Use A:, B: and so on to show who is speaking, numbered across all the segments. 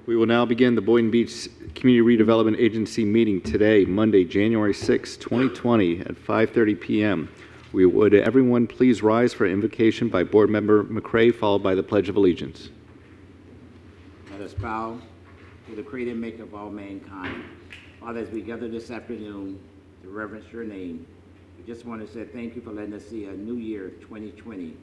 A: We will now begin the Boynton Beach Community Redevelopment Agency meeting today, Monday, January 6, 2020 at 5:30 p.m. Would everyone please rise for invocation by Board Member McCray, followed by the Pledge of Allegiance.
B: Let us bow to the Creator and Maker of all mankind. Father, as we gather this afternoon to reverence your name, we just want to say thank you for letting us see a new year, 2020.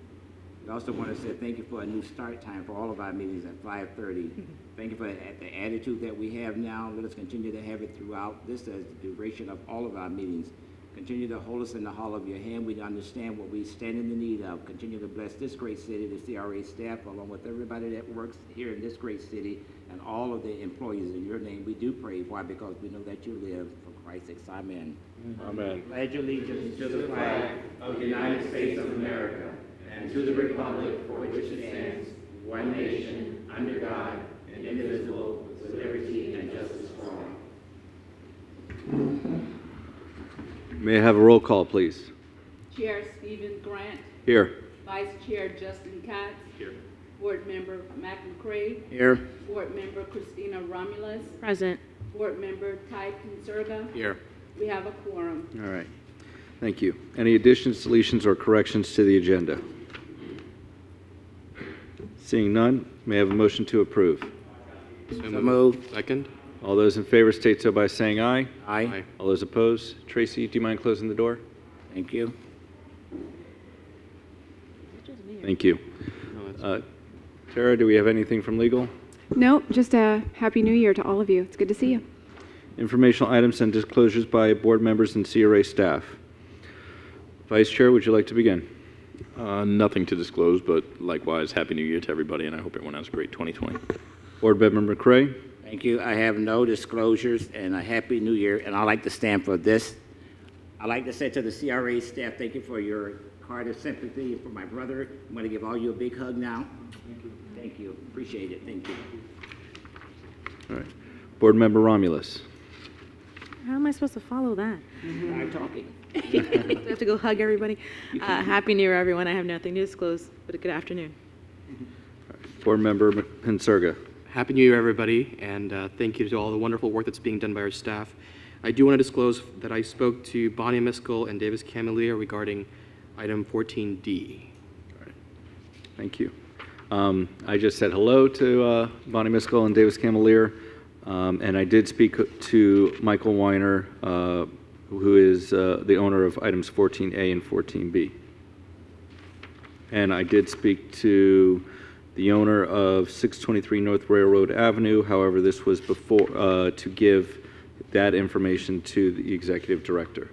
B: We also want to say thank you for a new start time for all of our meetings at 5:30. Thank you for the attitude that we have now. Let us continue to have it throughout this as the duration of all of our meetings. Continue to hold us in the hall of your hand. We understand what we stand in the need of. Continue to bless this great city, the CRA staff, along with everybody that works here in this great city, and all of the employees. In your name we do pray. Why? Because we know that you live. For Christ's sake, amen.
C: Amen.
B: Pledge allegiance to the flag of the United States of America and to the republic for which it stands, one nation, under God, indivisible, with liberty and justice for all.
A: May I have a roll call, please?
D: Chair Stephen Grant.
A: Here.
D: Vice Chair Justin Katz. Here. Board Member Mac McCray.
B: Here.
D: Board Member Christina Romulus.
E: Present.
D: Board Member Ty Conserga.
B: Here.
D: We have a quorum.
A: All right. Thank you. Any additions, deletions, or corrections to the agenda? Seeing none, may I have a motion to approve?
B: So moved.
C: Second.
A: All those in favor state so by saying aye.
B: Aye.
A: All those opposed? Tracy, do you mind closing the door?
B: Thank you.
A: Thank you. Tara, do we have anything from legal?
F: No, just a Happy New Year to all of you. It's good to see you.
A: Informational items and disclosures by board members and CRA staff. Vice Chair, would you like to begin?
C: Nothing to disclose, but likewise, Happy New Year to everybody, and I hope everyone has a great 2020.
A: Board Member McCray?
B: Thank you. I have no disclosures and a Happy New Year, and I'd like to stand for this. I'd like to say to the CRA staff, thank you for your card of sympathy for my brother. I'm going to give all you a big hug now. Thank you. Thank you. Appreciate it. Thank you.
A: All right. Board Member Romulus?
E: How am I supposed to follow that?
B: I'm talking.
E: I have to go hug everybody. Happy New Year, everyone. I have nothing to disclose, but a good afternoon.
A: Board Member Penserga?
G: Happy New Year, everybody, and thank you to all the wonderful work that's being done by our staff. I do want to disclose that I spoke to Bonnie Miskell and Davis Camillier regarding item 14D.
A: All right. Thank you. I just said hello to Bonnie Miskell and Davis Camillier, and I did speak to Michael Weiner, who is the owner of items 14A and 14B. And I did speak to the owner of 623 North Railroad Avenue. However, this was before to give that information to the executive director.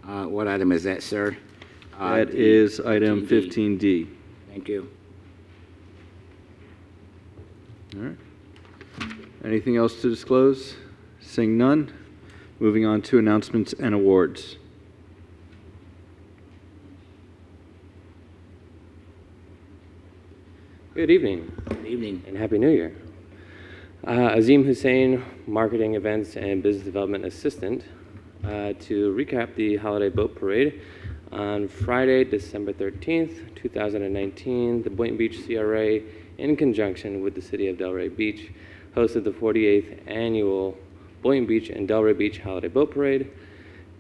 B: What item is that, sir?
A: That is item 15D.
B: Thank you.
A: All right. Anything else to disclose? Seeing none, moving on to announcements and awards.
H: Good evening.
B: Good evening.
H: And Happy New Year. Azim Hussein, Marketing, Events, and Business Development Assistant. To recap the Holiday Boat Parade, on Friday, December 13th, 2019, the Boynton Beach CRA, in conjunction with the City of Delray Beach, hosted the 48th Annual Boynton Beach and Delray Beach Holiday Boat Parade.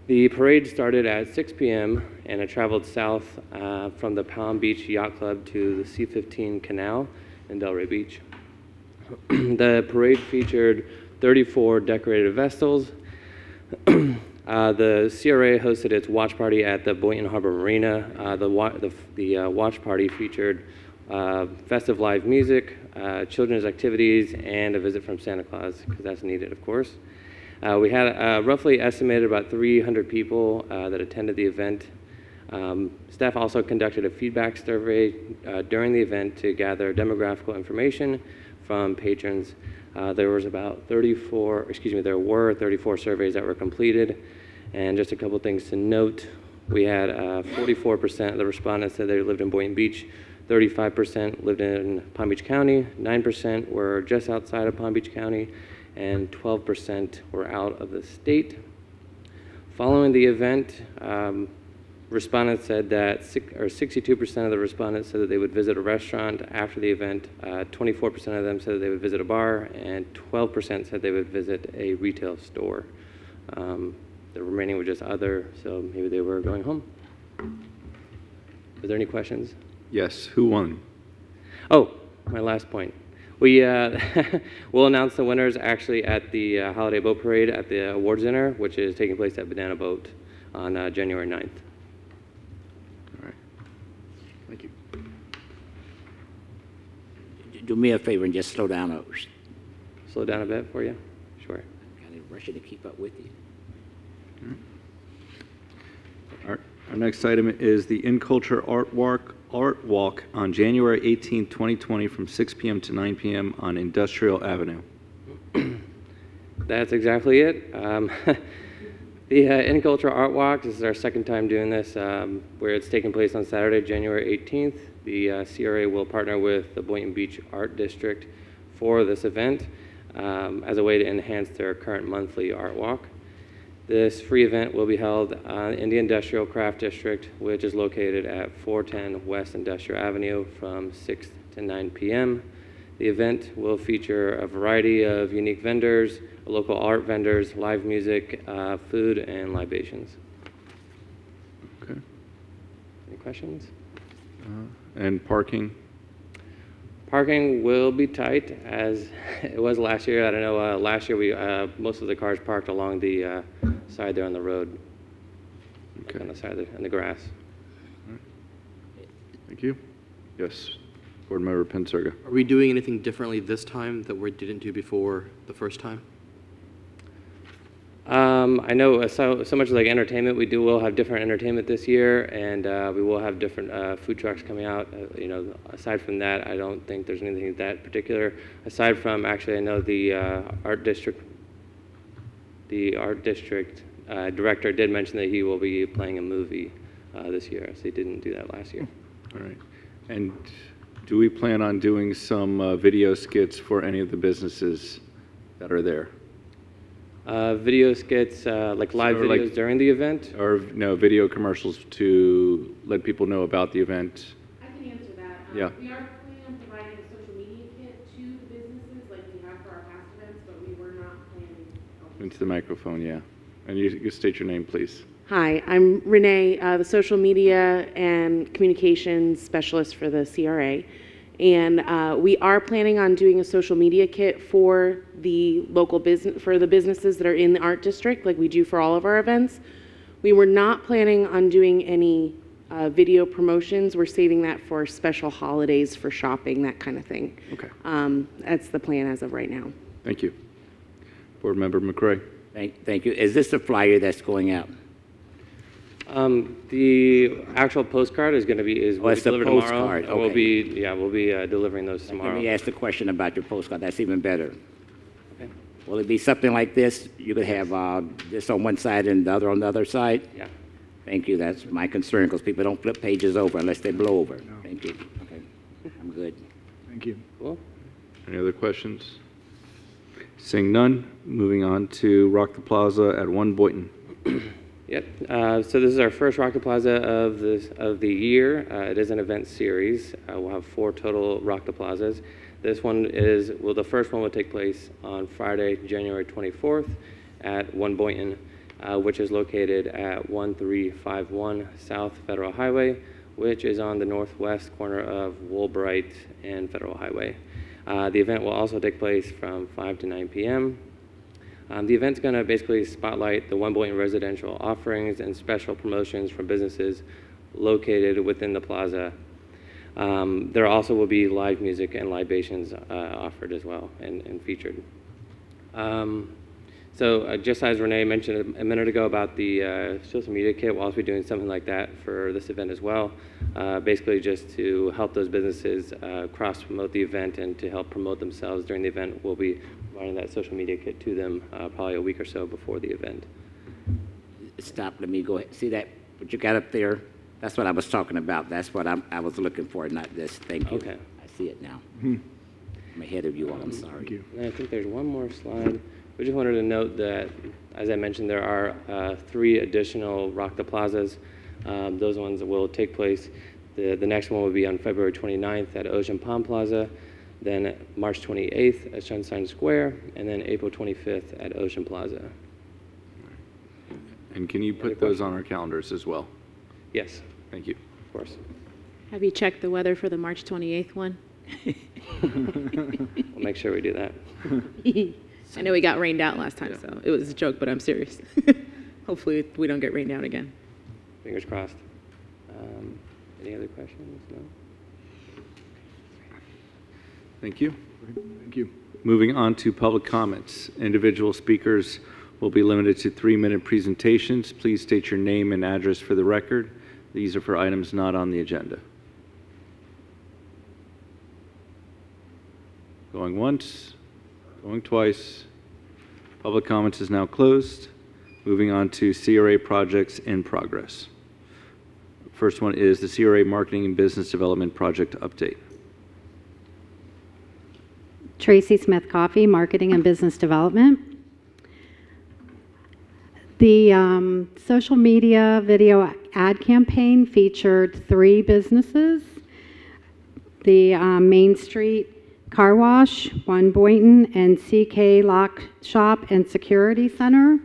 H: The parade started at 6 p.m. and it traveled south from the Palm Beach Yacht Club to the C-15 Canal in Delray Beach. The parade featured 34 decorated vessels. The CRA hosted its watch party at the Boynton Harbor Marina. The watch party featured festive live music, children's activities, and a visit from Santa Claus, because that's needed, of course. We had roughly estimated about 300 people that attended the event. Staff also conducted a feedback survey during the event to gather demographical information from patrons. There were 34 surveys that were completed. And just a couple things to note, we had 44% of the respondents said they lived in Boynton Beach, 35% lived in Palm Beach County, 9% were just outside of Palm Beach County, and 12% were out of the state. Following the event, Respondents said that 62% of the respondents said that they would visit a restaurant after the event. 24% of them said that they would visit a bar, and 12% said they would visit a retail store. The remaining were just other, so maybe they were going home. Are there any questions?
A: Yes, who won?
H: Oh, my last point. We will announce the winners actually at the Holiday Boat Parade at the Awards Dinner, which is taking place at Banana Boat on January 9th.
A: All right. Thank you.
B: Do me a favor and just slow down.
H: Slow down a bit for you? Sure.
B: Kind of rushing to keep up with you.
A: Our next item is the In Culture Art Walk on January 18, 2020 from 6 p.m. to 9 p.m. on Industrial Avenue.
H: That's exactly it. The In Culture Art Walk, this is our second time doing this, where it's taking place on Saturday, January 18th. The CRA will partner with the Boynton Beach Art District for this event as a way to enhance their current monthly art walk. This free event will be held in the Industrial Craft District, which is located at 410 West Industrial Avenue from 6 to 9 p.m. The event will feature a variety of unique vendors, local art vendors, live music, food, and libations.
A: Okay.
H: Any questions?
A: And parking?
H: Parking will be tight as it was last year. I don't know, last year we most of the cars parked along the side there on the road.
A: Okay.
H: Like on the side in the grass.
A: Thank you. Yes, Board Member Pensurga.
G: Are we doing anything differently this time that we didn't do before the first time?
H: I know so much like entertainment, will have different entertainment this year, and we will have different food trucks coming out. You know, aside from that, I don't think there's anything that particular. Aside from, actually, I know the art district director did mention that he will be playing a movie this year, so he didn't do that last year.
A: All right. And do we plan on doing some video skits for any of the businesses that are there?
H: Video skits, like live
A: So,
H: videos
A: like-
H: during the event?
A: Or no, video commercials to let people know about the event?
D: I can answer that.
A: Yeah.
D: We are planning on providing a social media kit to the businesses like we have for our past events, but we were not planning.
A: Into the microphone, yeah. And you state your name, please.
I: Hi, I'm Renee, the social media and communications specialist for the CRA. And we are planning on doing a social media kit for the local business, for the businesses that are in the art district, like we do for all of our events. We were not planning on doing any video promotions. We're saving that for special holidays, for shopping, that kind of thing.
A: Okay.
I: That's the plan as of right now.
A: Thank you. Board Member McRae.
B: Thank you. Is this the flyer that's going out?
H: The actual postcard is going to be will
B: it's
H: be
B: the
H: delivered
B: postcard,
H: tomorrow.
B: okay.
H: We'll be delivering those
B: Let
H: tomorrow.
B: me ask the question about your postcard. That's even better.
H: Okay.
B: Will it be something like this? You could have this on one side and the other on the other side?
H: Yeah.
B: Thank you. That's my concern, because people don't flip pages over unless they blow over. Thank you. Okay. I'm good.
A: Thank you.
H: Cool.
A: Any other questions? Seeing none, moving on to Rock the Plaza at 1 Boynton.
H: Yep. So this is our first Rocket Plaza of the year. It is an event series. We'll have 4 total Rock the Plazas. This one is the first one will take place on Friday, January 24th, at 1 Boynton, which is located at 1351 South Federal Highway, which is on the northwest corner of Woolbright and Federal Highway. The event will also take place from 5 to 9 p.m. The event's going to basically spotlight the 1 Boynton residential offerings and special promotions from businesses located within the plaza. There also will be live music and libations offered as well and featured. So just as Renee mentioned a minute ago about the social media kit, we'll also be doing something like that for this event as well. Basically just to help those businesses cross-promote the event and to help promote themselves during the event, we'll be providing that social media kit to them probably a week or so before the event.
B: Stop. Let me go ahead. See that? What you got up there? That's what I was talking about. That's what I was looking for, not this. Thank you.
H: Okay.
B: I see it now. I'm ahead of you all. I'm sorry.
A: Thank you.
H: And I think there's one more slide. We just wanted to note that, as I mentioned, there are 3 additional Rock the Plazas. Those ones will take place. The next one will be on February 29th at Ocean Palm Plaza, then March 28th at Sunshine Square, and then April 25th at Ocean Plaza.
A: And can you put those on our calendars as well?
H: Yes,
A: Thank you.
H: of course.
E: Have you checked the weather for the March 28th one?
H: We'll make sure we do that.
E: I know we got rained out last time, so it was a joke, but I'm serious. Hopefully we don't get rained out again.
H: Fingers crossed. Any other questions? No?
A: Thank you.
J: Thank you.
A: Moving on to public comments. Individual speakers will be limited to 3-minute presentations. Please state your name and address for the record. These are for items not on the agenda. Going once, going twice. Public comments is now closed. Moving on to CRA projects in progress. First one is the CRA Marketing and Business Development Project Update.
K: Tracy Smith Coffee, Marketing and Business Development. The social media video ad campaign featured 3 businesses. The Main Street Car Wash, 1 Boynton, and CK Lock Shop and Security Center.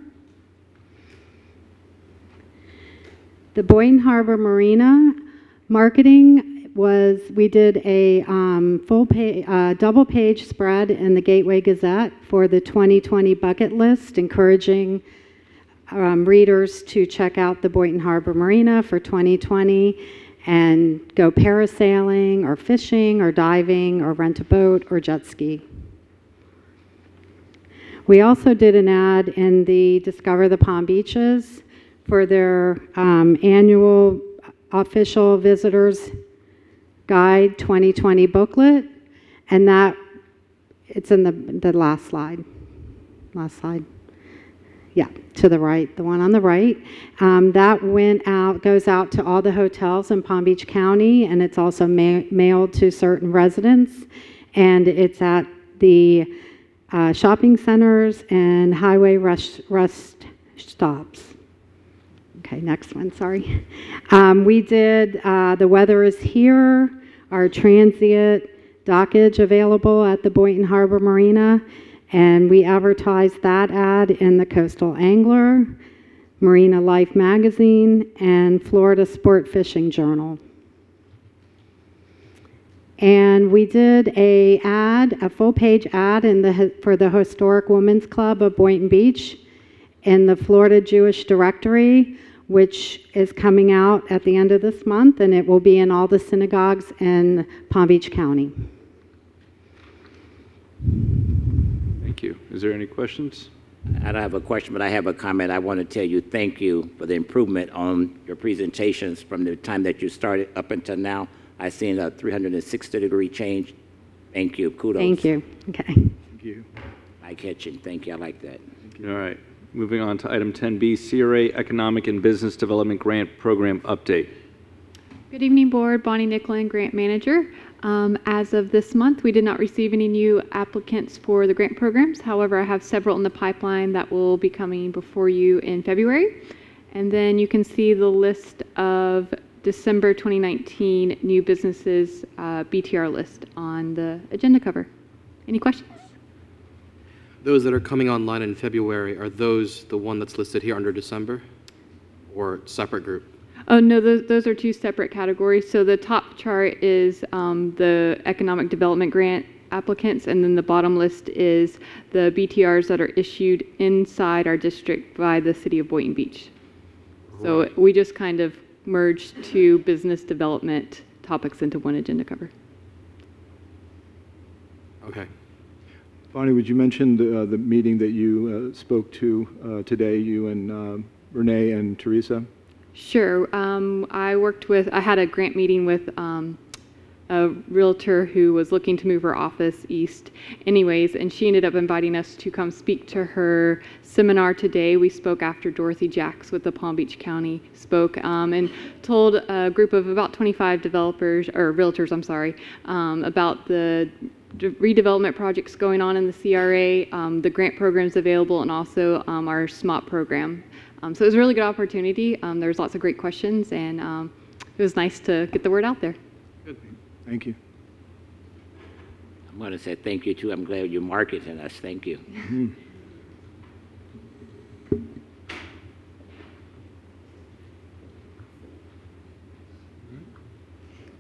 K: The Boynton Harbor Marina marketing was, we did a double page spread in the Gateway Gazette for the 2020 bucket list, encouraging readers to check out the Boynton Harbor Marina for 2020 and go parasailing or fishing or diving or rent a boat or jet ski. We also did an ad in the Discover the Palm Beaches for their annual official visitors guide 2020 booklet, and that it's in the last slide. Last slide. Yeah, to the right, the one on the right. That goes out to all the hotels in Palm Beach County, and it's also mailed to certain residents, and it's at the shopping centers and highway rest stops. Okay, next one, sorry. We did The Weather is Here, our transient dockage available at the Boynton Harbor Marina, and we advertised that ad in the Coastal Angler, Marina Life Magazine, and Florida Sport Fishing Journal. And we did a full-page ad for the Historic Women's Club of Boynton Beach in the Florida Jewish Directory, which is coming out at the end of this month, and it will be in all the synagogues in Palm Beach County.
A: Thank you. Is there any questions?
B: I don't have a question, but I have a comment. I want to tell you thank you for the improvement on your presentations from the time that you started up until now. I've seen a 360-degree change. Thank you. Kudos.
K: Thank you. Okay.
J: Thank you.
B: Eye-catching. Thank you. I like that.
A: All right. Moving on to item 10B, CRA Economic and Business Development Grant Program Update.
F: Good evening, Board. Bonnie Nicklin, Grant Manager. As of this month, we did not receive any new applicants for the grant programs. However, I have several in the pipeline that will be coming before you in February. And then you can see the list of December 2019 new businesses BTR list on the agenda cover. Any questions?
G: Those that are coming online in February, are those the one that's listed here under December or separate group?
F: Oh, no, those are 2 separate categories. So the top chart is the economic development grant applicants, and then the bottom list is the BTRs that are issued inside our district by the city of Boynton Beach. So we just kind of merged 2 business development topics into one agenda cover.
G: Okay.
J: Bonnie, would you mention the meeting that you spoke to today, you and Renee and Teresa?
F: Sure. I had a grant meeting with a realtor who was looking to move her office east anyways, and she ended up inviting us to come speak to her seminar today. We spoke after Dorothy Jacks with the Palm Beach County spoke and told a group of about 25 realtors, about the redevelopment projects going on in the CRA, the grant programs available, and also our SMOP program. So it was a really good opportunity. There was lots of great questions, and it was nice to get the word out there.
J: Thank you.
B: I'm going to say thank you, too. I'm glad you're marketing us. Thank you.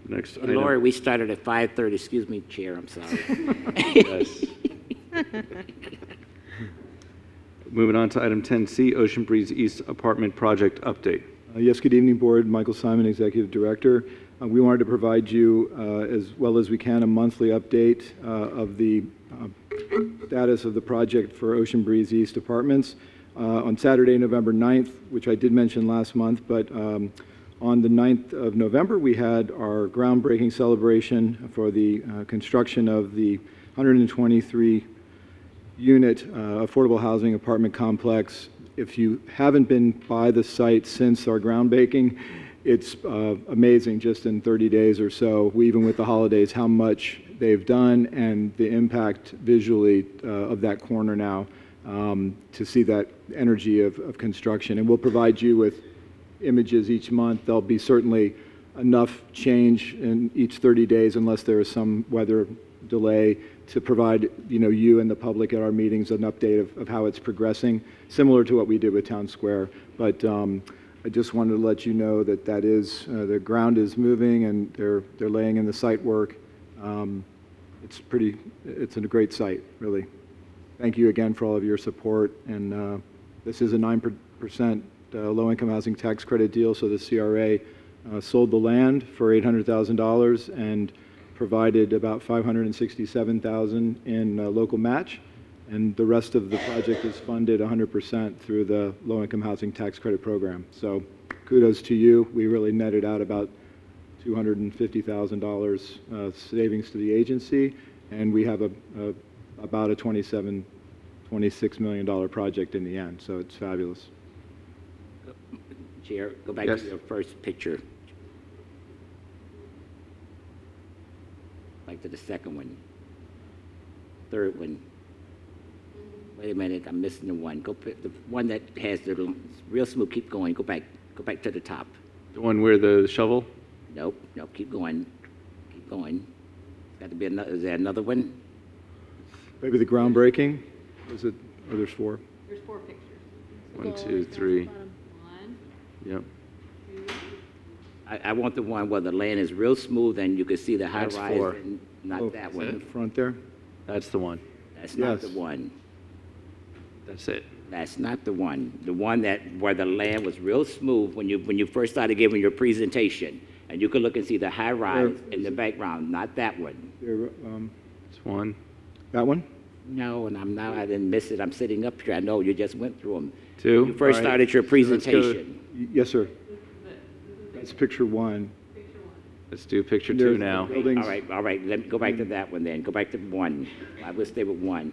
A: Next
B: And
A: item.
B: Lori, we started at 5:30. Excuse me, Chair. I'm sorry.
A: Yes. Moving on to item 10C, Ocean Breeze East Apartment Project Update.
J: Yes, good evening, Board. Michael Simon, Executive Director. We wanted to provide you, as well as we can, a monthly update of the status of the project for Ocean Breeze East Apartments. On Saturday, November 9th, which I did mention last month, but on the 9th of November, we had our groundbreaking celebration for the construction of the 123-unit affordable housing apartment complex. If you haven't been by the site since our groundbreaking, it's amazing just in 30 days or so, even with the holidays, how much they've done and the impact visually of that corner now to see that energy of construction. And we'll provide you with images each month. There'll be certainly enough change in each 30 days unless there is some weather delay to provide you and the public at our meetings an update of how it's progressing, similar to what we did with Town Square. But I just wanted to let you know that is the ground is moving and they're laying in the site work. It's a great site, really. Thank you again for all of your support. And this is a 9% low-income housing tax credit deal, so the CRA sold the land for $800,000 and provided about $567,000 in local match, and the rest of the project is funded 100% through the low-income housing tax credit program. So kudos to you. We really netted out about $250,000 savings to the agency, and we have about a $26 million project in the end, so it's fabulous.
B: Chair, go back
A: Yes.
B: to your first picture. Back to the second one. Third one. Wait a minute, I'm missing the one. Go pick the one that has the real smooth. Keep going. Go back to the top.
A: The one where the shovel?
B: Nope. Keep going. Keep going. Got to be another. Is there another one?
J: Maybe the groundbreaking? Is it? Or there's four?
F: There's 4 pictures.
A: 1, 2, 3.
F: 1,
A: Yep.
F: 2.
B: I want the one where the land is real smooth and you can see the high
A: That's
B: rise.
A: 4.
B: And not that
J: In
B: one.
J: front there?
A: That's the one.
B: That's not the
J: Yes.
B: one.
A: That's it.
B: That's not the one. The one where the land was real smooth when you first started giving your presentation, and you could look and see the high rise in the background. Not that one.
J: There,
A: It's 1.
J: that one?
B: No, and I didn't miss it. I'm sitting up here. I know you just went through them.
A: 2.
B: You first
A: All right.
B: started your
A: So let's go-
B: presentation.
J: Yes, sir. That's picture 1.
A: Let's do picture
J: There's
A: 2 now.
J: the buildings.
B: All right. Let me go back to that one then. Go back to 1. I will stay with 1.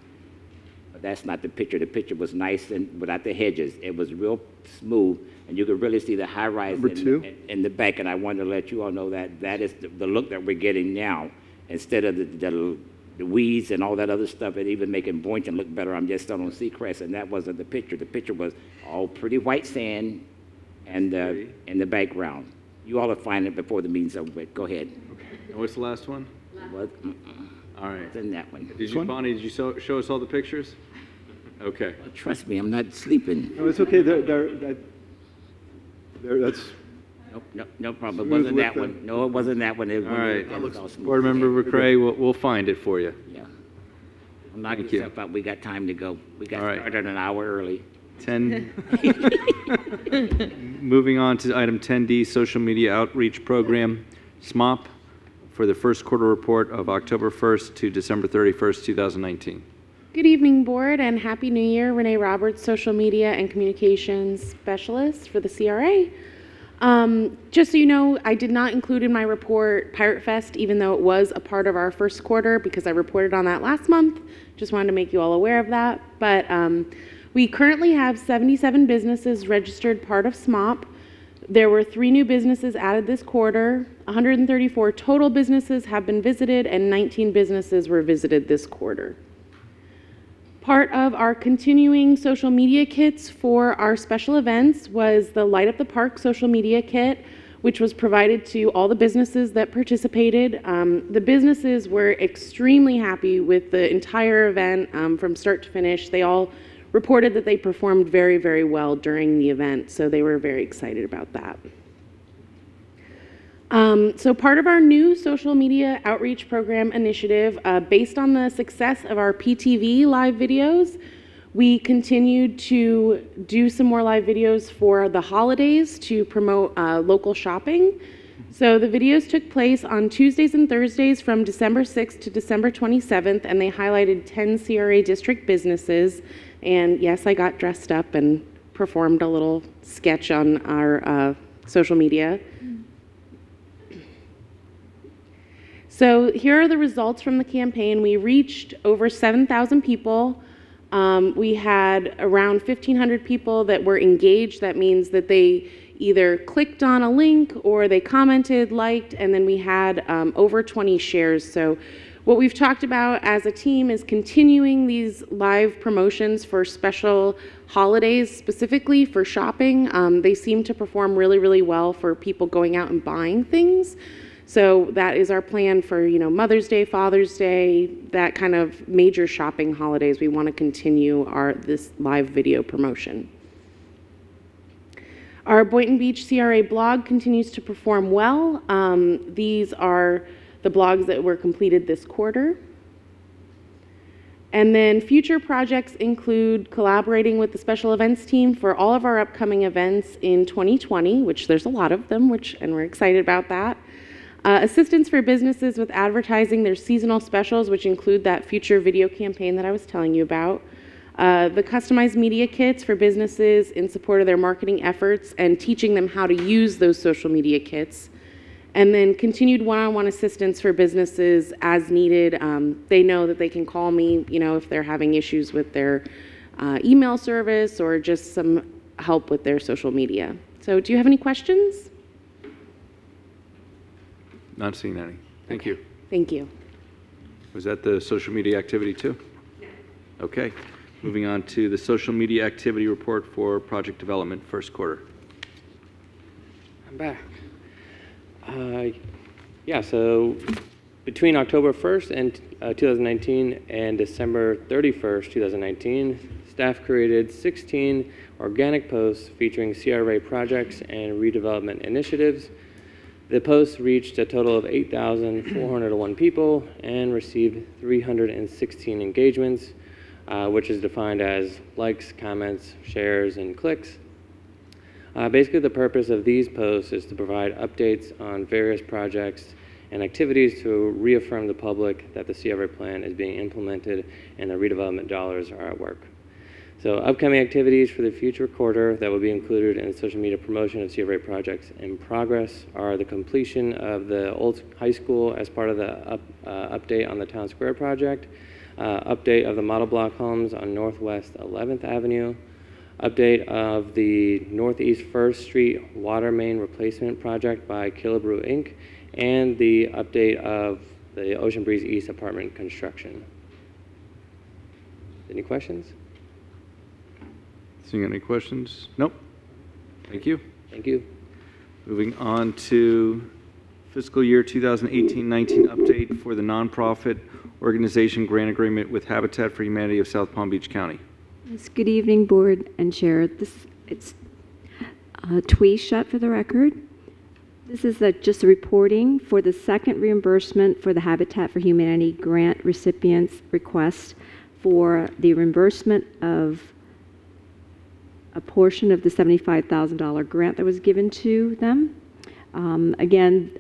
B: But that's not the picture. The picture was nice and without the hedges. It was real smooth, and you could really see the high rise
J: Number 2?
B: in the back. And I wanted to let you all know that is the look that we're getting now, instead of the weeds and all that other stuff, and even making Boynton look better. I'm just still on Seacrest, and that wasn't the picture. The picture was all pretty white sand and in the background. You all will find it before the meeting's over with. Go ahead.
A: And what's the last one?
B: What?
A: All right.
B: It's in that one.
A: Bonnie, did you show us all the pictures? Okay.
B: Trust me, I'm not sleeping.
J: No, it's okay. That's
B: No problem. It
J: Smooth
B: wasn't
J: with
B: that
J: the-
B: one. No, it wasn't that one.
A: All right.
B: That was all smooth.
A: Board Member McCray, we'll find it for you.
B: Yeah. Well, knock
A: Thank you.
B: yourself out. We got time to go. We got
A: All right.
B: started an hour early.
A: 10. Moving on to item 10D, Social Media Outreach Program, SMOP, for the first quarter report of October 1st to December 31st, 2019.
I: Good evening, Board, and Happy New Year. Renee Roberts, Social Media and Communications Specialist for the CRA. Just so you know, I did not include in my report Pirate Fest, even though it was a part of our first quarter, because I reported on that last month. Just wanted to make you all aware of that. But we currently have 77 businesses registered part of SMOP. There were 3 new businesses added this quarter. 134 total businesses have been visited, and 19 businesses were visited this quarter. Part of our continuing social media kits for our special events was the Light Up the Park social media kit, which was provided to all the businesses that participated. The businesses were extremely happy with the entire event from start to finish. They all reported that they performed very, very well during the event, so they were very excited about that. So part of our new social media outreach program initiative, based on the success of our PTV live videos, we continued to do some more live videos for the holidays to promote local shopping. So the videos took place on Tuesdays and Thursdays from December 6th to December 27th, and they highlighted 10 CRA district businesses. And yes, I got dressed up and performed a little sketch on our social media. So here are the results from the campaign. We reached over 7,000 people. We had around 1,500 people that were engaged. That means that they either clicked on a link or they commented, liked, and then we had over 20 shares. So what we've talked about as a team is continuing these live promotions for special holidays, specifically for shopping. They seem to perform really, really well for people going out and buying things. So that is our plan for, Mother's Day, Father's Day, that kind of major shopping holidays. We want to continue this live video promotion. Our Boynton Beach CRA blog continues to perform well. These are the blogs that were completed this quarter. And then future projects include collaborating with the special events team for all of our upcoming events in 2020, which there's a lot of them, and we're excited about that. Assistance for businesses with advertising their seasonal specials, which include that future video campaign that I was telling you about. The customized media kits for businesses in support of their marketing efforts and teaching them how to use those social media kits. And then continued one-on-one assistance for businesses as needed. They know that they can call me, if they're having issues with their email service or just some help with their social media. So do you have any questions?
A: Not seeing any. Thank you.
I: Thank you.
A: Was that the social media activity too? No. Okay. Moving on to the social media activity report for project development first quarter.
H: I'm back. So between October 1st and 2019 and December 31st, 2019, staff created 16 organic posts featuring CRA projects and redevelopment initiatives. The posts reached a total of 8,401 people and received 316 engagements, which is defined as likes, comments, shares, and clicks. Basically, the purpose of these posts is to provide updates on various projects and activities to reaffirm the public that the CRA plan is being implemented and the redevelopment dollars are at work. So upcoming activities for the future quarter that will be included in the social media promotion of CRA projects in progress are the completion of the old high school as part of the update on the Town Square project, update of the model block homes on Northwest 11th Avenue, update of the Northeast 1st Street water main replacement project by Killebrew Inc., and the update of the Ocean Breeze East apartment construction. Any questions?
A: Seeing any questions? Nope. Thank you.
H: Thank you.
A: Moving on to fiscal year 2018-19 update for the nonprofit organization grant agreement with Habitat for Humanity of South Palm Beach County.
L: Yes, good evening, Board and Chair. It's Twee Shutt for the record. This is just a reporting for the second reimbursement for the Habitat for Humanity grant recipients' request for the reimbursement of a portion of the $75,000 grant that was given to them. Again,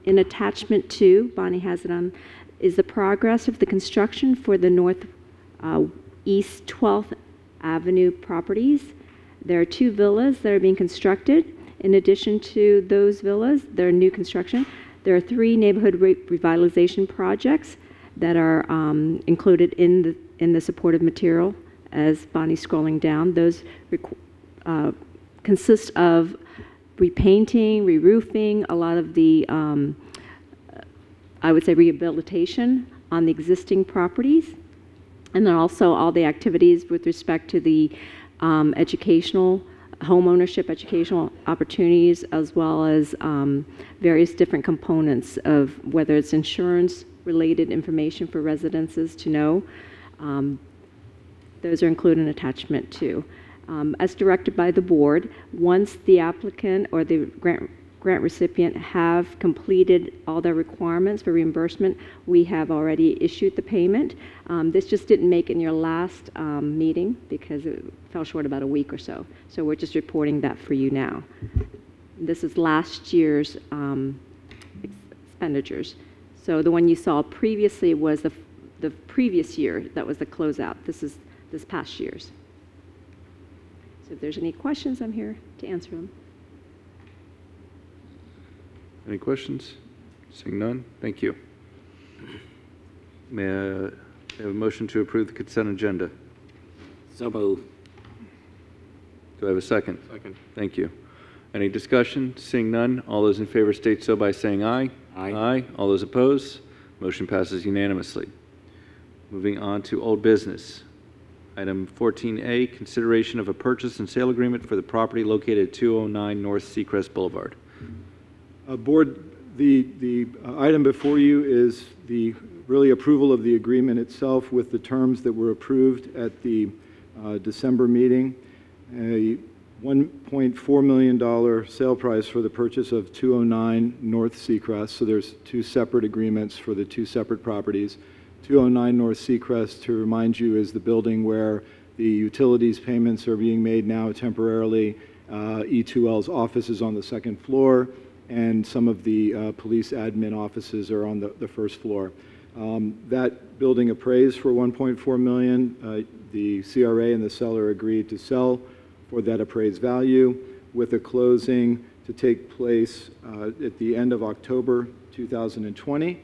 L: in attachment 2, Bonnie has it on, is the progress of the construction for the East 12th Avenue properties. There are 2 villas that are being constructed. In addition to those villas, there are new construction. There are 3 neighborhood revitalization projects that are included in the supportive material. As Bonnie's scrolling down, those consist of repainting, re-roofing, a lot of the, I would say, rehabilitation on the existing properties. And then also all the activities with respect to the educational, home ownership educational opportunities, as well as various different components of whether it's insurance-related information for residences to know. Those are included in attachment 2. As directed by the board, once the applicant or the grant recipient have completed all their requirements for reimbursement, we have already issued the payment. This just didn't make it in your last meeting because it fell short about a week or so. So we're just reporting that for you now. This is last year's expenditures. So the one you saw previously was the previous year. That was the closeout. This is this past year's. So if there's any questions, I'm here to answer them.
A: Any questions? Seeing none, thank you. May I have a motion to approve the consent agenda?
B: So moved.
A: Do I have a second?
G: Second.
A: Thank you. Any discussion? Seeing none, all those in favor state so by saying aye.
B: Aye.
A: Aye. All those opposed? Motion passes unanimously. Moving on to old business. Item 14A, consideration of a purchase and sale agreement for the property located at 209 North Seacrest Boulevard.
J: Board, the item before you is the really approval of the agreement itself with the terms that were approved at the December meeting. A $1.4 million sale price for the purchase of 209 North Seacrest. So there's two separate agreements for the two separate properties. 209 North Seacrest, to remind you, is the building where the utilities payments are being made now temporarily. E2L's office is on the second floor, and some of the police admin offices are on the first floor. That building appraised for $1.4 million. The CRA and the seller agreed to sell for that appraised value, with a closing to take place at the end of October 2020.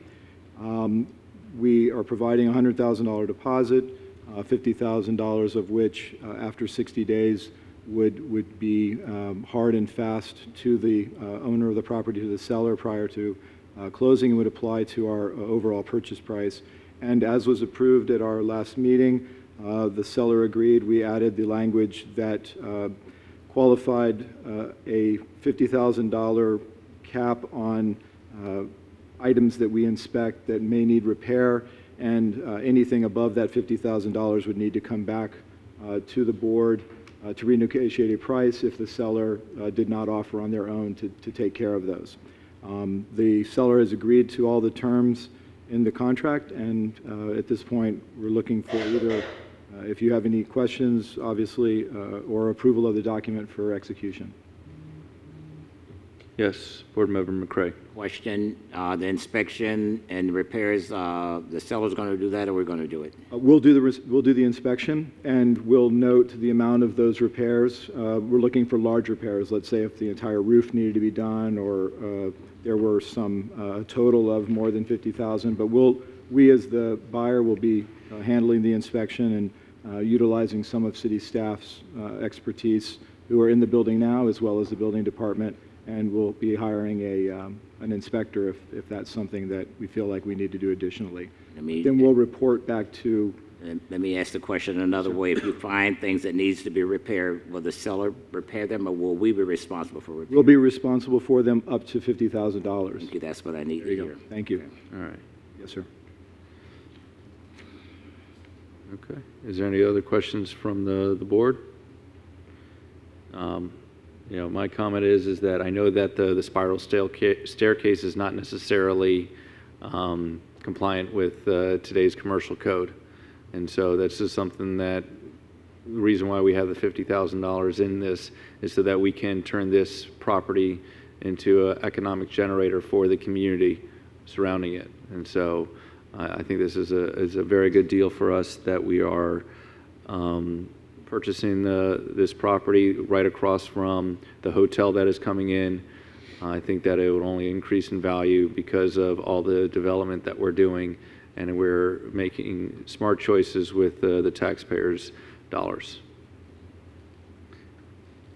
J: We are providing a $100,000 deposit, $50,000 of which after 60 days would be hard and fast to the owner of the property, to the seller, prior to closing, and would apply to our overall purchase price. And as was approved at our last meeting, the seller agreed. We added the language that qualified a $50,000 cap on items that we inspect that may need repair, and anything above that $50,000 would need to come back to the board to renegotiate a price if the seller did not offer on their own to take care of those. The seller has agreed to all the terms in the contract, and at this point we're looking for either, if you have any questions, obviously, or approval of the document for execution.
A: Yes, Board Member McCray.
B: Question, the inspection and repairs, the seller's going to do that, or we're going to do it?
J: We'll do the inspection, and we'll note the amount of those repairs. We're looking for large repairs. Let's say if the entire roof needed to be done, or there were some total of more than $50,000. But we as the buyer will be handling the inspection and utilizing some of city staff's expertise who are in the building now, as well as the building department. And we'll be hiring an inspector if that's something that we feel like we need to do additionally. Then we'll report back to...
B: Let me ask the question another way. If you find things that needs to be repaired, will the seller repair them, or will we be responsible for repair?
J: We'll be responsible for them up to $50,000.
B: Thank you. That's what I need
J: There you
B: to hear.
J: go. Thank you.
A: Okay. All right.
J: Yes, sir.
A: Okay. Is there any other questions from the board? You know, my comment is that I know that the spiral staircase is not necessarily compliant with today's commercial code. And so that's just something that the reason why we have the $50,000 in this is so that we can turn this property into an economic generator for the community surrounding it. And so I think this is a very good deal for us that we are purchasing this property right across from the hotel that is coming in. I think that it would only increase in value because of all the development that we're doing, and we're making smart choices with the taxpayers' dollars.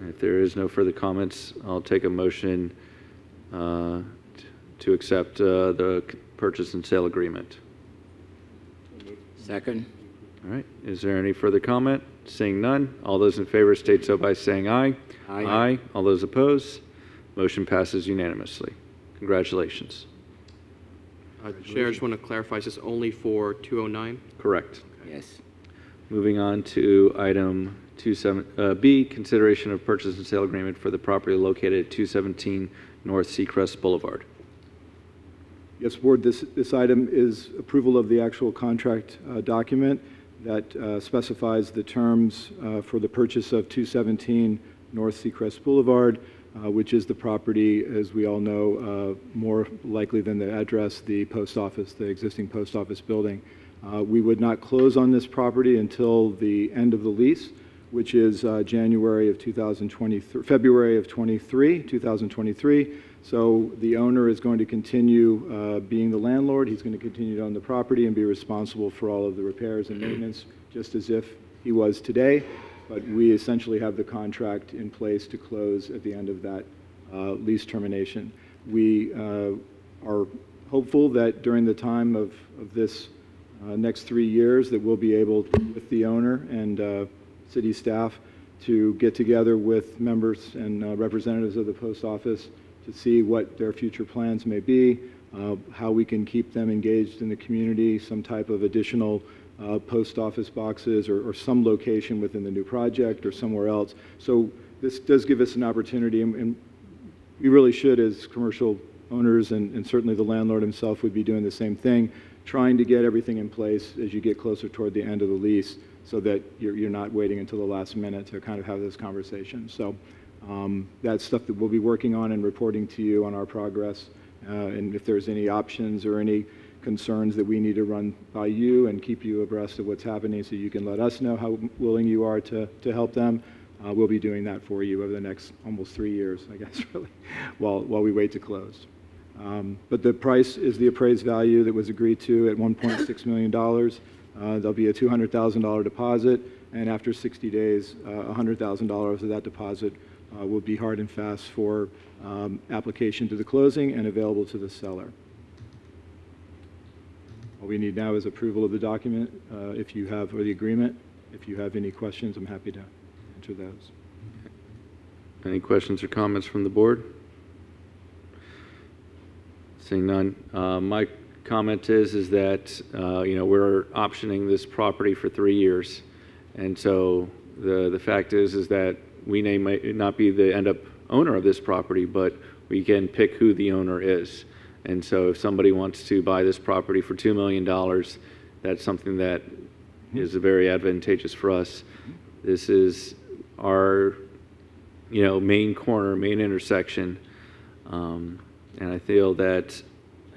A: And if there is no further comments, I'll take a motion to accept the purchase and sale agreement.
B: Second.
A: All right, is there any further comment? Seeing none, all those in favor state so by saying aye.
B: Aye.
A: Aye. All those opposed? Motion passes unanimously. Congratulations.
G: Chair, I just want to clarify, is this only for 209?
A: Correct.
B: Yes.
A: Moving on to item 27B, consideration of purchase and sale agreement for the property located at 217 North Seacrest Boulevard.
J: Yes, Board, this item is approval of the actual contract document that specifies the terms for the purchase of 217 North Seacrest Boulevard, which is the property, as we all know, more likely than the address, the post office, the existing post office building. We would not close on this property until the end of the lease, which is February of 2023. So the owner is going to continue being the landlord. He's going to continue to own the property and be responsible for all of the repairs and maintenance, just as if he was today. But we essentially have the contract in place to close at the end of that lease termination. We are hopeful that during the time of this next 3 years that we'll be able, with the owner and city staff, to get together with members and representatives of the post office to see what their future plans may be, how we can keep them engaged in the community, some type of additional post office boxes or some location within the new project or somewhere else. So this does give us an opportunity, and we really should, as commercial owners, and certainly the landlord himself would be doing the same thing, trying to get everything in place as you get closer toward the end of the lease so that you're not waiting until the last minute to kind of have this conversation. So that's stuff that we'll be working on and reporting to you on our progress. And if there's any options or any concerns that we need to run by you and keep you abreast of what's happening so you can let us know how willing you are to help them, we'll be doing that for you over the next almost 3 years, I guess, really, while we wait to close. But the price is the appraised value that was agreed to at $1.6 million. There'll be a $200,000 deposit, and after 60 days, $100,000 of that deposit will be hard and fast for application to the closing and available to the seller. All we need now is approval of the document, or the agreement. If you have any questions, I'm happy to answer those.
A: Any questions or comments from the board? Seeing none. My comment is that we're optioning this property for 3 years, and so the fact is that we might not be the end up owner of this property, but we can pick who the owner is. And so if somebody wants to buy this property for $2 million, that's something that is very advantageous for us. This is our main corner, main intersection. And I feel that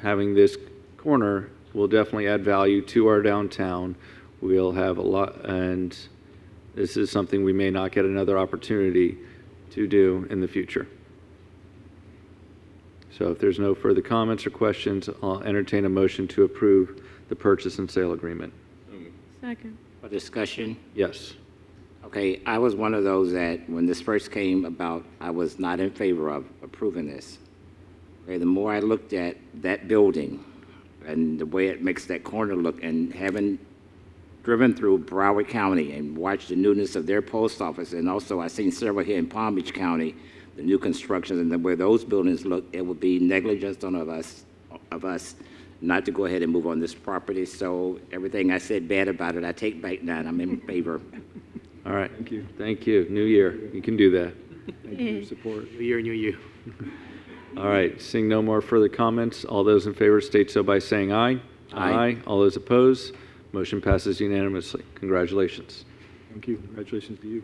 A: having this corner will definitely add value to our downtown. We'll have a lot, and this is something we may not get another opportunity to do in the future. So if there's no further comments or questions, I'll entertain a motion to approve the purchase and sale agreement.
E: Second.
B: For discussion?
A: Yes.
B: Okay, I was one of those that when this first came about, I was not in favor of approving this. Okay, the more I looked at that building and the way it makes that corner look, and having driven through Broward County and watched the newness of their post office, and also I've seen several here in Palm Beach County, the new constructions and the way those buildings look, it would be negligence on of us not to go ahead and move on this property. So everything I said bad about it, I take back now, and I'm in favor.
A: All right.
J: Thank you.
A: Thank you. New year. You can do that.
J: Thank you for your support.
G: New year, new you.
A: All right. Seeing no more further comments, all those in favor state so by saying aye.
B: Aye.
A: All those opposed, motion passes unanimously. Congratulations.
J: Thank you. Congratulations to you.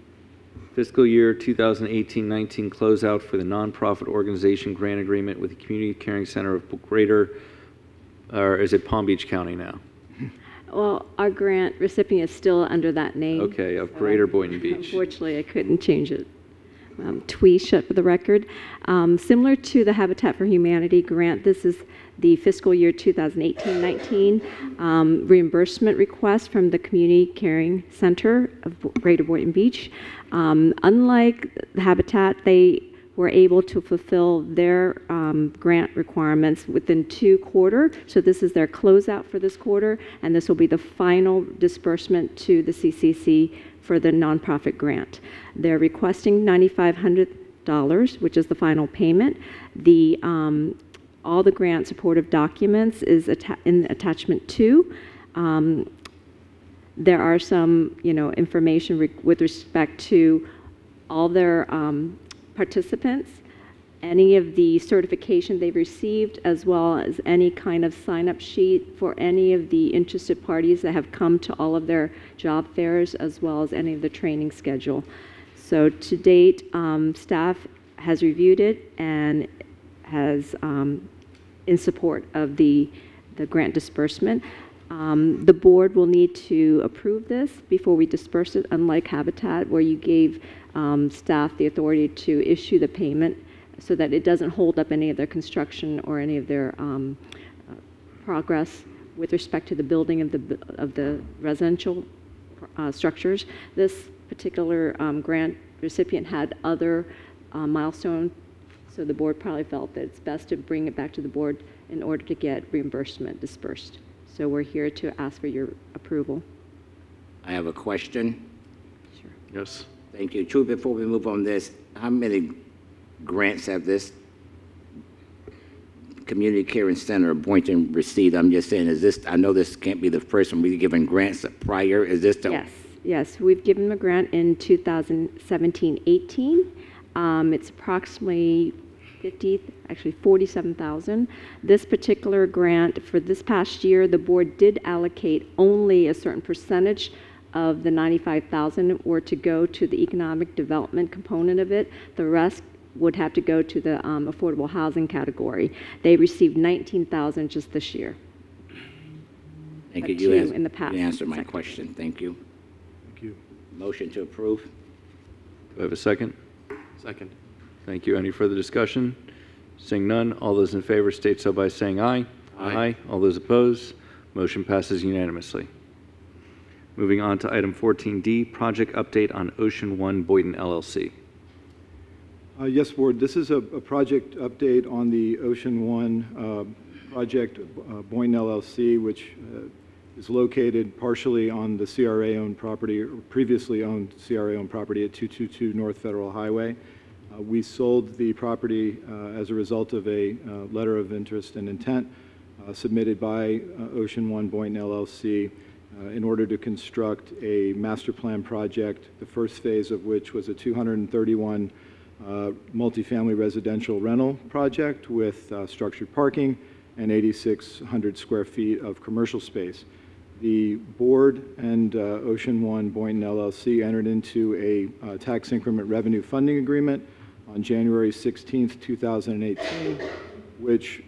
A: Fiscal year 2018-19 closeout for the nonprofit organization grant agreement with the Community Caring Center of or is it Palm Beach County now?
L: Well, our grant recipient is still under that name.
A: Okay, of Greater Boynton Beach.
L: Unfortunately, I couldn't change it. TWE shut for the record. Similar to the Habitat for Humanity grant, this is the fiscal year 2018-19 reimbursement request from the Community Caring Center of Greater Boynton Beach. Unlike the Habitat, they were able to fulfill their grant requirements within 2 quarters. So this is their closeout for this quarter, and this will be the final disbursement to the CCC for the nonprofit grant. They're requesting $9,500, which is the final payment. All the grant supportive documents is in attachment 2. There are some, information with respect to all their participants, any of the certification they've received, as well as any kind of sign-up sheet for any of the interested parties that have come to all of their job fairs, as well as any of the training schedule. So to date, staff has reviewed it and has in support of the grant disbursement. The board will need to approve this before we disperse it, unlike Habitat, where you gave staff the authority to issue the payment so that it doesn't hold up any of their construction or any of their progress with respect to the building of the residential structures. This particular grant recipient had other milestones, so the board probably felt that it's best to bring it back to the board in order to get reimbursement dispersed. So we're here to ask for your approval.
B: I have a question.
L: Sure.
C: Yes.
B: Thank you. True, before we move on this, how many grants have this Community Caring Center of Boynton received? I'm just saying, is this, I know this can't be the first one we've given grants prior. Is this the?
L: Yes, we've given them a grant in 2017-18. It's approximately 47,000. This particular grant for this past year, the board did allocate only a certain percentage of the 95,000 were to go to the economic development component of it. The rest would have to go to the affordable housing category. They received 19,000 just this year.
B: Thank you.
L: In the past.
B: You answered my question. Thank you.
J: Thank you.
B: Motion to approve.
A: Do I have a second?
G: Second.
A: Thank you. Any further discussion? Seeing none, all those in favor state so by saying aye.
B: Aye.
A: All those opposed, motion passes unanimously. Moving on to item 14D, project update on Ocean One Boynton LLC.
J: Yes, Board, this is a project update on the Ocean One project, Boynton LLC, which is located partially on the CRA-owned property, or previously owned CRA-owned property at 222 North Federal Highway. We sold the property as a result of a letter of interest and intent submitted by Ocean One Boynton LLC in order to construct a master plan project, the first phase of which was a 231 multifamily residential rental project with structured parking and 8,600 square feet of commercial space. The board and Ocean One Boynton LLC entered into a tax increment revenue funding agreement on January 16th, 2018, which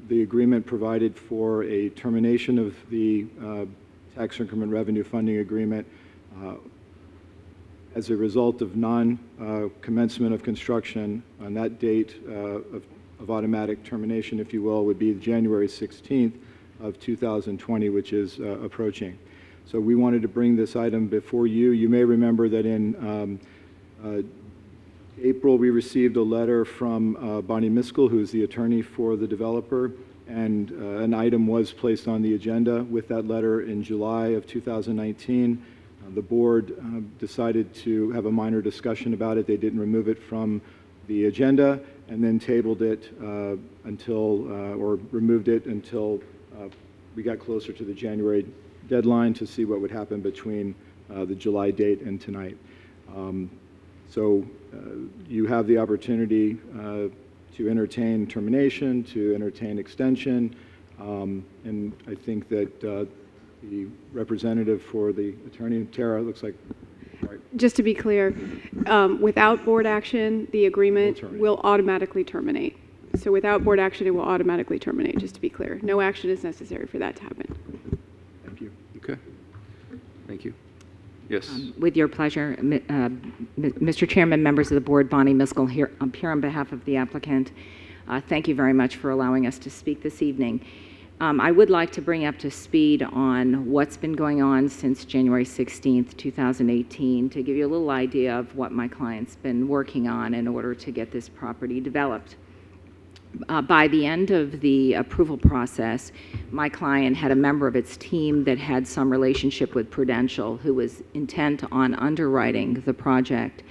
J: the agreement provided for a termination of the tax increment revenue funding agreement as a result of non-commencement of construction. On that date of automatic termination, if you will, would be January 16th of 2020, which is approaching. So we wanted to bring this item before you. You may remember that in April, we received a letter from Bonnie Miskell, who's the attorney for the developer, and an item was placed on the agenda with that letter in July of 2019. The board decided to have a minor discussion about it. They didn't remove it from the agenda and then tabled it until, or removed it until we got closer to the January deadline to see what would happen between the July date and tonight. So you have the opportunity to entertain termination, to entertain extension, and I think that the representative for the attorney, Tara, looks like, right.
M: Just to be clear, without board action, the agreement will automatically terminate. So without board action, it will automatically terminate, just to be clear. No action is necessary for that to happen.
J: Thank you.
A: Okay. Thank you. Yes.
N: With your pleasure, Mr. Chairman, members of the board, Bonnie Miskell here. I'm here on behalf of the applicant. Thank you very much for allowing us to speak this evening. I would like to bring up to speed on what's been going on since January 16th, 2018, to give you a little idea of what my client's been working on in order to get this property developed. By the end of the approval process, my client had a member of its team that had some relationship with Prudential who was intent on underwriting the project.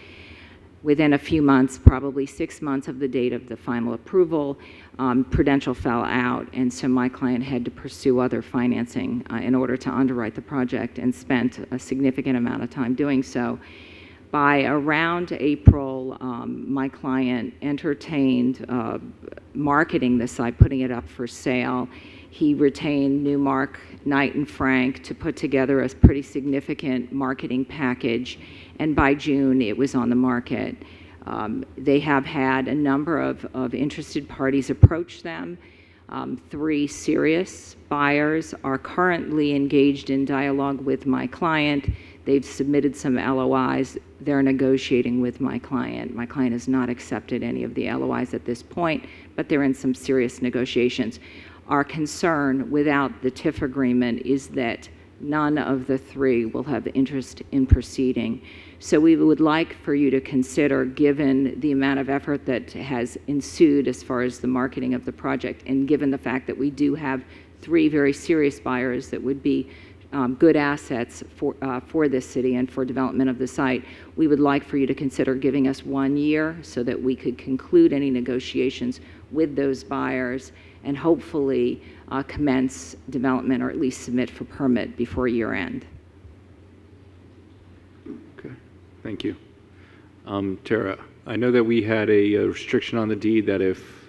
N: Within a few months, probably 6 months of the date of the final approval, Prudential fell out, and so my client had to pursue other financing in order to underwrite the project and spent a significant amount of time doing so. By around April, my client entertained marketing the site, putting it up for sale. He retained Newmark, Knight and Frank to put together a pretty significant marketing package, and by June it was on the market. They have had a number of interested parties approach them. 3 serious buyers are currently engaged in dialogue with my client. They've submitted some LOIs. They're negotiating with my client. My client has not accepted any of the LOIs at this point, but they're in some serious negotiations. Our concern without the TIF agreement is that none of the 3 will have interest in proceeding. So we would like for you to consider, given the amount of effort that has ensued as far as the marketing of the project, and given the fact that we do have 3 very serious buyers that would be good assets for this city and for development of the site, we would like for you to consider giving us 1 year so that we could conclude any negotiations with those buyers and hopefully commence development or at least submit for permit before year end.
A: Okay, thank you. Tara, I know that we had a restriction on the deed that if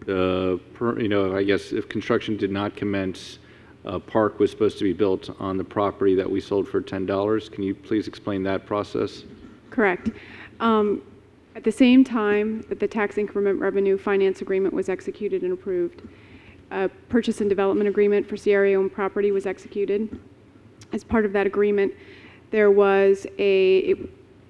A: I guess if construction did not commence, a park was supposed to be built on the property that we sold for $10. Can you please explain that process?
M: Correct. At the same time that the tax increment revenue finance agreement was executed and approved, a purchase and development agreement for CRA-owned property was executed. As part of that agreement, there was a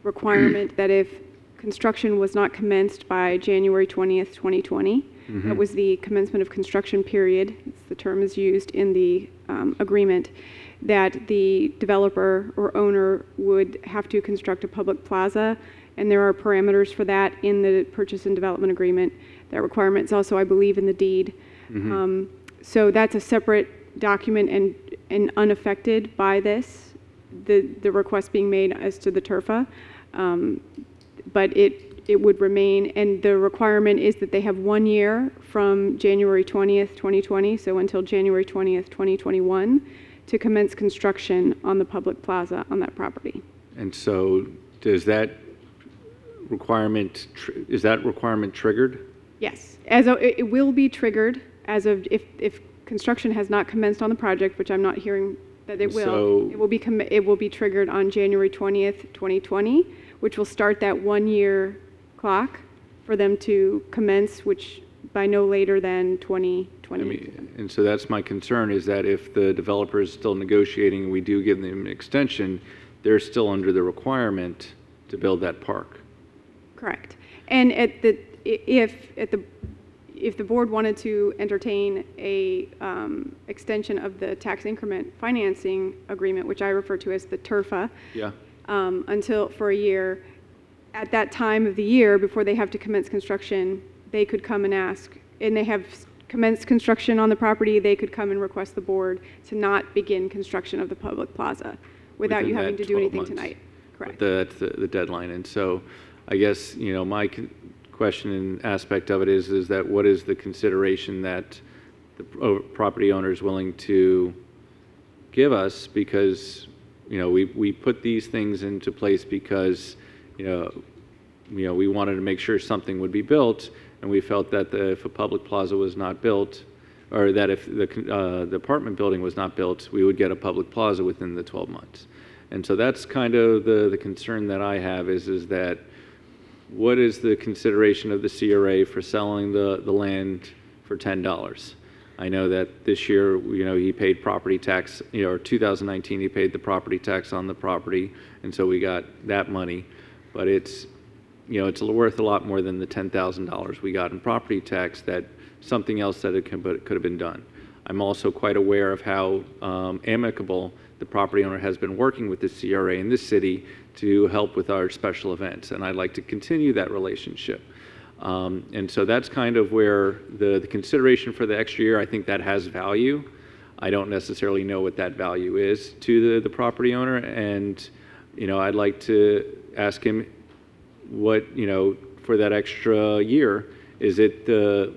M: requirement that if construction was not commenced by January 20th, 2020, that was the commencement of construction period, the term is used in the agreement, that the developer or owner would have to construct a public plaza, and there are parameters for that in the purchase and development agreement. That requirement is also, I believe, in the deed. So that's a separate document and unaffected by this, the request being made as to the TURFA, but it would remain, and the requirement is that they have 1 year from January 20th, 2020, so until January 20th, 2021, to commence construction on the public plaza on that property.
A: And so does that requirement, is that requirement triggered?
M: Yes, it will be triggered as of, if construction has not commenced on the project, which I'm not hearing that it will,
A: So,
M: it will be triggered on January 20th, 2020, which will start that 1 year clock for them to commence, which by no later than 2020.
A: And so that's my concern, is that if the developer is still negotiating and we do give them an extension, they're still under the requirement to build that park.
M: Correct. And if the board wanted to entertain a extension of the tax increment financing agreement, which I refer to as the TURFA, until for a year, at that time of the year before they have to commence construction, they could come and ask, and they have commenced construction on the property, they could come and request the board to not begin construction of the public plaza without you having to do anything tonight. Correct.
A: That's the deadline. And so I guess, my question and aspect of it is that what is the consideration that the property owner is willing to give us, because we put these things into place because we wanted to make sure something would be built, and we felt that if a public plaza was not built, or that if the apartment building was not built, we would get a public plaza within the 12 months. And so that's kind of the concern that I have is that what is the consideration of the CRA for selling the land for $10? I know that this year, he paid property tax, or 2019, he paid the property tax on the property, and so we got that money. But it's worth a lot more than the $10,000 we got in property tax, that something else that could have been done. I'm also quite aware of how amicable the property owner has been working with the CRA in this city to help with our special events, and I'd like to continue that relationship. And so that's kind of where the consideration for the extra year, I think that has value. I don't necessarily know what that value is to the property owner, and I'd like to ask him what, for that extra year, is it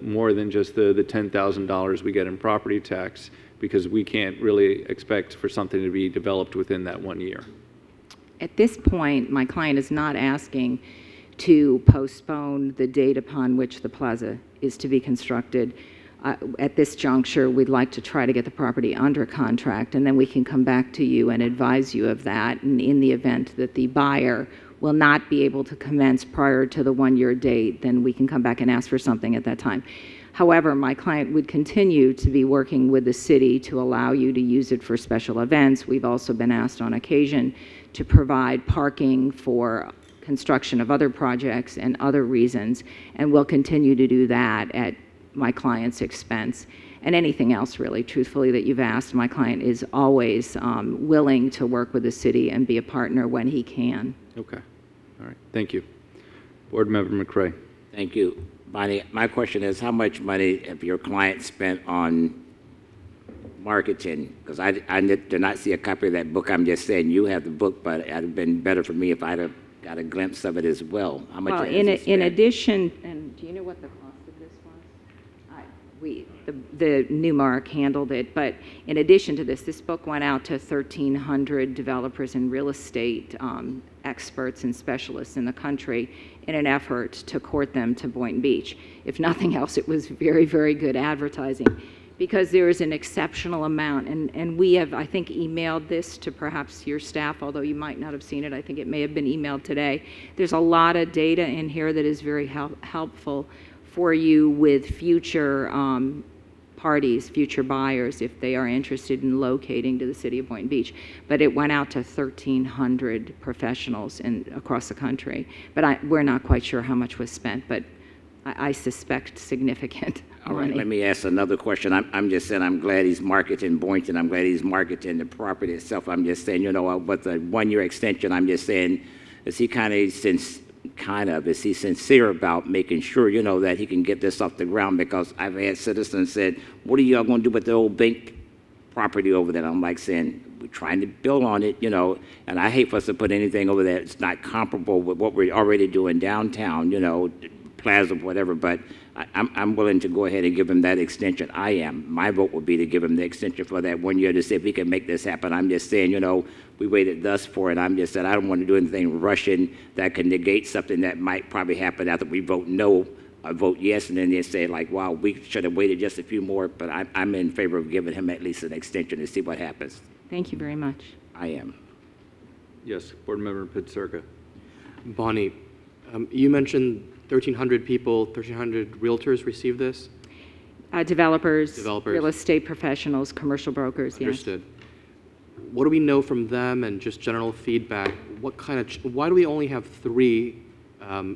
A: more than just the $10,000 we get in property tax, because we can't really expect for something to be developed within that 1 year.
N: At this point, my client is not asking to postpone the date upon which the plaza is to be constructed. At this juncture, we'd like to try to get the property under contract, and then we can come back to you and advise you of that. And in the event that the buyer will not be able to commence prior to the 1-year date, then we can come back and ask for something at that time. However, my client would continue to be working with the city to allow you to use it for special events. We've also been asked on occasion to provide parking for construction of other projects and other reasons, and we'll continue to do that at my client's expense. And anything else, really, truthfully, that you've asked, my client is always willing to work with the city and be a partner when he can.
A: Okay. All right. Thank you. Board Member McCray.
B: Thank you. Bonnie, my question is, how much money have your client spent on marketing? Because I did not see a copy of that book. I'm just saying you have the book, but it would have been better for me if I'd have got a glimpse of it as well. How much?
N: Well,
B: has he spent?
N: in addition, and do you know what the cost of this was? The Newmark handled it, but in addition to this book went out to 1,300 developers and real estate experts and specialists in the country in an effort to court them to Boynton Beach. If nothing else, it was very, very good advertising, because there is an exceptional amount, and we have, I think, emailed this to perhaps your staff, although you might not have seen it. I think it may have been emailed today. There's a lot of data in here that is very helpful for you with future parties, future buyers, if they are interested in locating to the city of Boynton Beach. But it went out to 1,300 professionals across the country. But we're not quite sure how much was spent, but I suspect significant.
B: All right, let me ask another question. I'm just saying I'm glad he's marketing Boynton. I'm glad he's marketing the property itself. I'm just saying, with the 1-year extension, I'm just saying, is he is he sincere about making sure, that he can get this off the ground? Because I've had citizens said, what are y'all going to do with the old bank property over there? I'm like saying, we're trying to build on it, and I hate for us to put anything over there that's not comparable with what we're already doing downtown, plaza, whatever, but I'm willing to go ahead and give him that extension. I am. My vote would be to give him the extension for that 1 year to see if he can make this happen. I'm just saying, we waited thus for it. I'm just saying I don't want to do anything rushing that can negate something that might probably happen after we vote no or vote yes, and then they say like, wow, we should have waited just a few more, but I'm in favor of giving him at least an extension to see what happens.
N: Thank you very much.
B: I am.
A: Yes, Board Member Pitserka.
G: Bonnie, you mentioned 1,300 people, 1,300 realtors received this?
N: Developers, real estate professionals, commercial brokers,
G: Understood. Yes. What do we know from them and just general feedback? Why do we only have 3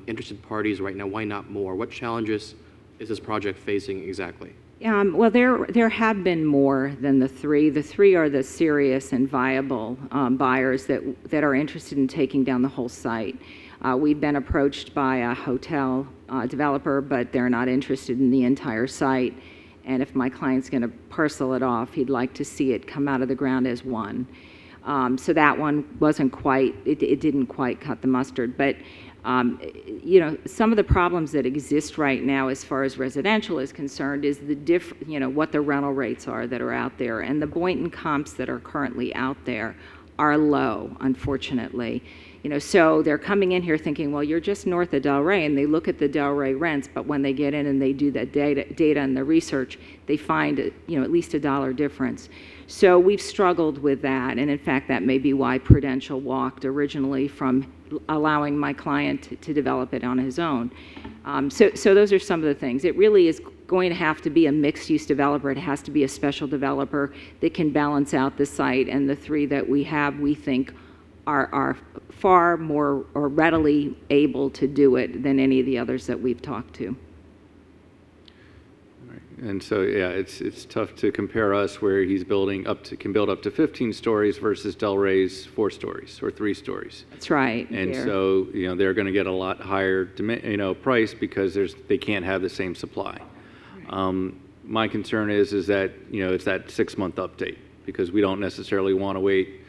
G: interested parties right now? Why not more? What challenges is this project facing exactly?
N: Well, there have been more than the 3. The 3 are the serious and viable buyers that are interested in taking down the whole site. We've been approached by a hotel developer, but they're not interested in the entire site. And if my client's going to parcel it off, he'd like to see it come out of the ground as one. So that one wasn't quite, it didn't quite cut the mustard. But, some of the problems that exist right now as far as residential is concerned is what the rental rates are that are out there. And the Boynton comps that are currently out there are low, unfortunately. So they're coming in here thinking, well, you're just north of Delray, and they look at the Delray rents, but when they get in and they do that data and the research, they find, at least $1 difference. So we've struggled with that, and in fact, that may be why Prudential walked originally from allowing my client to develop it on his own. So those are some of the things. It really is going to have to be a mixed-use developer. It has to be a special developer that can balance out the site, and the 3 that we have, we think, are far more or readily able to do it than any of the others that we've talked to.
A: All right. And so, yeah, it's tough to compare us where he's can build up to 15 stories versus Delray's 4 stories or 3 stories.
N: That's right.
A: And
N: there.
A: so, they're going to get a lot higher, price because they can't have the same supply. My concern is that, it's that 6-month update because we don't necessarily want to wait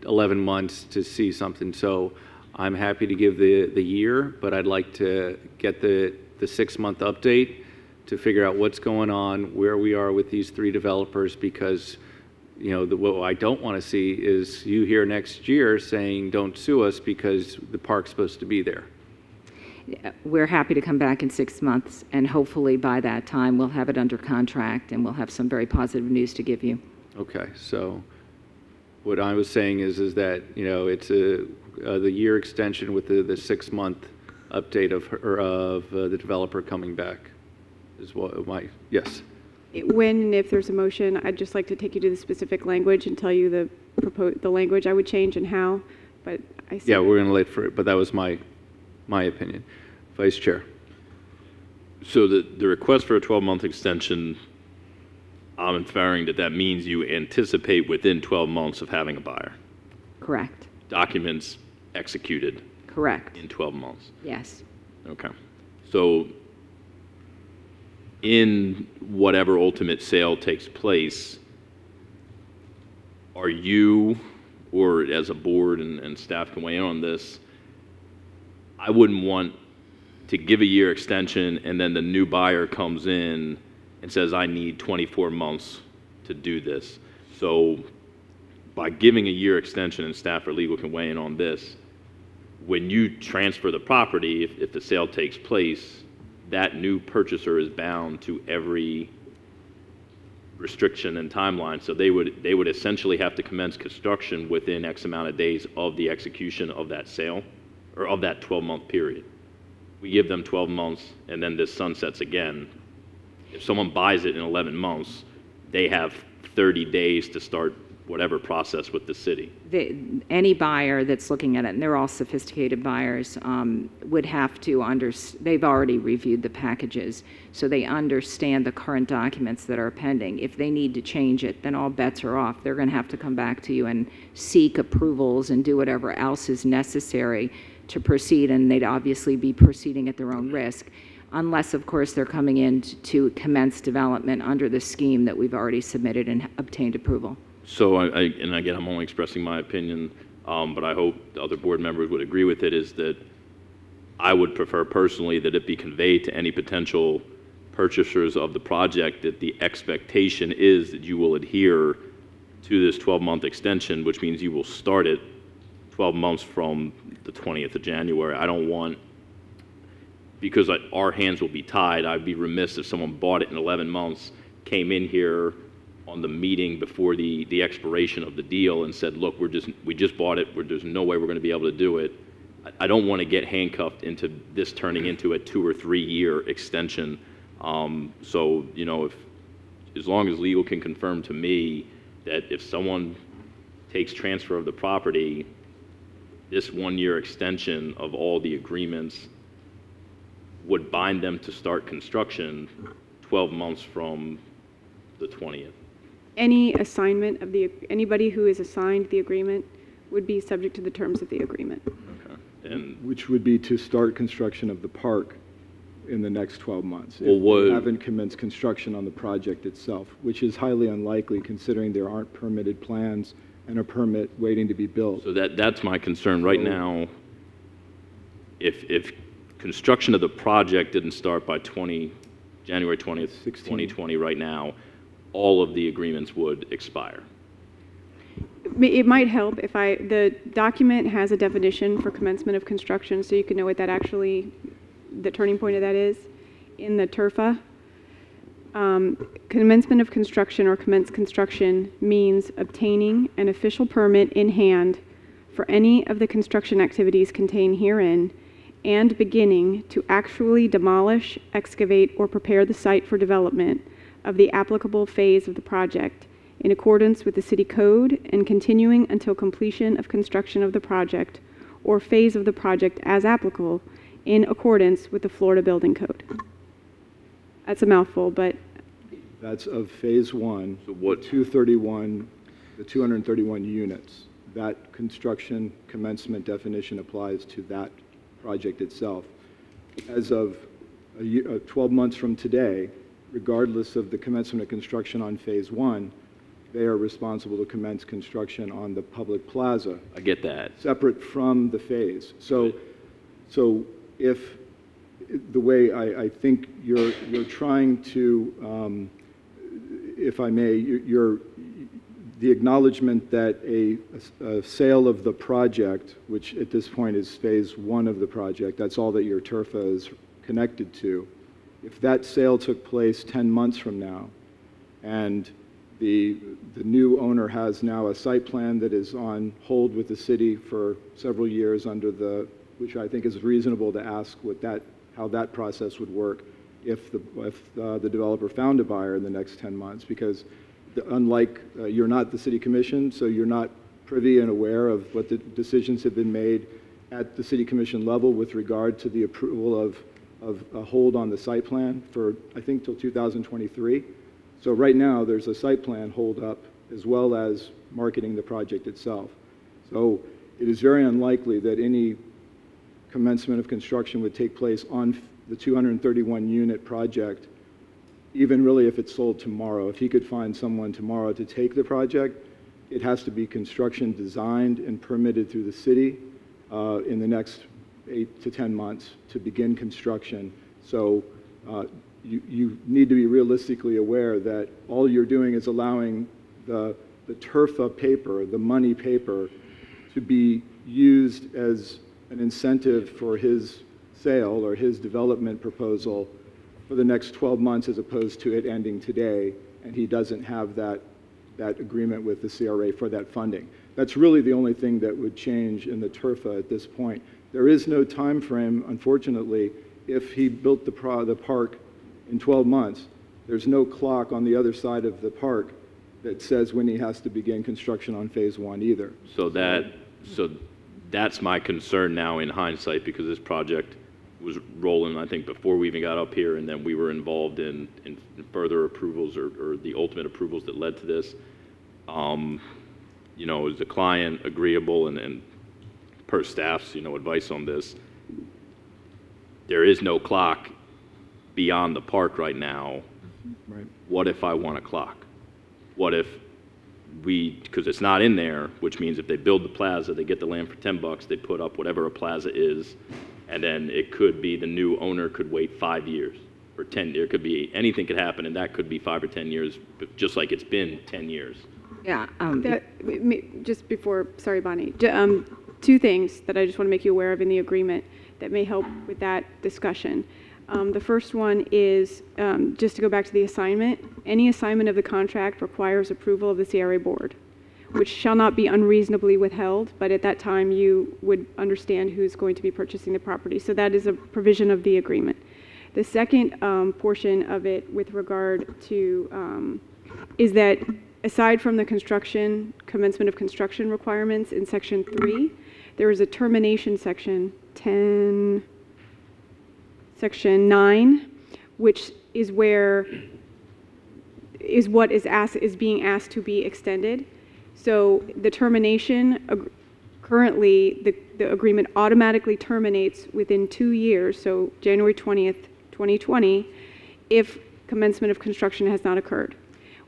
A: 11 months to see something. So I'm happy to give the year, but I'd like to get the 6-month update to figure out what's going on, where we are with these 3 developers, because what I don't want to see is you here next year saying don't sue us because the park's supposed to be there.
N: We're happy to come back in 6 months, and hopefully by that time we'll have it under contract and we'll have some very positive news to give you. Okay,
A: so what I was saying is that it's the year extension with the 6-month update of the developer coming back is what yes.
M: When and if there's a motion, I'd just like to take you to the specific language and tell you the language I would change and how. But I see.
A: Yeah, we're going to wait for it, but that was my opinion. Vice Chair.
C: So the request for a 12-month extension, I'm inferring that means you anticipate within 12 months of having a buyer.
N: Correct.
C: Documents executed.
N: Correct.
C: In 12 months.
N: Yes.
C: Okay. So in whatever ultimate sale takes place, are you, or as a board and staff can weigh in on this, I wouldn't want to give a year extension and then the new buyer comes in and says, I need 24 months to do this. So by giving a year extension, and staff or legal can weigh in on this, when you transfer the property, if the sale takes place, that new purchaser is bound to every restriction and timeline. So they would essentially have to commence construction within X amount of days of the execution of that sale, or of that 12-month period. We give them 12 months, and then this sunsets again. If someone buys it in 11 months, they have 30 days to start whatever process with the city.
N: Any buyer that's looking at it, and they're all sophisticated buyers, would have to they've already reviewed the packages, so they understand the current documents that are pending. If they need to change it, then all bets are off. They're going to have to come back to you and seek approvals and do whatever else is necessary to proceed, and they'd obviously be proceeding at their own risk, unless, of course, they're coming in to commence development under the scheme that we've already submitted and obtained approval.
C: So, and again, I'm only expressing my opinion, but I hope the other board members would agree with it, is that I would prefer personally that it be conveyed to any potential purchasers of the project that the expectation is that you will adhere to this 12-month extension, which means you will start it 12 months from the 20th of January. I don't want, because our hands will be tied, I'd be remiss if someone bought it in 11 months, came in here on the meeting before the expiration of the deal and said, look, we just bought it, there's no way we're going to be able to do it. I don't want to get handcuffed into this turning into a 2 or 3 year extension. So, as long as legal can confirm to me that if someone takes transfer of the property, this 1 year extension of all the agreements would bind them to start construction 12 months from the 20th.
M: Any assignment of anybody who is assigned the agreement would be subject to the terms of the agreement.
C: Okay. And
J: which would be to start construction of the park in the next 12 months.
C: Well,
J: if we haven't commenced construction on the project itself, which is highly unlikely considering there aren't permitted plans and a permit waiting to be built.
C: So that's my concern right now. If construction of the project didn't start by January 20th, 2020 right now, all of the agreements would expire.
M: It might help if the document has a definition for commencement of construction, so you can know what that actually, the turning point of that is. In the TURFA, commencement of construction or commence construction means obtaining an official permit in hand for any of the construction activities contained herein and beginning to actually demolish, excavate, or prepare the site for development of the applicable phase of the project in accordance with the city code and continuing until completion of construction of the project or phase of the project as applicable in accordance with the Florida Building Code. That's a mouthful, but
J: That's of phase one.
C: So what-
J: The 231 units. That construction commencement definition applies to that project itself. As of 12 months from today, regardless of the commencement of construction on phase one, they are responsible to commence construction on the public plaza,
C: I get that.
J: separate from the phase. So if the way I think you're trying to, if I may, the acknowledgement that a sale of the project, which at this point is phase one of the project, that's all that your TRFA is connected to. If that sale took place 10 months from now, and the new owner has now a site plan that is on hold with the city for several years under which I think is reasonable to ask how that process would work if the developer found a buyer in the next 10 months, because unlike you're not the city commission, so you're not privy and aware of what the decisions have been made at the city commission level with regard to the approval of a hold on the site plan for, I think, till 2023. So right now, there's a site plan hold up as well as marketing the project itself. So it is very unlikely that any commencement of construction would take place on the 231 unit project, even really if it's sold tomorrow. If he could find someone tomorrow to take the project, it has to be construction designed and permitted through the city in the next 8 to 10 months to begin construction. So you need to be realistically aware that all you're doing is allowing the TRFA paper, the money paper, to be used as an incentive for his sale or his development proposal for the next 12 months as opposed to it ending today, and he doesn't have that agreement with the CRA for that funding. That's really the only thing that would change in the TRFA at this point. There is no time frame, unfortunately. If he built the park in 12 months, there's no clock on the other side of the park that says when he has to begin construction on phase one either.
C: So that's my concern now in hindsight, because this project was rolling, I think, before we even got up here, and then we were involved in further approvals or the ultimate approvals that led to this. Is the client agreeable and per staff's, advice on this? There is no clock beyond the park right now.
J: Right.
C: What if I want a clock? What if because it's not in there, which means if they build the plaza, they get the land for $10, they put up whatever a plaza is, and then it could be the new owner could wait 5 years or 10. There could be anything could happen, and that could be 5 or 10 years, just like it's been 10 years.
N: Yeah.
M: Just before, sorry, Bonnie, two things that I just want to make you aware of in the agreement that may help with that discussion. The first one is, just to go back to the assignment, any assignment of the contract requires approval of the CRA board, which shall not be unreasonably withheld, but at that time you would understand who's going to be purchasing the property. So that is a provision of the agreement. The second portion of it with regard to, is that aside from the commencement of construction requirements in section 3, there is a termination section, section 9, which is what is being asked to be extended. So the termination, currently the agreement automatically terminates within 2 years, so January 20th, 2020, if commencement of construction has not occurred.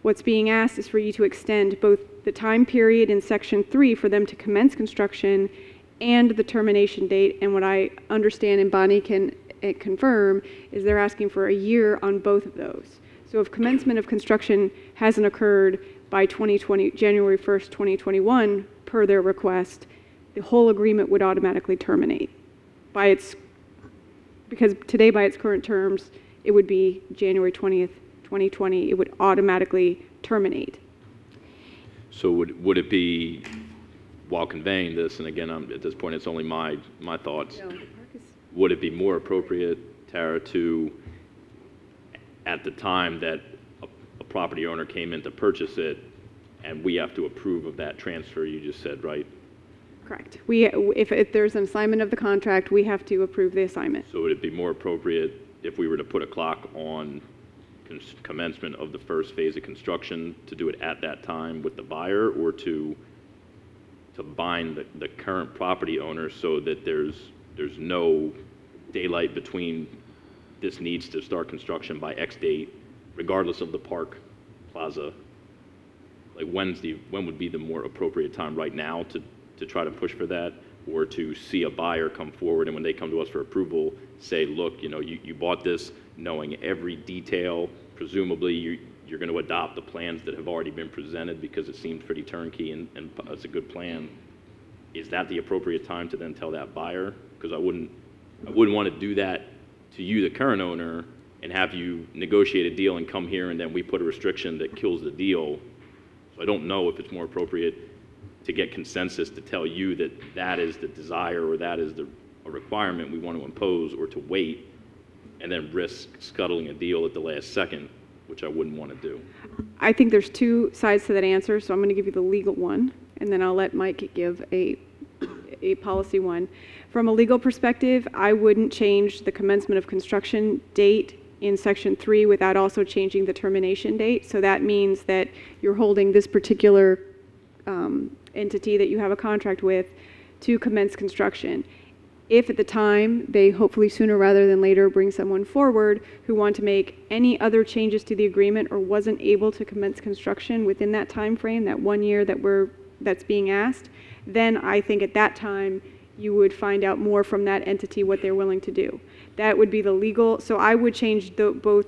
M: What's being asked is for you to extend both the time period in section 3 for them to commence construction and the termination date. And what I understand, and Bonnie can confirm, is they're asking for a year on both of those. So if commencement of construction hasn't occurred by January 1st, 2021, per their request, the whole agreement would automatically terminate. Because today, by its current terms, it would be January 20th, 2020, it would automatically terminate.
C: So would it be, while conveying this, and again, at this point, it's only my thoughts, would it be more appropriate, Tara, to, at the time that a property owner came in to purchase it, and we have to approve of that transfer you just said, right?
M: Correct. If there's an assignment of the contract, we have to approve the assignment.
C: So would it be more appropriate if we were to put a clock on commencement of the first phase of construction to do it at that time with the buyer, or to bind the current property owner so that there's no daylight between this needs to start construction by X date, regardless of the park plaza. Like when would be the more appropriate time right now to try to push for that, or to see a buyer come forward and when they come to us for approval, say, look, you bought this knowing every detail, presumably you're going to adopt the plans that have already been presented because it seemed pretty turnkey and it's a good plan. Is that the appropriate time to then tell that buyer? Because I wouldn't want to do that to you, the current owner, and have you negotiate a deal and come here and then we put a restriction that kills the deal. So I don't know if it's more appropriate to get consensus to tell you that that is the desire or that is a requirement we want to impose, or to wait and then risk scuttling a deal at the last second, which I wouldn't want to do.
M: I think there's two sides to that answer, so I'm going to give you the legal one, and then I'll let Mike give a policy one. From a legal perspective, I wouldn't change the commencement of construction date in Section 3 without also changing the termination date. So that means that you're holding this particular entity that you have a contract with to commence construction. If at the time they hopefully sooner rather than later bring someone forward who want to make any other changes to the agreement or wasn't able to commence construction within that time frame, that 1 year that's being asked, then I think at that time you would find out more from that entity what they're willing to do. That would be the legal. So I would change both.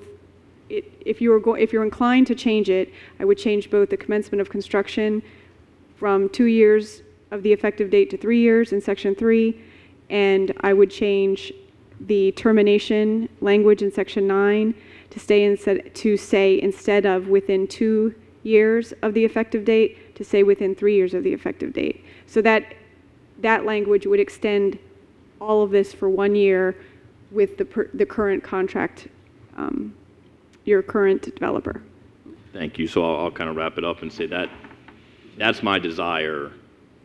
M: If you're inclined to change it, I would change both the commencement of construction from 2 years of the effective date to 3 years in Section 3, and I would change the termination language in Section 9 to say instead of within 2 years of the effective date, to say within 3 years of the effective date. So that language would extend all of this for 1 year with the current contract, your current developer.
C: Thank you. So I'll kind of wrap it up and say that's my desire,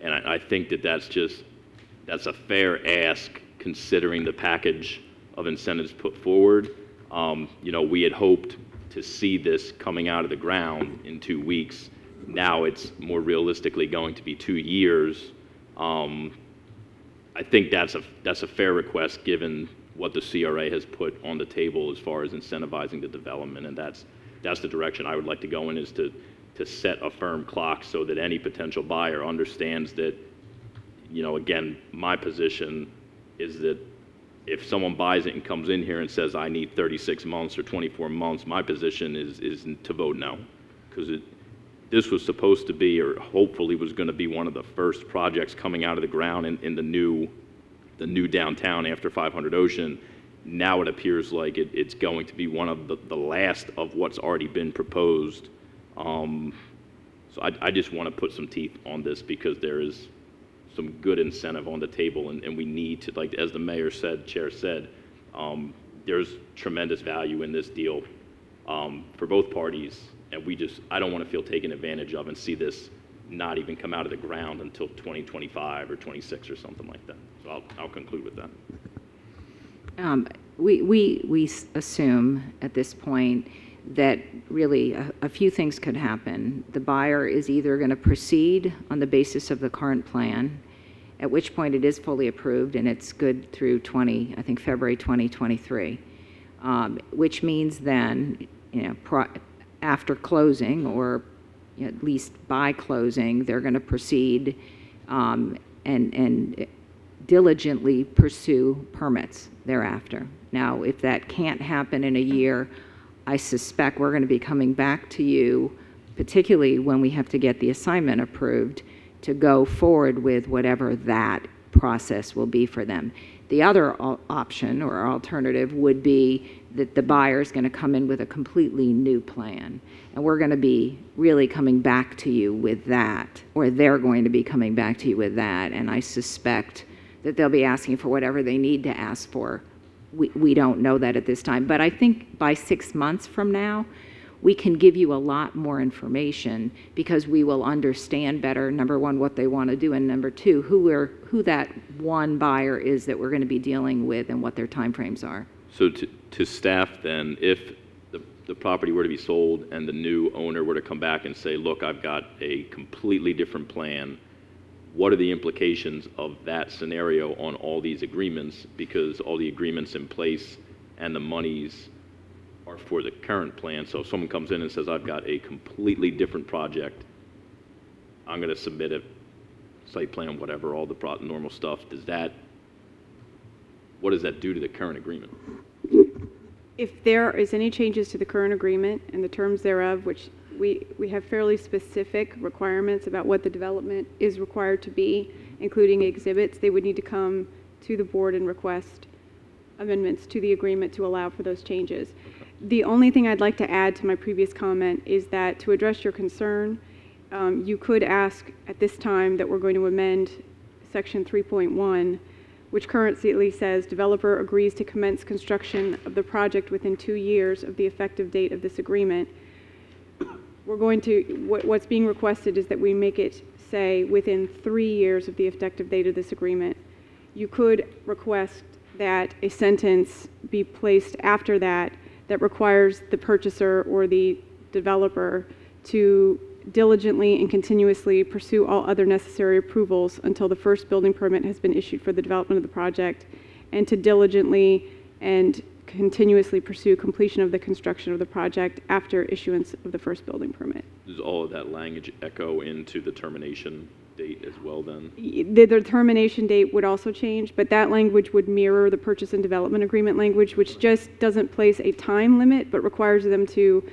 C: and I think that's a fair ask considering the package of incentives put forward. We had hoped to see this coming out of the ground in 2 weeks. Now it's more realistically going to be 2 years. I think that's a fair request given what the CRA has put on the table as far as incentivizing the development, and that's the direction I would like to go in, is to set a firm clock so that any potential buyer understands that, again, my position is that if someone buys it and comes in here and says, I need 36 months or 24 months, my position is to vote no, because this was supposed to be, or hopefully was going to be, one of the first projects coming out of the ground in the new downtown after 500 Ocean. Now it appears like it's going to be one of the last of what's already been proposed. So I just want to put some teeth on this because there is some good incentive on the table, and we need to, like as the mayor said, chair said, there's tremendous value in this deal for both parties, and I don't want to feel taken advantage of and see this not even come out of the ground until 2025 or 26 or something like that. So I'll conclude with that.
N: We assume at this point that really a few things could happen. The buyer is either going to proceed on the basis of the current plan, at which point it is fully approved and it's good through February 2023, which means then, after closing, or at least by closing, they're going to proceed and diligently pursue permits thereafter. Now, if that can't happen in a year, I suspect we're going to be coming back to you, particularly when we have to get the assignment approved, to go forward with whatever that process will be for them. The other option or alternative would be that the buyer is going to come in with a completely new plan, and we're going to be really coming back to you with that, or they're going to be coming back to you with that, and I suspect that they'll be asking for whatever they need to ask for. We don't know that at this time, but I think by 6 months from now, we can give you a lot more information because we will understand better, number one, what they want to do, and number two, who that one buyer is that we're going to be dealing with and what their timeframes are.
C: So to staff then, if the property were to be sold and the new owner were to come back and say, look, I've got a completely different plan, what are the implications of that scenario on all these agreements? Because all the agreements in place and the monies are for the current plan. So if someone comes in and says, I've got a completely different project, I'm going to submit a site plan, whatever, all the normal stuff, what does that do to the current agreement?
M: If there is any changes to the current agreement and the terms thereof, which we have fairly specific requirements about what the development is required to be, including exhibits, they would need to come to the board and request amendments to the agreement to allow for those changes. The only thing I'd like to add to my previous comment is that to address your concern, you could ask at this time that we're going to amend section 3.1, which currently says developer agrees to commence construction of the project within 2 years of the effective date of this agreement. We're going to, what's being requested is that we make it say within 3 years of the effective date of this agreement. You could request that a sentence be placed after that requires the purchaser or the developer to diligently and continuously pursue all other necessary approvals until the first building permit has been issued for the development of the project, and to diligently and continuously pursue completion of the construction of the project after issuance of the first building permit.
C: Does all of that language echo into the termination date as well then?
M: The termination date would also change, but that language would mirror the purchase and development agreement language, which just doesn't place a time limit, but requires them to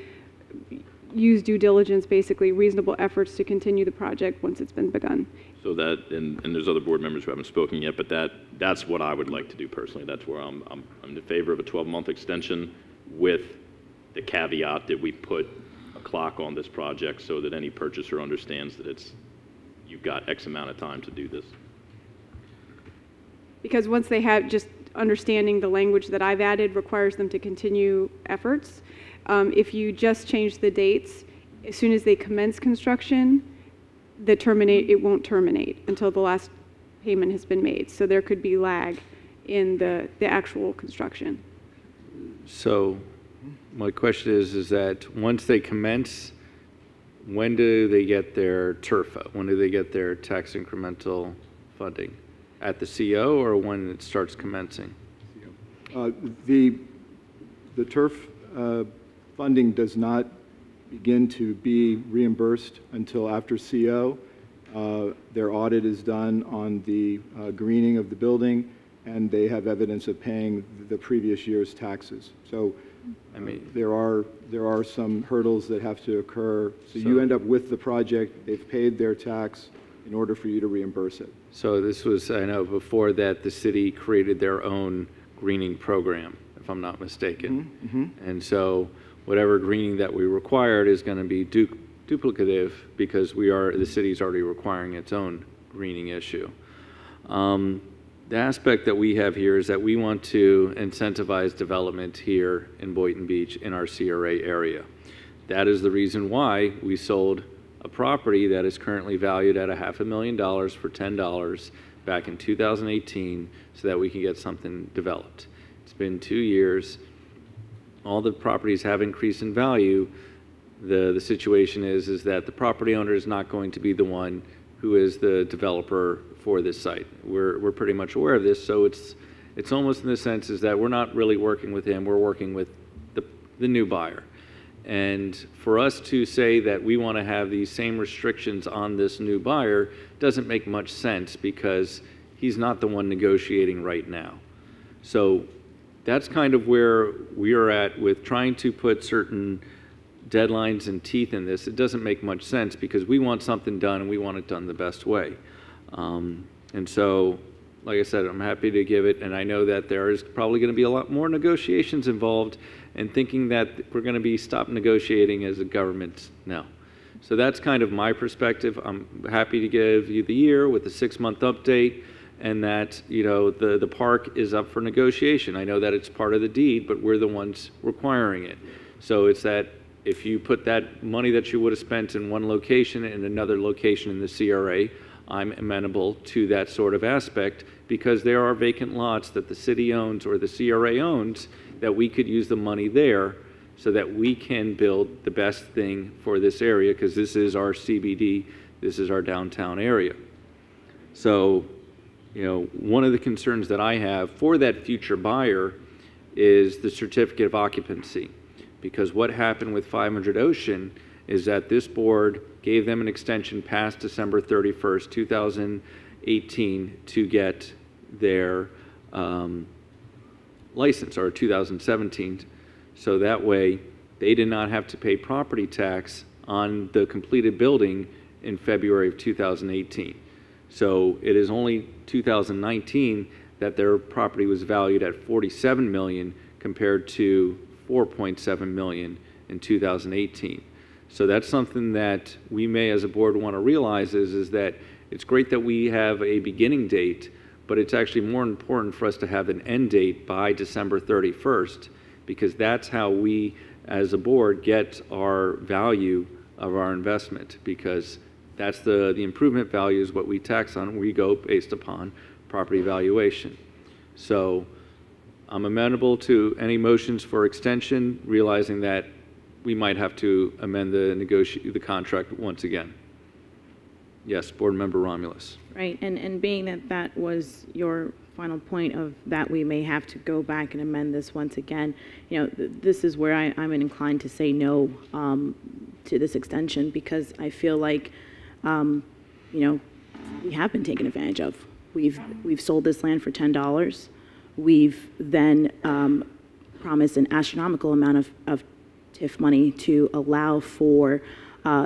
M: use due diligence, basically reasonable efforts to continue the project once it's been begun.
C: So that, and there's other board members who haven't spoken yet, but that's what I would like to do personally. That's where I'm in favor of a 12-month extension with the caveat that we put a clock on this project so that any purchaser understands that you've got X amount of time to do this.
M: Because once they have, just understanding the language that I've added requires them to continue efforts. If you just change the dates, as soon as they commence construction, it won't terminate until the last payment has been made. So there could be lag in the actual construction.
A: So my question is that once they commence, when do they get their TURFA? When do they get their tax incremental funding? At the CO or when it starts commencing?
J: The TURF funding does not begin to be reimbursed until after CO. Their audit is done on the greening of the building, and they have evidence of paying the previous year's taxes. So, I mean, there are some hurdles that have to occur. So you end up with the project, they've paid their tax in order for you to reimburse it.
A: So this was, I know, before that the city created their own greening program, if I'm not mistaken.
J: Mm-hmm.
A: And so whatever greening that we required is going to be duplicative because the city's already requiring its own greening issue. The aspect that we have here is that we want to incentivize development here in Boynton Beach in our CRA area. That is the reason why we sold a property that is currently valued at $500,000 for $10 back in 2018 so that we can get something developed. It's been 2 years. All the properties have increased in value. The situation is that the property owner is not going to be the one who is the developer for this site. We're pretty much aware of this, so it's almost in the sense is that we're not really working with him, we're working with the new buyer. And for us to say that we want to have these same restrictions on this new buyer doesn't make much sense because he's not the one negotiating right now. So that's kind of where we are at with trying to put certain deadlines and teeth in this. It doesn't make much sense because we want something done and we want it done the best way. And so, like I said, I'm happy to give it, and I know that there is probably going to be a lot more negotiations involved, and thinking that we're going to be stop negotiating as a government, no. So that's kind of my perspective. I'm happy to give you the year with a 6-month update, and that, you know, the park is up for negotiation. I know that it's part of the deed, but we're the ones requiring it. So it's that if you put that money that you would have spent in one location in another location in the CRA, I'm amenable to that sort of aspect because there are vacant lots that the city owns or the CRA owns that we could use the money there so that we can build the best thing for this area, because this is our CBD, this is our downtown area. So, one of the concerns that I have for that future buyer is the certificate of occupancy, because what happened with 500 Ocean is that this board gave them an extension past December 31st, 2018 to get their license, or 2017, so that way they did not have to pay property tax on the completed building in February of 2018. So it is only 2019 that their property was valued at $47 million compared to $4.7 million in 2018. So that's something that we may as a board want to realize is that it's great that we have a beginning date, but it's actually more important for us to have an end date by December 31st, because that's how we as a board get our value of our investment, because that's the improvement value is what we tax on. We go based upon property valuation. So I'm amenable to any motions for extension, realizing that we might have to amend the contract once again. Yes, Board Member Romulus.
E: Right, and being that that was your final point of that we may have to go back and amend this once again, this is where I'm inclined to say no to this extension, because I feel like, we have been taken advantage of. We've sold this land for $10. We've then promised an astronomical amount of TIF money to allow for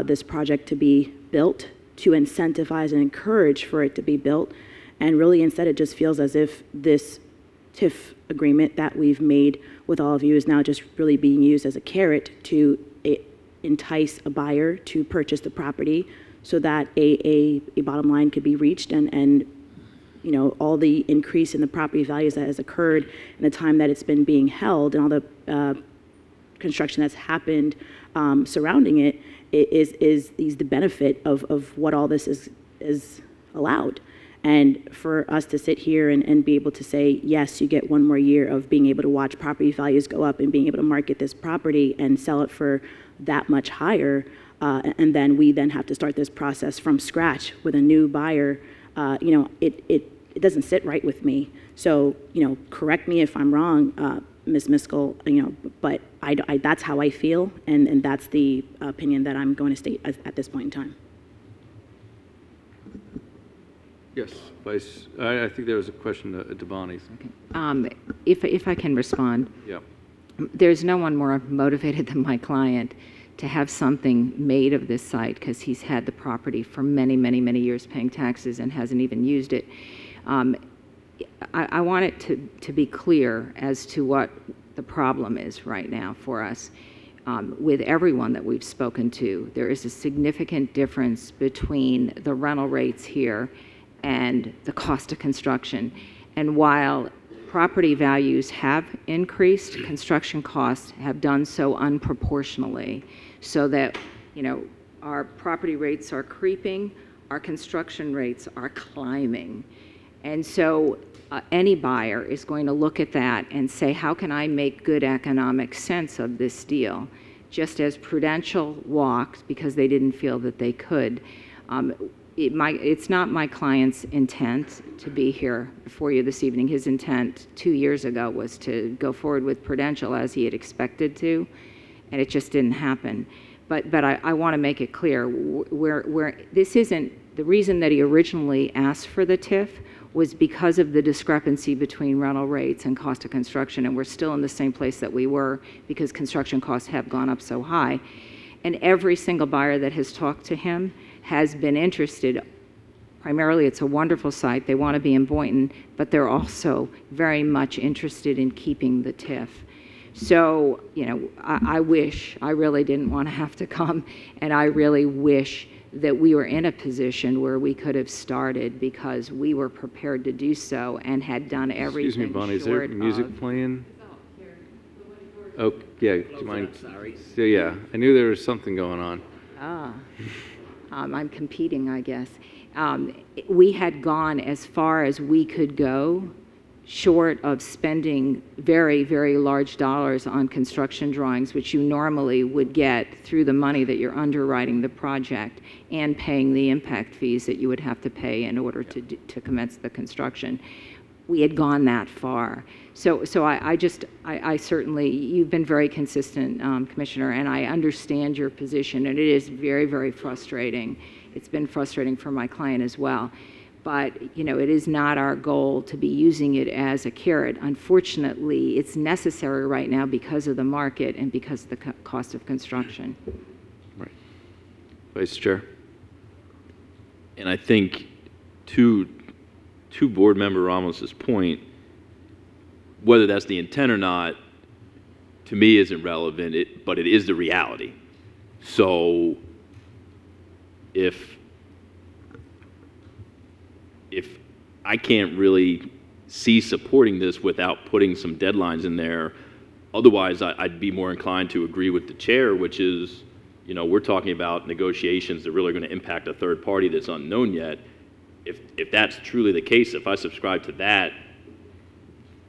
E: this project to be built, to incentivize and encourage for it to be built. And really, instead, it just feels as if this TIF agreement that we've made with all of you is now just really being used as a carrot to entice a buyer to purchase the property, so that a bottom line could be reached, and all the increase in the property values that has occurred in the time that it's been being held, and all the construction that's happened surrounding it, is the benefit of what all this is allowed. And for us to sit here and be able to say, yes, you get one more year of being able to watch property values go up and being able to market this property and sell it for that much higher, and then we then have to start this process from scratch with a new buyer, it doesn't sit right with me. So, correct me if I'm wrong, Ms. Miskell, but that's how I feel, and that's the opinion that I'm going to state at this point in time.
A: Yes, Vice. I think there was a question to Devani's.
N: Okay. If I can respond.
A: Yeah.
N: There's no one more motivated than my client to have something made of this site, because he's had the property for many, many, many years paying taxes and hasn't even used it. I want it to be clear as to what the problem is right now for us. With everyone that we've spoken to, there is a significant difference between the rental rates here and the cost of construction. And while property values have increased, construction costs have done so unproportionally, so that, our property rates are creeping, our construction rates are climbing. And so any buyer is going to look at that and say, how can I make good economic sense of this deal? Just as Prudential walked because they didn't feel that they could. It's not my client's intent to be here for you this evening. His intent 2 years ago was to go forward with Prudential as he had expected to, and it just didn't happen. But I want to make it clear, this isn't, the reason that he originally asked for the TIF was because of the discrepancy between rental rates and cost of construction, and we're still in the same place that we were because construction costs have gone up so high. And every single buyer that has talked to him has been interested. Primarily, it's a wonderful site. They want to be in Boynton, but they're also very much interested in keeping the TIF. So, I really didn't want to have to come, and I really wish that we were in a position where we could have started, because we were prepared to do so and had done everything.
A: Excuse me, Bonnie, is there music playing? Oh, yeah, do you mind?
B: Sorry.
A: So, yeah, I knew there was something going on.
N: I'm competing, I guess. We had gone as far as we could go short of spending very, very large dollars on construction drawings, which you normally would get through the money that you're underwriting the project and paying the impact fees that you would have to pay in order to commence the construction. We had gone that far. So I certainly, you've been very consistent, Commissioner, and I understand your position, and it is very, very frustrating. It's been frustrating for my client as well. But, you know, it is not our goal to be using it as a carrot. Unfortunately, it's necessary right now because of the market and because of the cost of construction.
C: Right. Vice Chair. And I think to Board Member Ramos's point, whether that's the intent or not, to me isn't relevant, but it is the reality. So if I can't really see supporting this without putting some deadlines in there, otherwise I'd be more inclined to agree with the chair, which is, you know, we're talking about negotiations that really are going to impact a third party that's unknown yet. If that's truly the case, if I subscribe to that,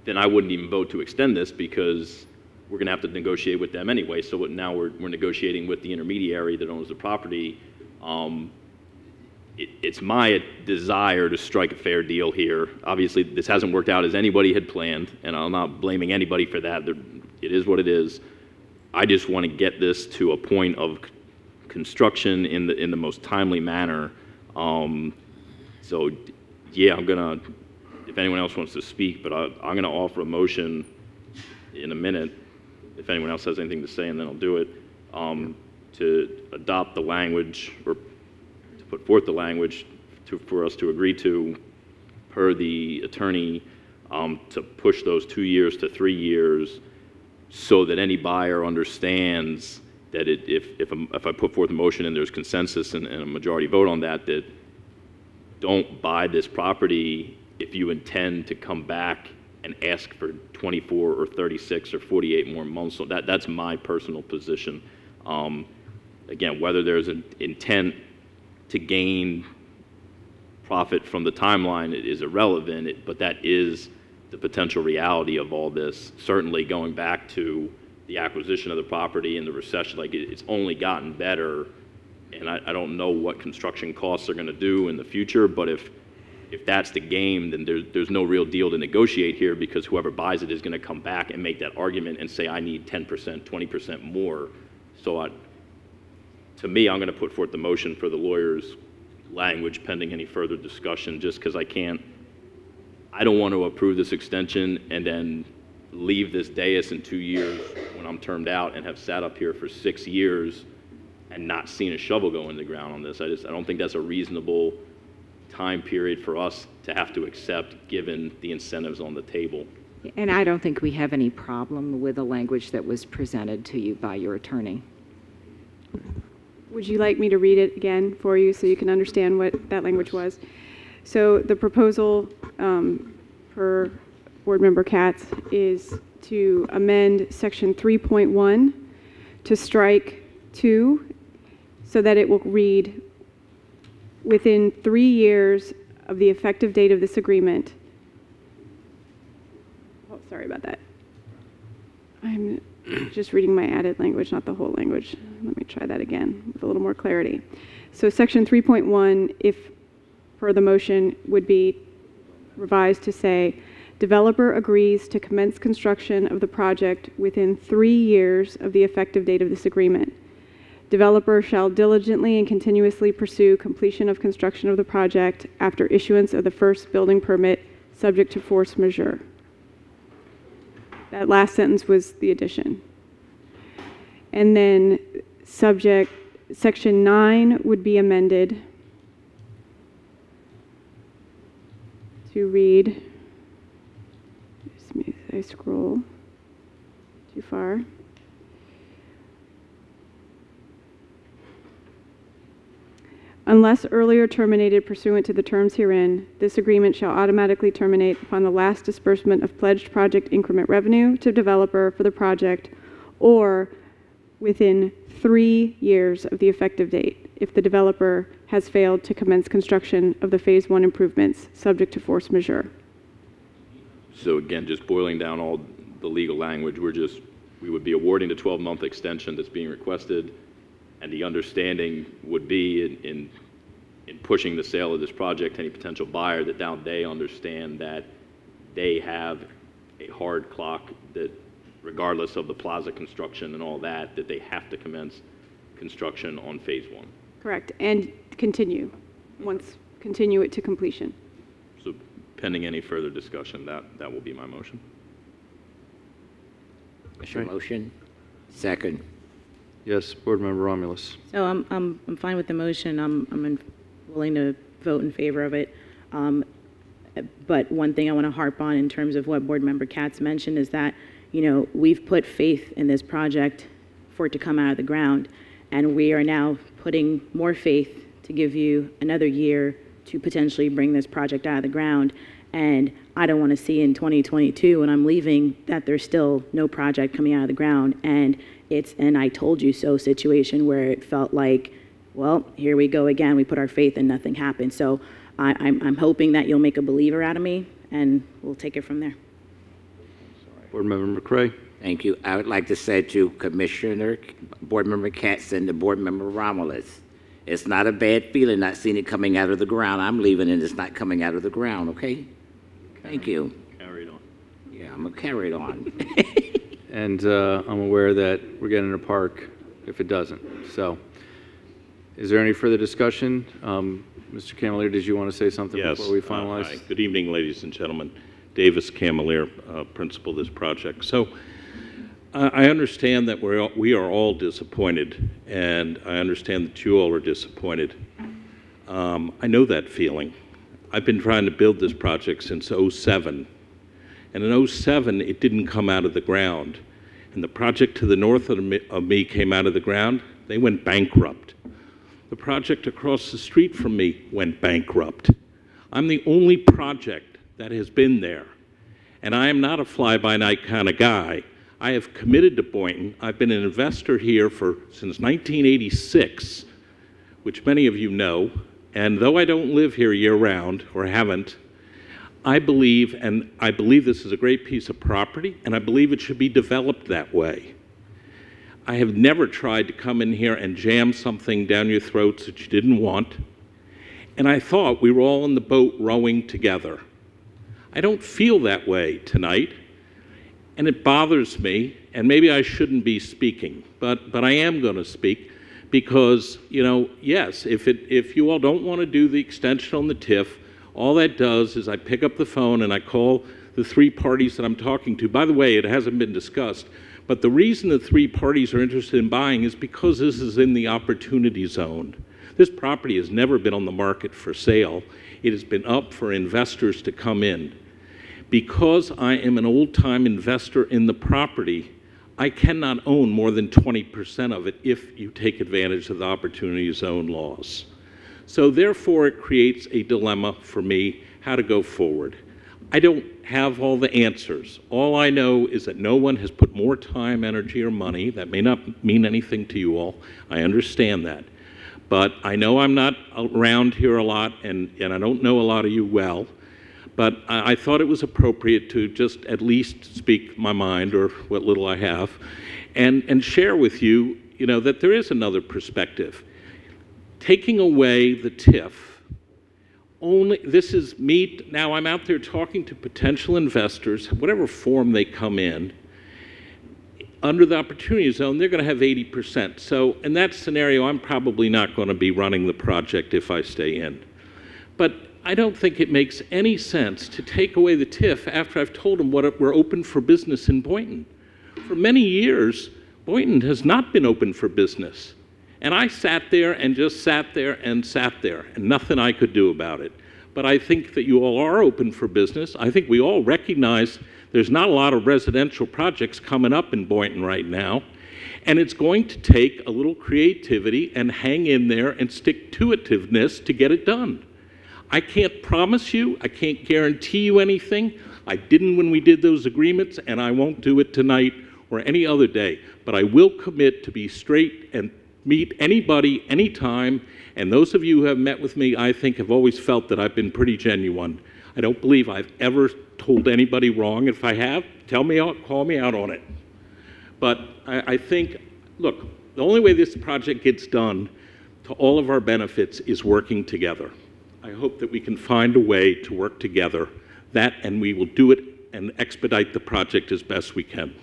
C: then I wouldn't even vote to extend this because we're going to have to negotiate with them anyway. So now we're negotiating with the intermediary that owns the property. It's my desire to strike a fair deal here. Obviously, this hasn't worked out as anybody had planned, and I'm not blaming anybody for that. It is what it is. I just want to get this to a point of construction in the most timely manner. So, yeah, I'm gonna. If anyone else wants to speak, but I'm gonna offer a motion in a minute. If anyone else has anything to say, and then I'll do it. To adopt the language or put forth the language for us to agree to, per the attorney, to push those 2 years to 3 years, so that any buyer understands that if I put forth a motion and there's consensus and a majority vote on that, that don't buy this property if you intend to come back and ask for 24 or 36 or 48 more months. So that's my personal position. Again, whether there's an intent to gain profit from the timeline is irrelevant, but that is the potential reality of all this. Certainly going back to the acquisition of the property and the recession, like it's only gotten better, and I don't know what construction costs are going to do in the future, but if that's the game, then there's no real deal to negotiate here, because whoever buys it is going to come back and make that argument and say, I need 10%, 20% more. So to me, I'm going to put forth the motion for the lawyer's language pending any further discussion, just because I don't want to approve this extension and then leave this dais in 2 years when I'm termed out and have sat up here for 6 years and not seen a shovel go in the ground on this. I don't think that's a reasonable time period for us to have to accept, given the incentives on the table.
N: And I don't think we have any problem with the language that was presented to you by your attorney.
M: Would you like me to read it again for you so you can understand what that language was? So the proposal per Board Member Katz is to amend Section 3.1 to strike 2 so that it will read, within 3 years of the effective date of this agreement. Oh, sorry about that. I'm just reading my added language, not the whole language. Let me try that again with a little more clarity. So Section 3.1, if per the motion, would be revised to say, developer agrees to commence construction of the project within 3 years of the effective date of this agreement. Developer shall diligently and continuously pursue completion of construction of the project after issuance of the first building permit, subject to force majeure. That last sentence was the addition. And then Section 9 would be amended to read, I scroll too far. Unless earlier terminated pursuant to the terms herein, this agreement shall automatically terminate upon the last disbursement of pledged project increment revenue to developer for the project, or within 3 years of the effective date, if the developer has failed to commence construction of the Phase 1 improvements, subject to force majeure.
C: So again, just boiling down all the legal language, we would be awarding the 12-month extension that's being requested, and the understanding would be in pushing the sale of this project to any potential buyer that now they understand that they have a hard clock that regardless of the plaza construction and all that they have to commence construction on phase 1.
M: Correct, and continue it to completion.
C: So pending any further discussion, that will be my motion.
B: That's your motion. Second.
A: Yes, Board Member Romulus.
E: So I'm fine with the motion. I'm willing to vote in favor of it. But one thing I want to harp on in terms of what Board Member Katz mentioned is that, you know, we've put faith in this project for it to come out of the ground, and we are now putting more faith to give you another year to potentially bring this project out of the ground. And I don't want to see in 2022 when I'm leaving that there's still no project coming out of the ground, and it's an I told you so situation where it felt like, well, here we go again. We put our faith and nothing happened. So I'm hoping that you'll make a believer out of me, and we'll take it from there.
A: Board Member McCray.
B: Thank you. I would like to say to Commissioner, Board Member Katz, and the Board Member Romulus, it's not a bad feeling not seeing it coming out of the ground. I'm leaving and it's not coming out of the ground, okay? Thank you.
C: Carried on.
B: Yeah, I'm going to carry it on.
A: And I'm aware that we're getting a park if it doesn't. So is there any further discussion? Mr. Camilleri, did you want to say something before we finalize?
O: Hi. Good evening, ladies and gentlemen. Davis Camilleri, principal of this project. So I understand that we are all disappointed, and I understand that you all are disappointed. I know that feeling. I've been trying to build this project since '07. And in '07, it didn't come out of the ground. And the project to the north of me came out of the ground. They went bankrupt. The project across the street from me went bankrupt. I'm the only project that has been there. And I am not a fly-by-night kind of guy. I have committed to Boynton. I've been an investor here since 1986, which many of you know. And though I don't live here year-round, or haven't, I believe this is a great piece of property, and I believe it should be developed that way. I have never tried to come in here and jam something down your throats that you didn't want, and I thought we were all in the boat rowing together. I don't feel that way tonight, and it bothers me, and maybe I shouldn't be speaking, but I am going to speak because, you know, yes, if you all don't want to do the extension on the TIF, all that does is I pick up the phone and I call the 3 parties that I'm talking to. By the way, it hasn't been discussed, but the reason the 3 parties are interested in buying is because this is in the opportunity zone. This property has never been on the market for sale. It has been up for investors to come in. Because I am an old-time investor in the property, I cannot own more than 20% of it if you take advantage of the opportunity zone laws. So therefore, it creates a dilemma for me how to go forward. I don't have all the answers. All I know is that no one has put more time, energy, or money. That may not mean anything to you all. I understand that. But I know I'm not around here a lot, and I don't know a lot of you well. But I thought it was appropriate to just at least speak my mind, or what little I have, and share with you, you know, that there is another perspective. Taking away the TIF, this is me, now I'm out there talking to potential investors, whatever form they come in, under the opportunity zone, they're going to have 80%. So in that scenario, I'm probably not going to be running the project if I stay in. But I don't think it makes any sense to take away the TIF after I've told them we're open for business in Boynton. For many years, Boynton has not been open for business. And I sat there and just sat there, and nothing I could do about it. But I think that you all are open for business. I think we all recognize there's not a lot of residential projects coming up in Boynton right now. And it's going to take a little creativity and hang in there and stick-to-itiveness to get it done. I can't promise you, I can't guarantee you anything. I didn't when we did those agreements, and I won't do it tonight or any other day. But I will commit to be straight and meet anybody, anytime, and those of you who have met with me, I think, have always felt that I've been pretty genuine. I don't believe I've ever told anybody wrong. If I have, tell me out, call me out on it. But I think, look, the only way this project gets done to all of our benefits is working together. I hope that we can find a way to work together, and we will do it and expedite the project as best we can.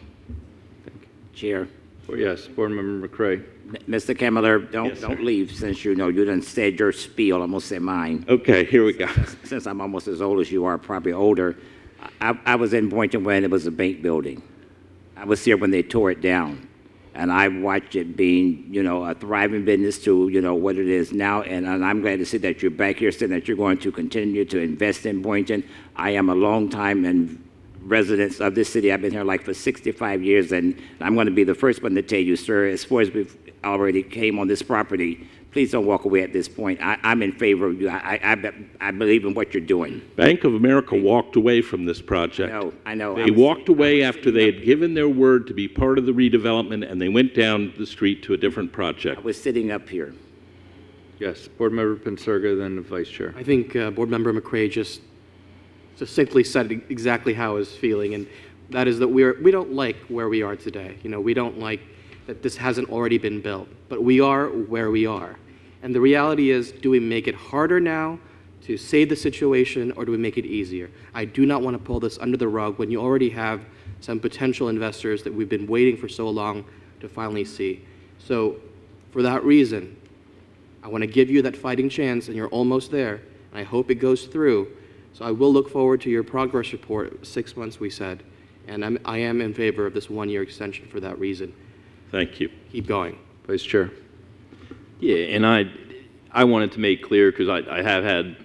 B: Chair.
A: Yes, Board Member McCray.
B: Mr. Kamler,
O: Yes,
B: don't
O: sir.
B: leave, since you done said your spiel, I'm gonna say mine.
O: Okay, here we go.
B: Since I'm almost as old as you are, probably older, I was in Boynton when it was a bank building. I was here when they tore it down. And I watched it being, a thriving business to, what it is now. And I'm glad to see that you're back here, saying that you're going to continue to invest in Boynton. I am a long time resident of this city. I've been here like for 65 years, and I'm going to be the first one to tell you, sir, as far as we've already came on this property, please don't walk away at this point. I'm in favor of you. I believe in what you're doing.
O: Bank of America walked away from this project.
B: I know.
O: They walked away after they had given their word to be part of the redevelopment, and they went down the street to a different project.
B: I was sitting up here.
A: Yes, Board Member Pensurga, then the Vice Chair.
G: I think Board Member McCray just succinctly said exactly how I was feeling, and that is that we don't like where we are today. We don't like that this hasn't already been built, but we are where we are. And the reality is, do we make it harder now to save the situation, or do we make it easier? I do not want to pull this under the rug when you already have some potential investors that we've been waiting for so long to finally see. So for that reason, I want to give you that fighting chance, and you're almost there, and I hope it goes through. So I will look forward to your progress report, 6 months we said, and I am in favor of this one-year extension for that reason.
O: Thank you.
G: Keep going.
A: Vice Chair.
C: Yeah, and I wanted to make clear, because I have had,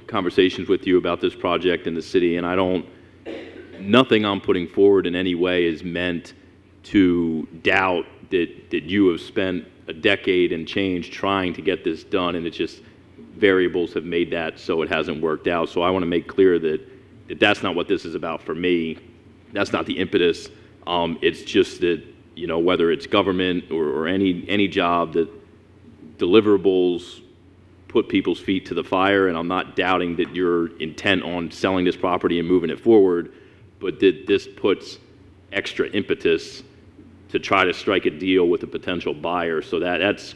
C: conversations with you about this project in the city, and nothing I'm putting forward in any way is meant to doubt that you have spent a decade and change trying to get this done, and it's just variables have made that so it hasn't worked out. So I want to make clear that that's not what this is about for me. That's not the impetus. It's just that, whether it's government or any job, that deliverables put people's feet to the fire, and I'm not doubting that you're intent on selling this property and moving it forward, but that this puts extra impetus to try to strike a deal with a potential buyer. So that's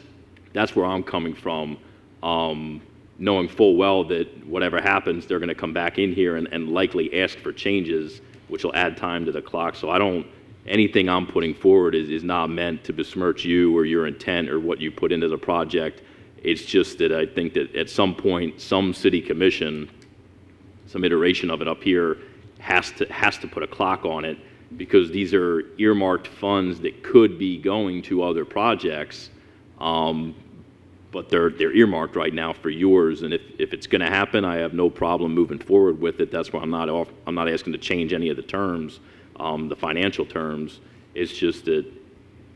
C: where I'm coming from, knowing full well that whatever happens, they're going to come back in here and likely ask for changes, which will add time to the clock. So anything I'm putting forward is not meant to besmirch you or your intent or what you put into the project. It's just that I think that at some point, some city commission, some iteration of it up here, has to put a clock on it, because these are earmarked funds that could be going to other projects, but they're earmarked right now for yours. And if it's going to happen, I have no problem moving forward with it. That's why I'm not asking to change any of the terms. The financial terms. It's just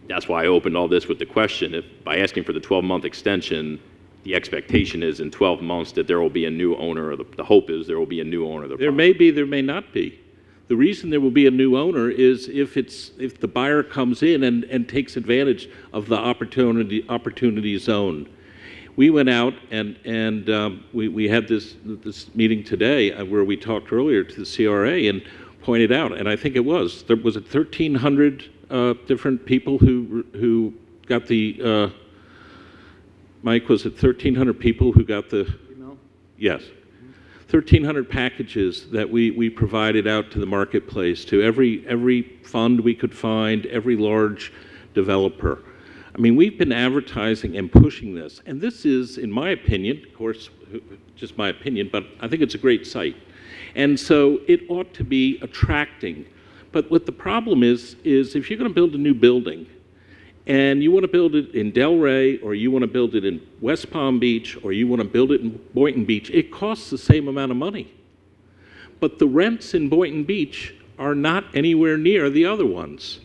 C: that's why I opened all this with the question. If by asking for the 12-month extension, the expectation is in 12 months that there will be a new owner, or the hope is there will be a new owner of the property.
O: There may be, there may not be. The reason there will be a new owner is if the buyer comes in and takes advantage of the opportunity zone. We went out and we had this meeting today where we talked earlier to the CRA and pointed out, and I think there was 1,300 different people who got the Mike, was it 1,300 people who got the email? Yes, 1,300 packages that we provided out to the marketplace, to every fund we could find, every large developer. I mean, we've been advertising and pushing this, and this is, in my opinion, of course, just my opinion, but I think it's a great site. And so it ought to be attracting. But what the problem is if you're going to build a new building, and you want to build it in Delray, or you want to build it in West Palm Beach, or you want to build it in Boynton Beach, it costs the same amount of money. But the rents in Boynton Beach are not anywhere near the other ones.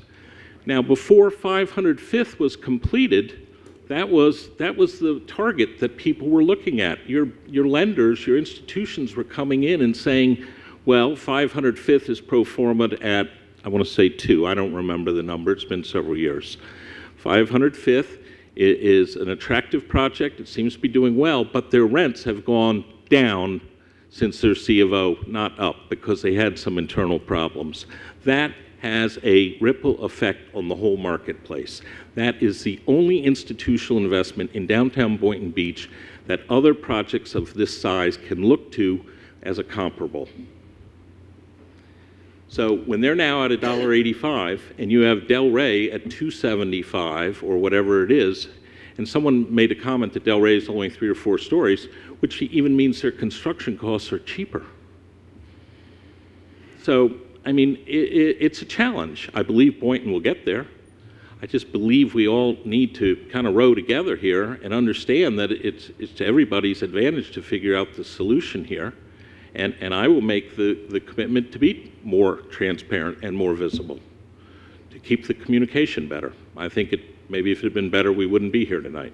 O: Now, before 505th was completed, that was the target that people were looking at. Your lenders, your institutions were coming in and saying, well, 505th is pro forma at, I want to say 2. I don't remember the number. It's been several years. 505th is an attractive project. It seems to be doing well, but their rents have gone down since their C of O, not up, because they had some internal problems. That has a ripple effect on the whole marketplace. That is the only institutional investment in downtown Boynton Beach that other projects of this size can look to as a comparable. So when they're now at $1.85 and you have Del Rey at $2.75 or whatever it is, and someone made a comment that Del Rey is only 3 or 4 stories, which even means their construction costs are cheaper. So, I mean, it's a challenge. I believe Boynton will get there. I just believe we all need to kind of row together here and understand that it's to everybody's advantage to figure out the solution here. And I will make the commitment to be more transparent and more visible, to keep the communication better. I think maybe if it had been better, we wouldn't be here tonight.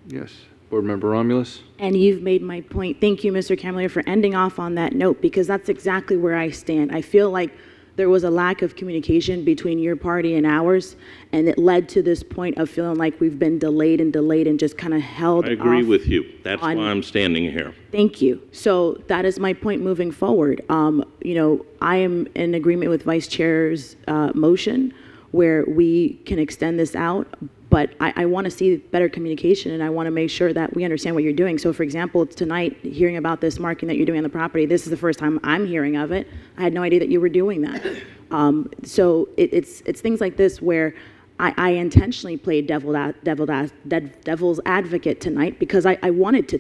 A: Yes. Board Member Romulus?
E: And you've made my point. Thank you, Mr. Camilleri, for ending off on that note, because that's exactly where I stand. I feel like there was a lack of communication between your party and ours, and it led to this point of feeling like we've been delayed and just kind of held off.
O: I agree with you. That's why I'm standing here.
E: Thank you. So that is my point moving forward. You know, I am in agreement with Vice Chair's motion where we can extend this out, but I want to see better communication, and I want to make sure that we understand what you're doing. So, for example, tonight, hearing about this marking that you're doing on the property, this is the first time I'm hearing of it. I had no idea that you were doing that. So it's things like this where I intentionally played devil's advocate tonight because I wanted to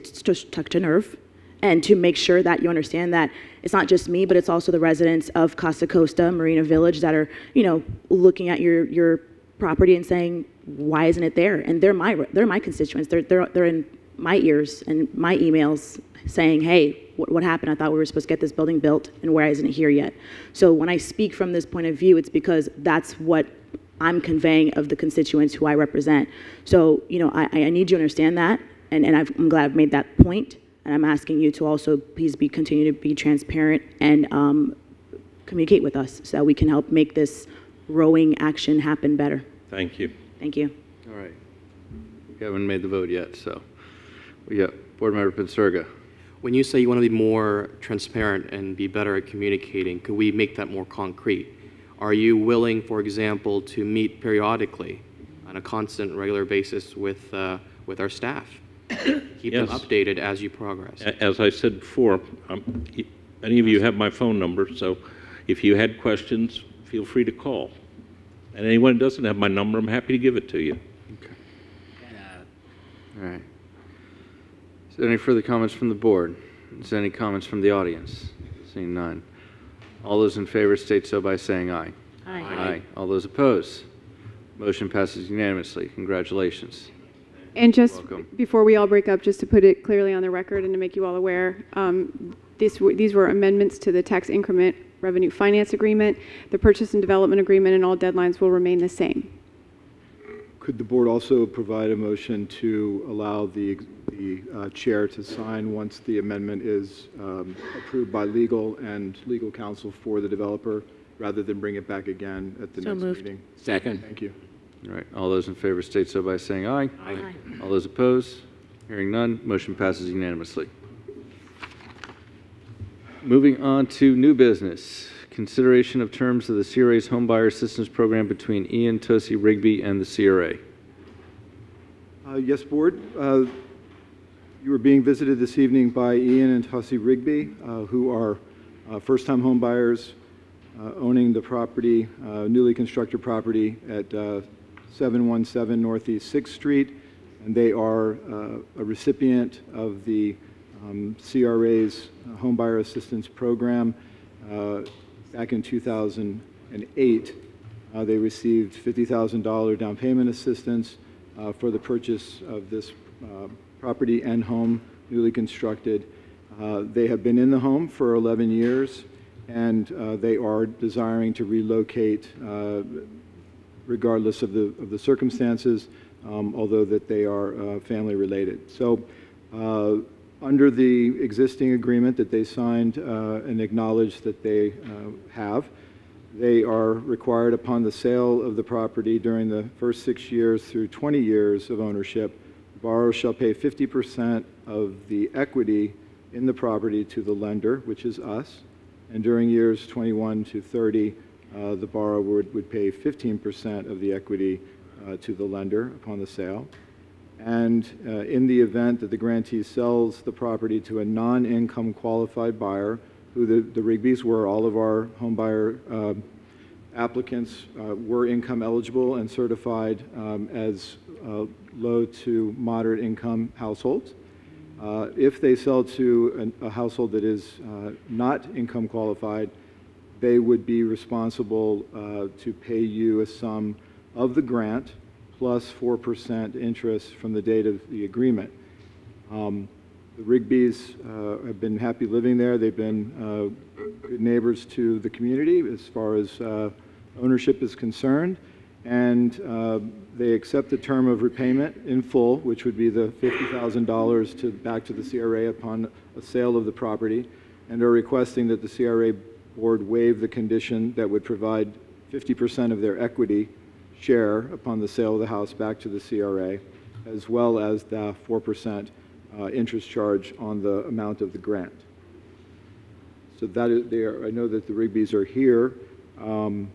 E: touch a nerve and to make sure that you understand that it's not just me, but it's also the residents of Costa Costa, Marina Village that are, you know, looking at your property and saying, why isn't it there? And they're my constituents. They're in my ears and my emails saying, hey, what happened? I thought we were supposed to get this building built, and why isn't it here yet? So when I speak from this point of view, it's because that's what I'm conveying of the constituents who I represent. So, you know, I need you to understand that, and I'm glad I've made that point, and I'm asking you to also please continue to be transparent and communicate with us so that we can help make this rowing action happen better.
O: Thank you.
E: Thank you.
A: All right. We haven't made the vote yet, so we got Board Member Pinsurga.
G: When you say you want to be more transparent and be better at communicating, could we make that more concrete? Are you willing, for example, to meet periodically on a constant, regular basis with our staff? Keep them updated as you progress.
O: As I said before, any of you have my phone number, so if you had questions, feel free to call. And anyone who doesn't have my number, I'm happy to give it to you.
A: Okay. All right. Is there any further comments from the board? Is there any comments from the audience? Seeing none. All those in favor state so by saying aye.
E: Aye.
A: Aye. All those opposed? Motion passes unanimously. Congratulations.
M: And just
A: Welcome.
M: before we all break up, just to put it clearly on the record and to make you all aware, these were amendments to the tax increment revenue finance agreement. The purchase and development agreement and all deadlines will remain the same.
J: Could the board also provide a motion to allow the chair to sign once the amendment is approved by legal and legal counsel for the developer, rather than bring it back again at the next meeting?
B: Second.
J: Thank you.
A: All right. All those in favor state so by saying aye.
B: Aye.
A: All those opposed? Hearing none, motion passes unanimously. Moving on to new business. Consideration of terms of the CRA's Homebuyer Assistance Program between Ian Tosi Rigby and the CRA.
J: Yes, board. You were being visited this evening by Ian and Tosi Rigby, who are first-time home buyers owning the property, newly constructed property at 717 Northeast 6th Street, and they are a recipient of the CRA's Homebuyer Assistance Program. Back in 2008, they received $50,000 down payment assistance for the purchase of this property and home, newly constructed. They have been in the home for 11 years, and they are desiring to relocate regardless of the circumstances, although that they are family related. So under the existing agreement that they signed and acknowledged that they have, they are required upon the sale of the property during the first 6 years through 20 years of ownership, the borrower shall pay 50% of the equity in the property to the lender, which is us. And during years 21 to 30, the borrower would pay 15% of the equity to the lender upon the sale. And in the event that the grantee sells the property to a non-income qualified buyer, who the Rigby's were, all of our home buyer applicants were income eligible and certified as low to moderate income households. If they sell to a household that is not income qualified, they would be responsible to pay you a sum of the grant plus 4% interest from the date of the agreement. The Rigby's have been happy living there. They've been good neighbors to the community as far as ownership is concerned. And they accept the term of repayment in full, which would be the $50,000 back to the CRA upon a sale of the property, and are requesting that the CRA board waive the condition that would provide 50% of their equity share upon the sale of the house back to the CRA, as well as the 4% interest charge on the amount of the grant. So that is there. I know that the Rigby's are here. Do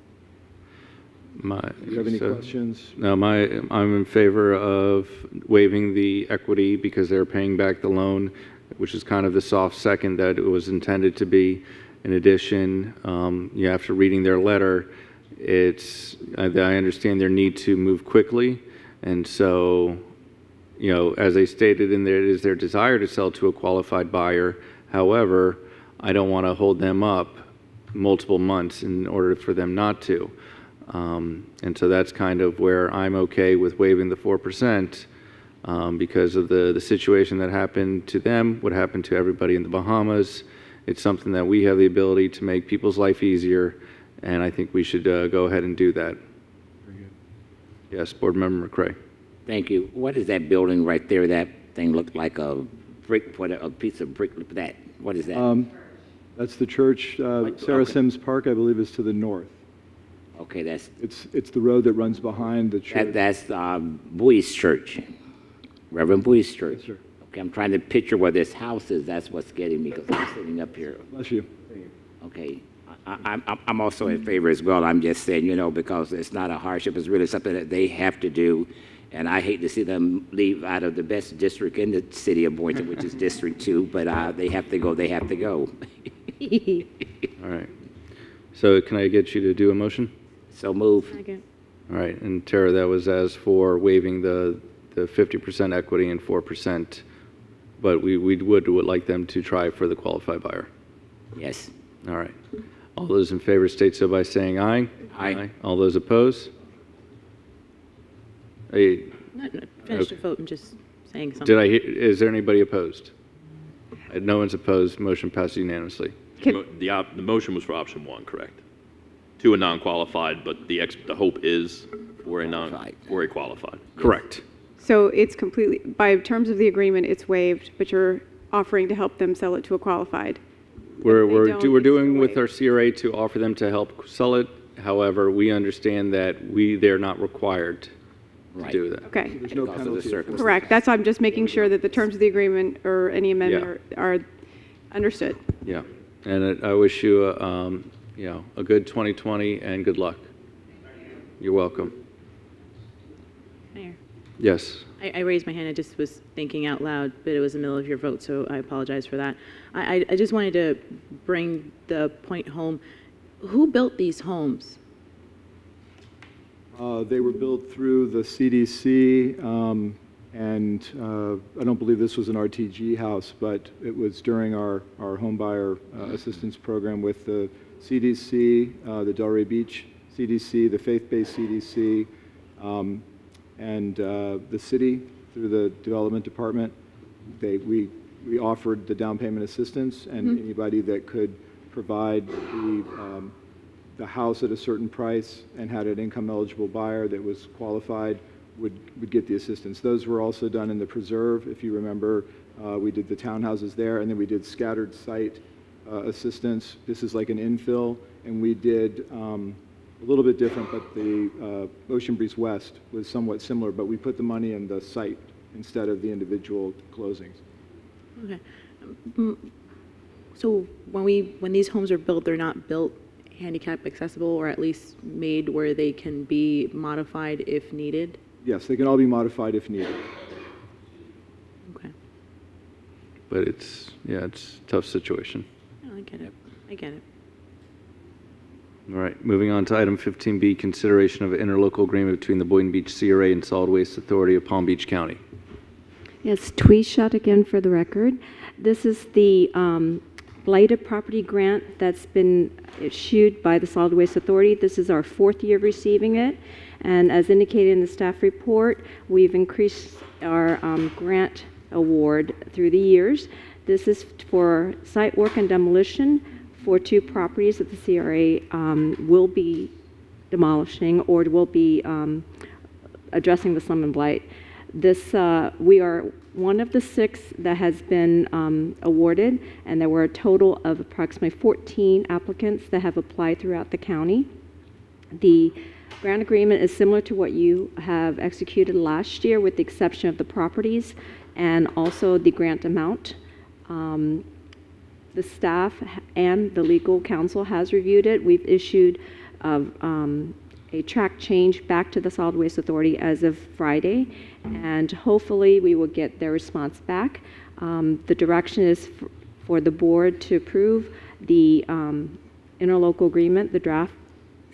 J: you have any questions?
A: No, I'm in favor of waiving the equity because they're paying back the loan, which is kind of the soft second that it was intended to be. In addition, after reading their letter, I understand their need to move quickly, and so, as they stated in there, it is their desire to sell to a qualified buyer. However, I don't want to hold them up multiple months in order for them not to. And so that's kind of where I'm okay with waiving the 4% because of the situation that happened to them, what happened to everybody in the Bahamas. It's something that we have the ability to make people's life easier, and I think we should go ahead and do that.
J: Very good.
A: Yes, Board Member McCray.
B: Thank you. What is that building right there? That thing looked like a brick, a piece of brick. Look at that. What is that?
J: That's the church. Sarah Sims Park, I believe, is to the north.
B: Okay, that's...
J: It's the road that runs behind the church.
B: That's Bowie's church, Reverend Bowie's church.
J: Yes, sir.
B: Okay, I'm trying to picture where this house is. That's what's getting me because I'm sitting up here.
J: Bless you.
B: Okay. I'm also in favor as well. I'm just saying, because it's not a hardship. It's really something that they have to do. And I hate to see them leave out of the best district in the city of Boynton, which is District 2, but they have to go. They have to go.
A: All right. So can I get you to do a motion?
B: So move.
E: Second.
A: All right. And Tara, that was as for waiving the 50% equity and 4%, but we would like them to try for the qualified buyer.
B: Yes.
A: All right. All those in favor state so by saying aye.
B: Aye.
A: All those opposed?
E: No, finish the vote and just saying something.
A: Is there anybody opposed? No one's opposed. Motion passes unanimously.
C: The motion was for option 1, correct? To a non-qualified, but the hope is for a qualified.
A: Correct.
M: So it's completely, by terms of the agreement, it's waived, but you're offering to help them sell it to a qualified.
A: We're doing with our CRA to offer them to help sell it. However, we understand that they're not required to do that.
M: Okay.
J: There's no penalty.
M: Correct. That's, I'm just making sure that the terms of the agreement or any amendment are understood.
A: Yeah. And I wish you a good 2020 and good luck. You're welcome.
E: Mayor,
A: Yes.
E: I raised my hand. I just was thinking out loud, but it was in the middle of your vote, so I apologize for that. I just wanted to bring the point home. Who built these homes?
J: They were built through the CDC, and I don't believe this was an RTG house, but it was during our home buyer assistance program with the CDC, the Delray Beach CDC, the faith-based CDC, and the city through the development department. We offered the down payment assistance, and anybody that could provide the house at a certain price and had an income eligible buyer that was qualified would get the assistance. Those were also done in the preserve. If you remember, we did the townhouses there, and then we did scattered site assistance. This is like an infill, and we did a little bit different, but the Ocean Breeze West was somewhat similar, but we put the money in the site instead of the individual closings.
E: Okay. So when these homes are built, they're not built handicap accessible, or at least made where they can be modified if needed?
J: Yes, they can all be modified if needed.
E: Okay.
A: But it's a tough situation.
E: No, I get it. I get it.
A: All right, moving on to item 15B, consideration of an interlocal agreement between the Boynton Beach CRA and Solid Waste Authority of Palm Beach County.
L: Yes, Tweeshot again for the record. This is the blighted property grant that's been issued by the Solid Waste Authority. This is our 4th year of receiving it. And as indicated in the staff report, we've increased our grant award through the years. This is for site work and demolition for 2 properties that the CRA will be demolishing or will be addressing the slum and blight. This, we are one of the 6 that has been awarded, and there were a total of approximately 14 applicants that have applied throughout the county. The grant agreement is similar to what you have executed last year, with the exception of the properties and also the grant amount. The staff and the legal counsel has reviewed it. We've issued a track change back to the Solid Waste Authority as of Friday, and hopefully we will get their response back. The direction is for the board to approve the interlocal agreement, the draft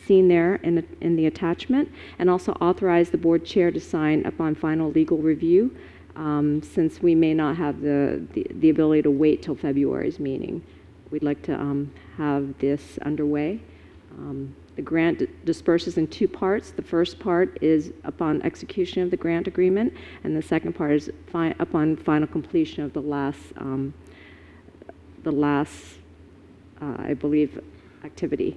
L: seen there in the attachment, and also authorize the board chair to sign upon final legal review, since we may not have the ability to wait till February's meeting. We'd like to have this underway. The grant disperses in 2 parts. The first part is upon execution of the grant agreement, and the second part is upon final completion of the last, I believe, activity.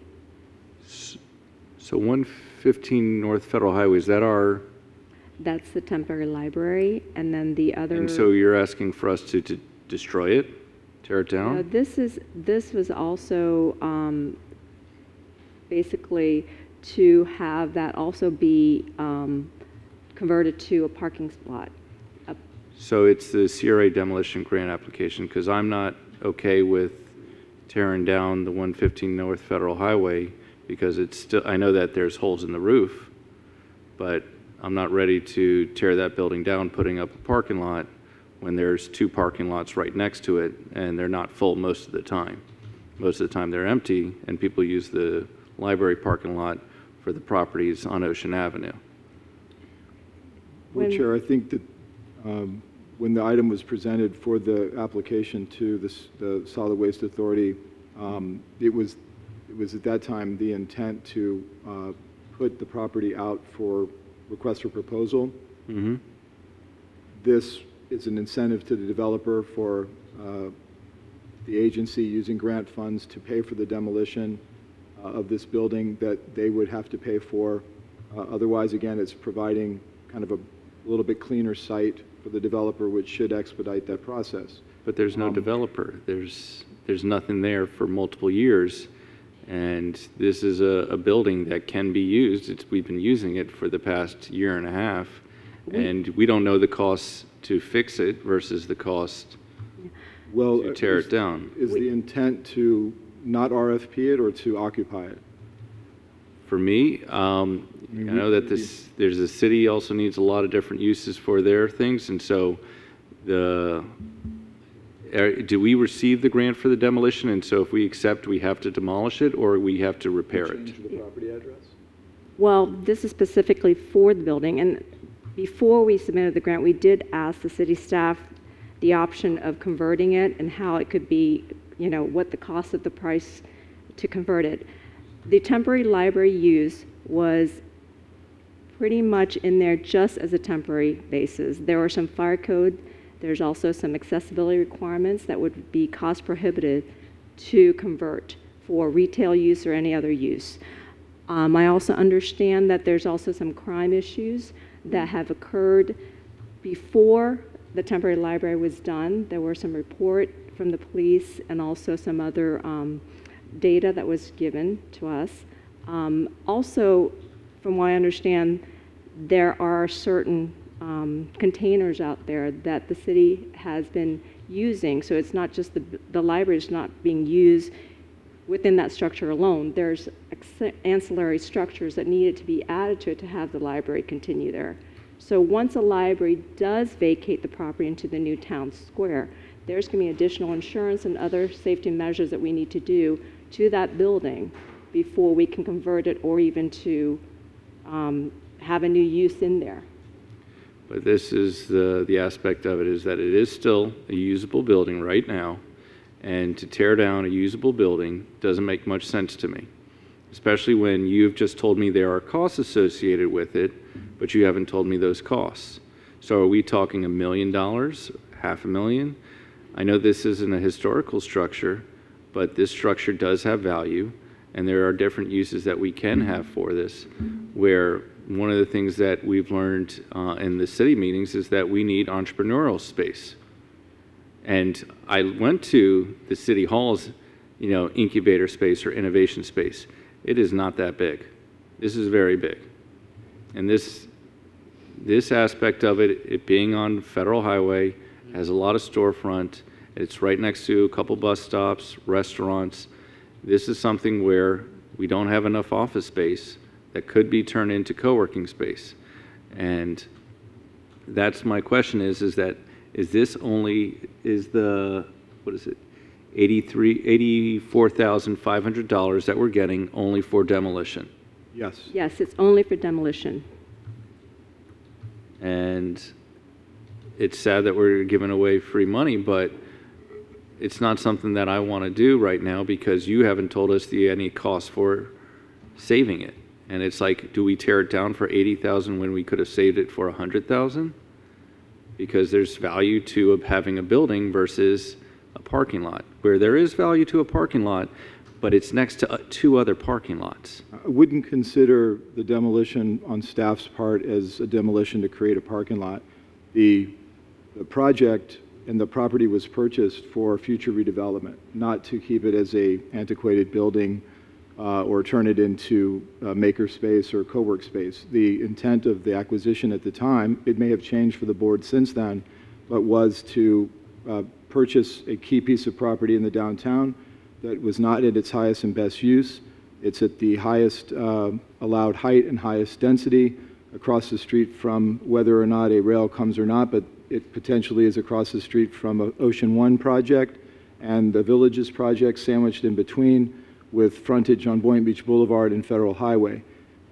A: So 115 North Federal Highway, is that our...
L: That's the temporary library, and then the other...
A: And so you're asking for us to destroy it, tear it down?
L: This was also basically to have that also be converted to a parking spot.
A: So it's the CRA demolition grant application, because I'm not okay with tearing down the 115 North Federal Highway, because it's still, I know that there's holes in the roof, but I'm not ready to tear that building down, putting up a parking lot when there's 2 parking lots right next to it, and they're not full most of the time. Most of the time they're empty, and people use the library parking lot for the properties on Ocean Avenue.
J: Well, Chair, I think that when the item was presented for the application to the Solid Waste Authority, it was at that time the intent to put the property out for request for proposal.
A: Mm-hmm.
J: This is an incentive to the developer for the agency using grant funds to pay for the demolition of this building that they would have to pay for. Otherwise, again, it's providing kind of a little bit cleaner site for the developer, which should expedite that process.
A: But there's no developer. There's nothing there for multiple years. And this is a building that can be used. We've been using it for the past year and a half, and we don't know the costs to fix it versus the cost to tear it down.
J: Is the intent to not RFP it or to occupy it?
A: For me, I know that there's a city also needs a lot of different uses for their things, and so do we receive the grant for the demolition, and so if we accept, we have to demolish it, or we have to repair it?
J: Change the property address?
L: Well, this is specifically for the building, and before we submitted the grant, we did ask the city staff the option of converting it and how it could be, you know, what the cost of the price to convert it. The temporary library use was pretty much in there just as a temporary basis. There were some fire code. There's also some accessibility requirements that would be cost prohibitive to convert for retail use or any other use. I also understand that there's also some crime issues that have occurred before the temporary library was done. There were some report from the police and also some other data that was given to us. Also, from what I understand, there are certain containers out there that the city has been using. So it's not just the library is not being used within that structure alone. There's ancillary structures that needed to be added to it to have the library continue there. So once a library does vacate the property into the new town square, there's going to be additional insurance and other safety measures that we need to do to that building before we can convert it or even to have a new use in there.
A: But this is the aspect of it is that it is still a usable building right now, and to tear down a usable building doesn't make much sense to me, especially when you've just told me there are costs associated with it, but you haven't told me those costs. So are we talking $1 million, $500,000? I know this isn't a historical structure, but this structure does have value, and there are different uses that we can have for this, where one of the things that we've learned in the city meetings is that we need entrepreneurial space. And I went to the city hall's, incubator space or innovation space. It is not that big. This is very big. And this aspect of it being on Federal Highway, has a lot of storefront. It's right next to a couple bus stops, restaurants. This is something where we don't have enough office space that could be turned into co-working space. And that's my question is the, what is it, $84,500 that we're getting only for demolition?
J: Yes.
L: Yes, it's only for demolition.
A: And it's sad that we're giving away free money, but it's not something that I want to do right now because you haven't told us any cost for saving it. And it's like, do we tear it down for $80,000 when we could have saved it for $100,000? Because there's value to having a building versus a parking lot, where there is value to a parking lot, but it's next to two other parking lots.
J: I wouldn't consider the demolition on staff's part as a demolition to create a parking lot. The project and the property was purchased for future redevelopment, not to keep it as a antiquated building or turn it into maker space or co-work space. The intent of the acquisition at the time, it may have changed for the board since then, but was to purchase a key piece of property in the downtown that was not at its highest and best use. It's at the highest allowed height and highest density across the street from whether or not a rail comes or not, but it potentially is across the street from an Ocean One project and the Villages project sandwiched in between with frontage on Boynton Beach Boulevard and Federal Highway.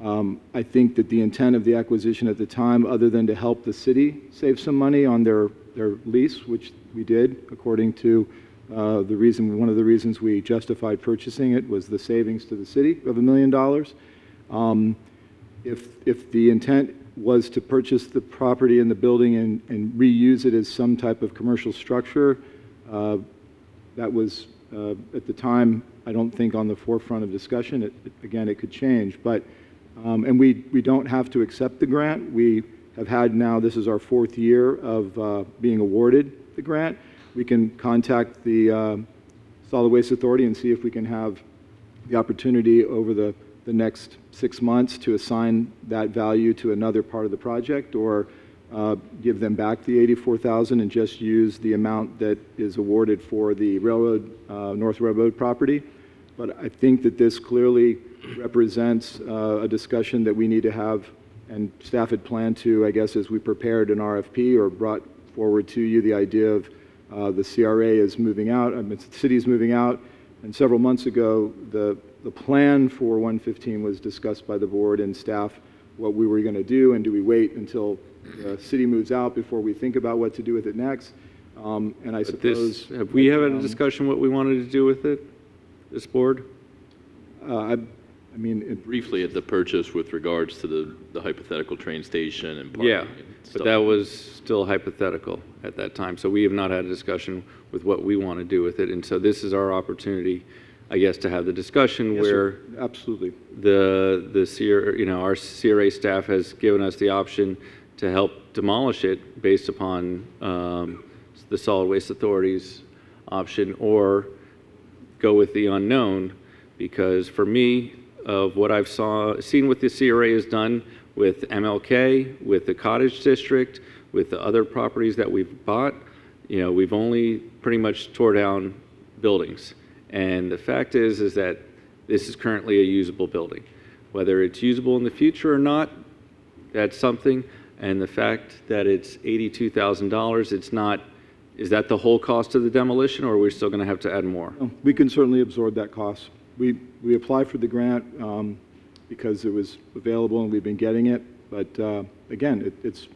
J: I think that the intent of the acquisition at the time, other than to help the city save some money on their lease, which we did according to one of the reasons we justified purchasing it was the savings to the city of $1 million. If the intent was to purchase the property and the building and reuse it as some type of commercial structure, that was, at the time, I don't think on the forefront of discussion. Again, it could change. But, and we don't have to accept the grant. We have had now, this is our 4th year of being awarded the grant. We can contact the Solid Waste Authority and see if we can have the opportunity over the next 6 months to assign that value to another part of the project, or give them back the $84,000 and just use the amount that is awarded for the railroad, North Railroad property. But I think that this clearly represents a discussion that we need to have, and staff had planned to, I guess, as we prepared an RFP or brought forward to you the idea of the CRA is moving out, the city is moving out, and several months ago, the plan for 115 was discussed by the board and staff, what we were going to do, and do we wait until the city moves out before we think about what to do with it next? And I suppose...
A: have we had a discussion what we wanted to do with it, this board?
J: I mean...
C: Briefly at the purchase with regards to the hypothetical train station and parking.
A: Yeah, but that was still hypothetical at that time. So we have not had a discussion with what we want to do with it. And so this is our opportunity, I guess, to have the discussion where...
J: Sir. Absolutely.
A: The CRA, our CRA staff has given us the option to help demolish it based upon the Solid Waste Authority's option, or go with the unknown, because for me, of what I've seen what the CRA has done with MLK, with the Cottage District, with the other properties that we've bought, we've only pretty much tore down buildings. And the fact is that this is currently a usable building. Whether it's usable in the future or not, that's something. And the fact that it's $82,000, it's not, is that the whole cost of the demolition, or are we still going to have to add more?
J: We can certainly absorb that cost. We applied for the grant because it was available and we've been getting it. But again, it's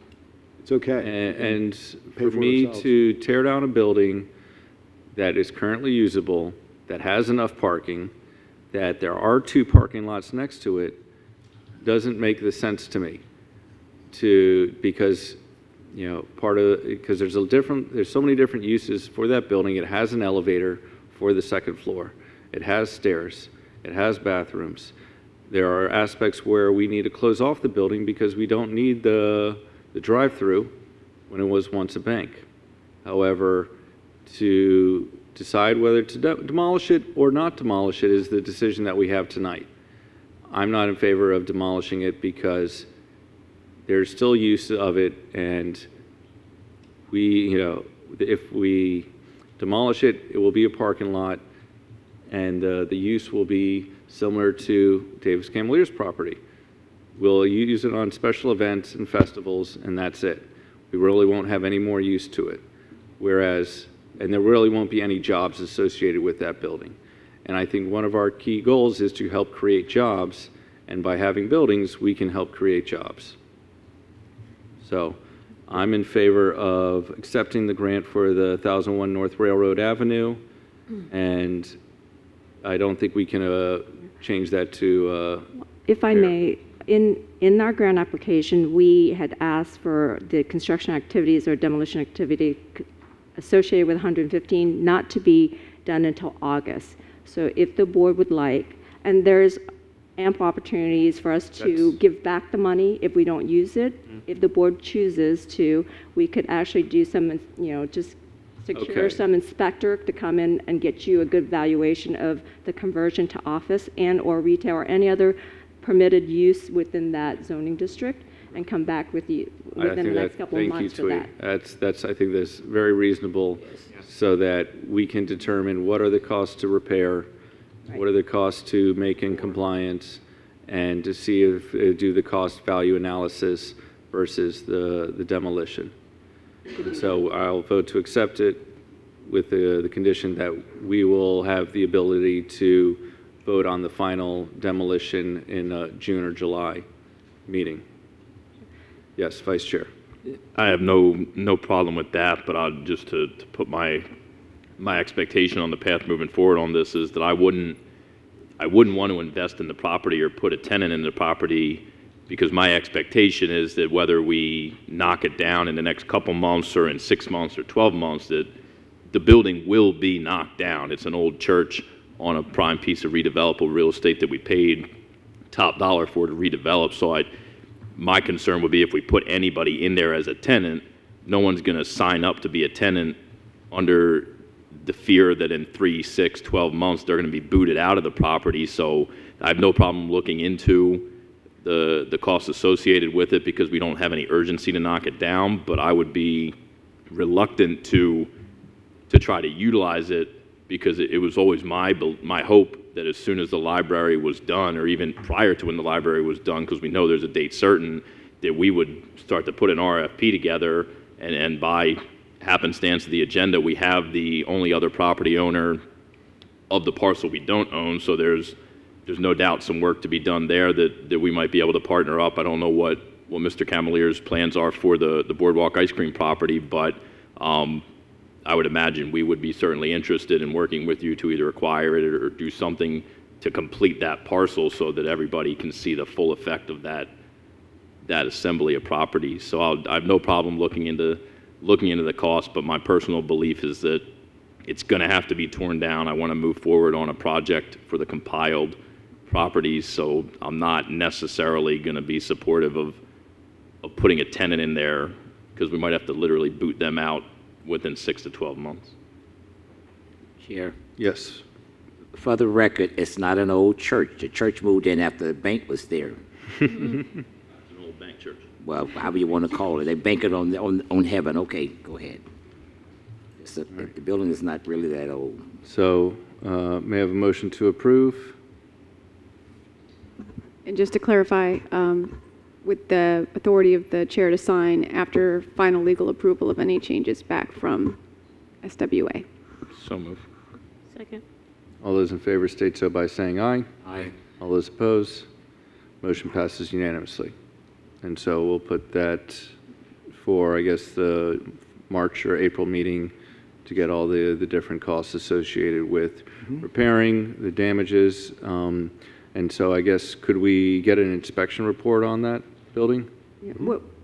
J: okay.
A: And for me to tear down a building that is currently usable, that has enough parking, that there are 2 parking lots next to it, doesn't make the sense to me. Because there's so many different uses for that building. It has an elevator for the 2nd floor. It has stairs. It has bathrooms. There are aspects where we need to close off the building because we don't need the drive-through when it was once a bank. However, to decide whether to demolish it or not demolish it is the decision that we have tonight. I'm not in favor of demolishing it because there's still use of it, and if we demolish it, it will be a parking lot, and the use will be similar to Davis Camelier's property. We'll use it on special events and festivals, and that's it. We really won't have any more use to it. And there really won't be any jobs associated with that building. And I think one of our key goals is to help create jobs, and by having buildings, we can help create jobs. So I'm in favor of accepting the grant for the 1001 North Railroad Avenue, and I don't think we can change that to...
L: if I may, in our grant application, we had asked for the construction activities or demolition activity associated with 115 not to be done until August. So if the board would like, and there's ample opportunities for us to give back the money if we don't use it. If the board chooses to, we could actually do some, just secure some inspector to come in and get you a good valuation of the conversion to office and or retail or any other permitted use within that zoning district, and come back with you within the next couple of months for that.
A: I think that's very reasonable, so that we can determine what are the costs to repair, what are the costs to make in compliance, and to see if do the cost value analysis versus the demolition. And so I'll vote to accept it with the condition that we will have the ability to vote on the final demolition in June or July meeting. Yes, Vice Chair.
C: I have no problem with that, but just to put my expectation on the path moving forward on this is that I wouldn't want to invest in the property or put a tenant in the property, because my expectation is that whether we knock it down in the next couple months or in 6 months or 12 months, that the building will be knocked down. It's an old church on a prime piece of redevelopable real estate that we paid top dollar for to redevelop. So my concern would be if we put anybody in there as a tenant, no one's going to sign up to be a tenant under the fear that in 3, 6, 12 months they're going to be booted out of the property. So I have no problem looking into the costs associated with it, because we don't have any urgency to knock it down, but I would be reluctant to try to utilize it, because it was always my hope that as soon as the library was done, or even prior to when the library was done, because we know there's a date certain, that we would start to put an RFP together, and by happenstance of the agenda, we have the only other property owner of the parcel we don't own, so there's no doubt some work to be done there that we might be able to partner up. I don't know what Mr. Camelier's plans are for the Boardwalk ice cream property, but I would imagine we would be certainly interested in working with you to either acquire it or do something to complete that parcel so that everybody can see the full effect of that assembly of properties. So I have no problem looking into the cost, but my personal belief is that it's going to have to be torn down. I want to move forward on a project for the compiled properties, so I'm not necessarily going to be supportive of putting a tenant in there, because we might have to literally boot them out within 6 to 12 months.
B: Chair.
A: Yes.
B: For the record, it's not an old church. The church moved in after the bank was there.
C: It's an old bank church.
B: Well, however you want to call it. They bank it on heaven. Okay, go ahead. The building is not really that old.
A: So may I have a motion to approve?
M: And just to clarify, with the authority of the chair to sign after final legal approval of any changes back from SWA.
C: So move.
E: Second.
A: All those in favor state so by saying aye.
B: Aye.
A: All those opposed? Motion passes unanimously. And so we'll put that for, I guess, the March or April meeting to get all the different costs associated with repairing the damages. And so I guess, could we get an inspection report on that building?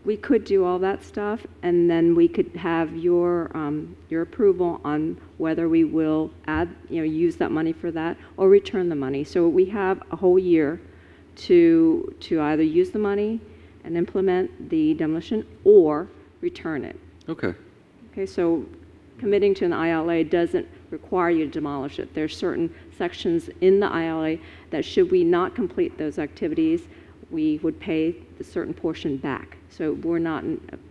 L: We could do all that stuff, and then we could have your approval on whether we will use that money for that or return the money. So we have a whole year to either use the money and implement the demolition or return it.
A: Okay.
L: Okay, so committing to an ILA doesn't require you to demolish it. There's certain sections in the ILA that should we not complete those activities, we would pay a certain portion back. So we're not,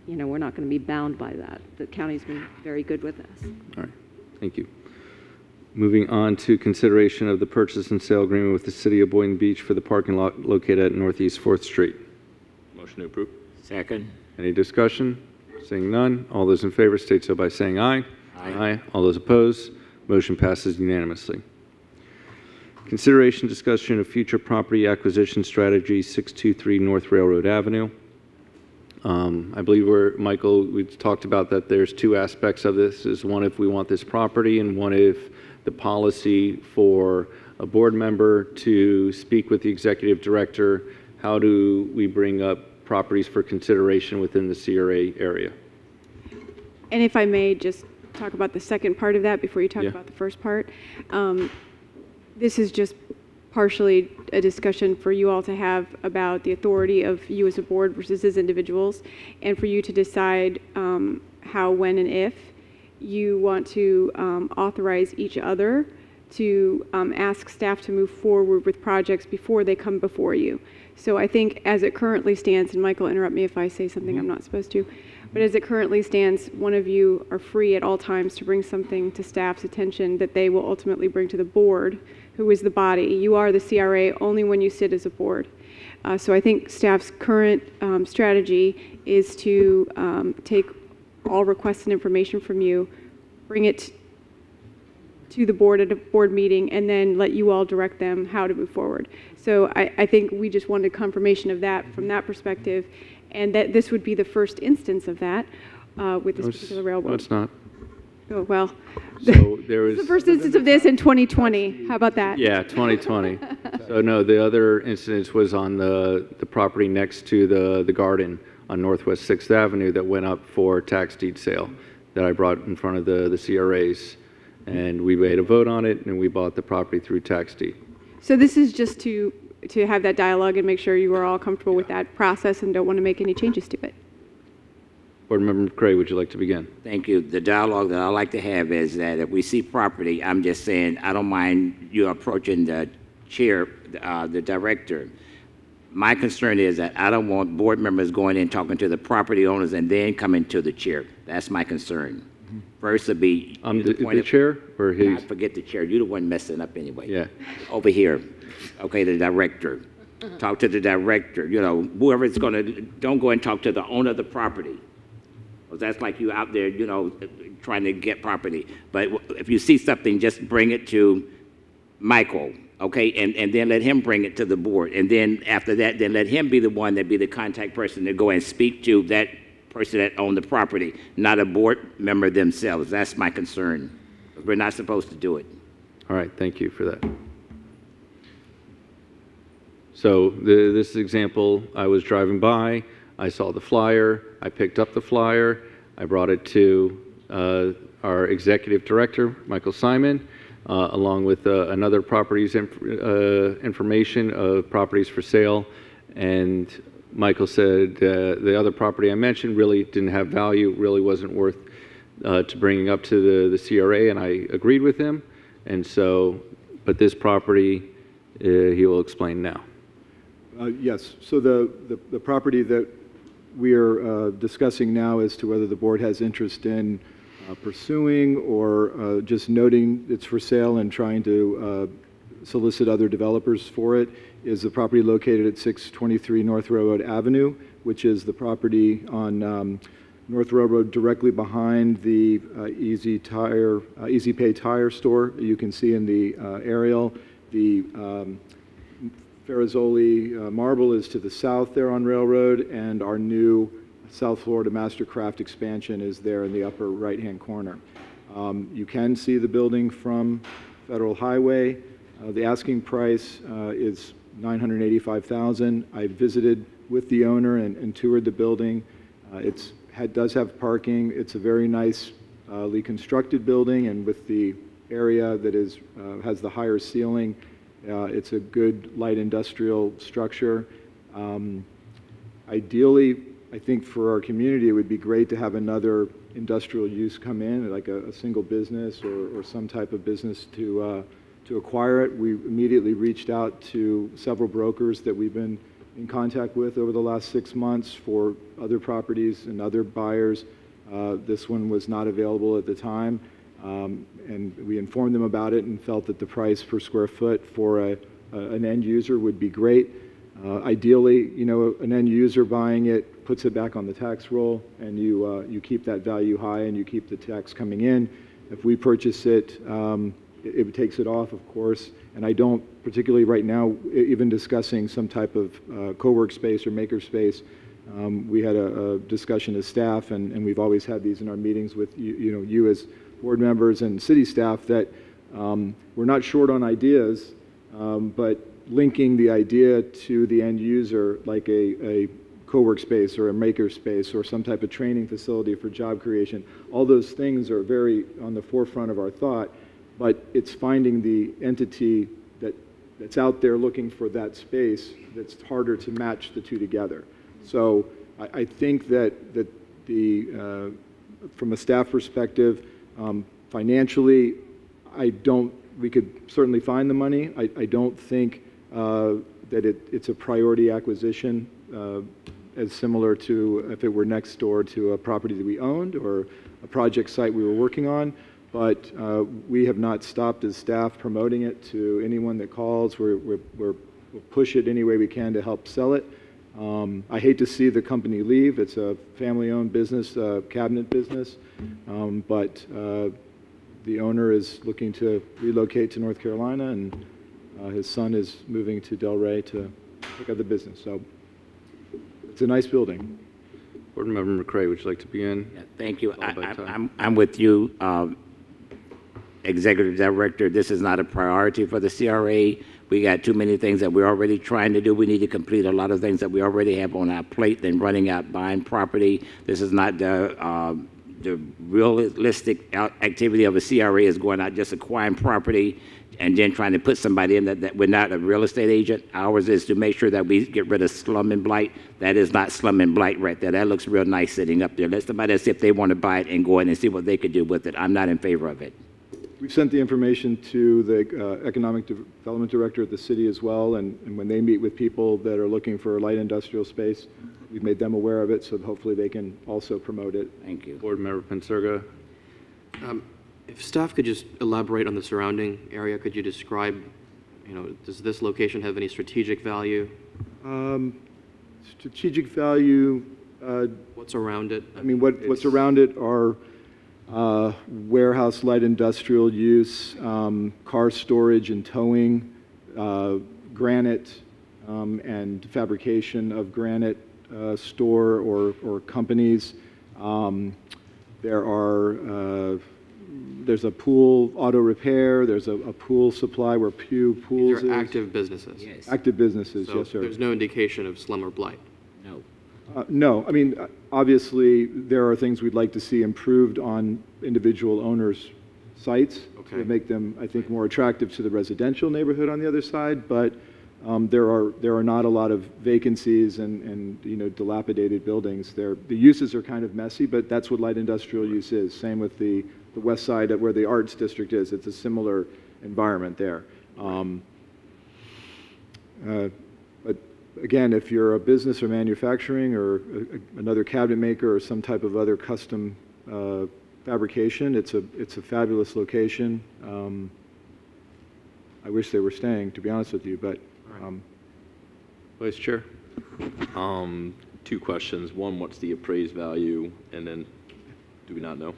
L: we're not going to be bound by that. The county's been very good with us.
A: All right. Thank you. Moving on to consideration of the purchase and sale agreement with the City of Boynton Beach for the parking lot located at Northeast 4th Street.
C: Motion to approve.
B: Second.
A: Any discussion? Seeing none, all those in favor state so by saying aye. Aye. All those opposed? Motion passes unanimously. Consideration discussion of future property acquisition strategy, 623 North Railroad Avenue. I believe Michael, we talked about that there's two aspects of this. Is one if we want this property, and one if the policy for a board member to speak with the executive director. How do we bring up properties for consideration within the CRA area?
M: And if I may just talk about the second part of that before you talk about the first part. This is just partially a discussion for you all to have about the authority of you as a board versus as individuals, and for you to decide how, when, and if you want to authorize each other to ask staff to move forward with projects before they come before you. So I think as it currently stands, and Michael, interrupt me if I say something I'm not supposed to, but as it currently stands, one of you are free at all times to bring something to staff's attention that they will ultimately bring to the board, who is the body. You are the CRA only when you sit as a board. So I think staff's current strategy is to take all requests and information from you, bring it to the board at a board meeting, and then let you all direct them how to move forward. So I think we just wanted confirmation of that from that perspective, and that this would be the first instance of that with this particular railroad.
A: No, it's not.
M: Oh, well.
A: So there was
M: the first instance of this in 2020. How about that?
A: Yeah, 2020. So no, the other instance was on the property next to the garden on Northwest 6th Avenue that went up for tax deed sale that I brought in front of the CRAs. And we made a vote on it, and we bought the property through tax deed.
M: So this is just to have that dialogue and make sure you are all comfortable with that process and don't want to make any changes to it.
A: Board Member McCray, would you like to begin?
B: Thank you. The dialogue that I like to have is that if we see property, I'm just saying, I don't mind you approaching the chair, the director. My concern is that I don't want board members going in talking to the property owners and then coming to the chair. That's my concern. First to be
A: the chair, or
B: nah, forget the chair. You're the one messing up anyway.
A: Yeah.
B: Over here, okay, the director. Talk to the director. You know, whoever's going to. Don't go and talk to the owner of the property. Well, that's like you out there, you know, trying to get property. But if you see something, just bring it to Michael, okay, and then let him bring it to the board. And then after that, then let him be the one that be the contact person to go and speak to that person that owned the property, not a board member themselves. That's my concern. We're not supposed to do it.
A: All right, thank you for that. So this example, I was driving by, I saw the flyer, I picked up the flyer, I brought it to our executive director, Michael Simon, along with another properties information of properties for sale, and Michael said the other property I mentioned really didn't have value, really wasn't worth to bringing up to the CRA, and I agreed with him. And so, but this property, he will explain now.
J: Yes, so the property that we are discussing now as to whether the board has interest in pursuing or just noting it's for sale and trying to solicit other developers for it is the property located at 623 North Railroad Avenue, which is the property on North Railroad directly behind the Easy Pay Tire store. You can see in the aerial the Ferrazzoli Marble is to the south there on Railroad, and our new South Florida Mastercraft expansion is there in the upper right-hand corner. You can see the building from Federal Highway. The asking price is $985,000. I visited with the owner and toured the building. It does have parking. It's a very nicely constructed building, and with the area that has the higher ceiling, it's a good light industrial structure. Ideally, I think for our community, it would be great to have another industrial use come in, like a single business or some type of business to acquire it. We immediately reached out to several brokers that we've been in contact with over the last 6 months for other properties and other buyers. This one was not available at the time. And we informed them about it and felt that the price per square foot for an end user would be great. Ideally, you know, an end user buying it puts it back on the tax roll, and you keep that value high and you keep the tax coming in. If we purchase it, it takes it off, of course. And I don't particularly right now, even discussing some type of co-work space or maker space. We had a discussion as staff, and we've always had these in our meetings with you as board members and city staff, that we're not short on ideas, but linking the idea to the end user, like a co-work space or a maker space or some type of training facility for job creation, all those things are very on the forefront of our thought, but it's finding the entity that's out there looking for that space that's harder to match the two together. So I think that from a staff perspective, financially, we could certainly find the money. I don't think that it's a priority acquisition as similar to if it were next door to a property that we owned or a project site we were working on. But we have not stopped as staff promoting it to anyone that calls. We'll push it any way we can to help sell it. I hate to see the company leave. It's a family-owned business, cabinet business, but the owner is looking to relocate to North Carolina, and his son is moving to Delray to pick up the business. So it's a nice building.
A: Board Member McCray, would you like to begin?
B: Yeah, thank you. I'm with you, Executive Director. This is not a priority for the CRA. We got too many things that we're already trying to do. We need to complete a lot of things that we already have on our plate than running out buying property. This is not the realistic activity of a CRA is going out just acquiring property and then trying to put somebody in that we're not a real estate agent. Ours is to make sure that we get rid of slum and blight. That is not slum and blight right there. That looks real nice sitting up there. Let somebody else see if they want to buy it and go in and see what they could do with it. I'm not in favor of it.
J: We've sent the information to the Economic Development Director at the city as well, and when they meet with people that are looking for a light industrial space, we've made them aware of it, so hopefully they can also promote it.
B: Thank you.
A: Board Member Pensurga.
G: If staff could just elaborate on the surrounding area, could you describe, does this location have any strategic value?
J: Strategic value.
G: What's around it?
J: I mean, what's around it are warehouse light industrial use, car storage and towing, granite and fabrication of granite store or companies. There's a pool auto repair. There's a pool supply where Pew Pools is.
G: These are active businesses.
B: Yes.
J: Active businesses,
G: So
J: yes, sir.
G: there's no indication of slum or blight.
B: No.
J: No, I mean, obviously, there are things we'd like to see improved on individual owners' sites to make them, I think, more attractive to the residential neighborhood on the other side, but there are not a lot of vacancies and dilapidated buildings. The uses are kind of messy, but that's what light industrial use is. Same with the west side of where the arts district is. It's a similar environment there. But again, if you're a business or manufacturing or another cabinet maker or some type of other custom fabrication, it's a fabulous location. I wish they were staying, to be honest with you, but.
A: Vice Chair?
C: Two questions. One, what's the appraised value? And then, do we not know?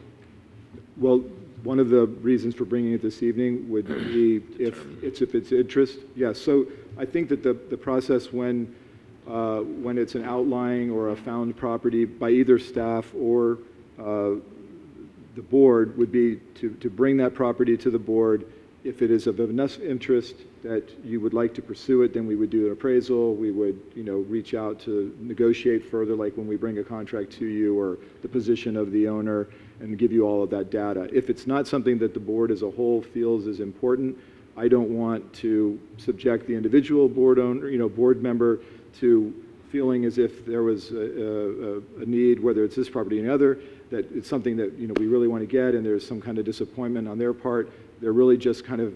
J: Well, one of the reasons for bringing it this evening would be if it's interest. Yeah, so I think that the process when it's an outlying or a found property by either staff or the board would be to bring that property to the board. If it is of enough interest that you would like to pursue it, then we would do an appraisal. We would, reach out to negotiate further, like when we bring a contract to you or the position of the owner, and give you all of that data. If it's not something that the board as a whole feels is important, I don't want to subject the individual board owner, board member to feeling as if there was a need, whether it's this property or another, that it's something that we really want to get, and there's some kind of disappointment on their part. They're really just kind of,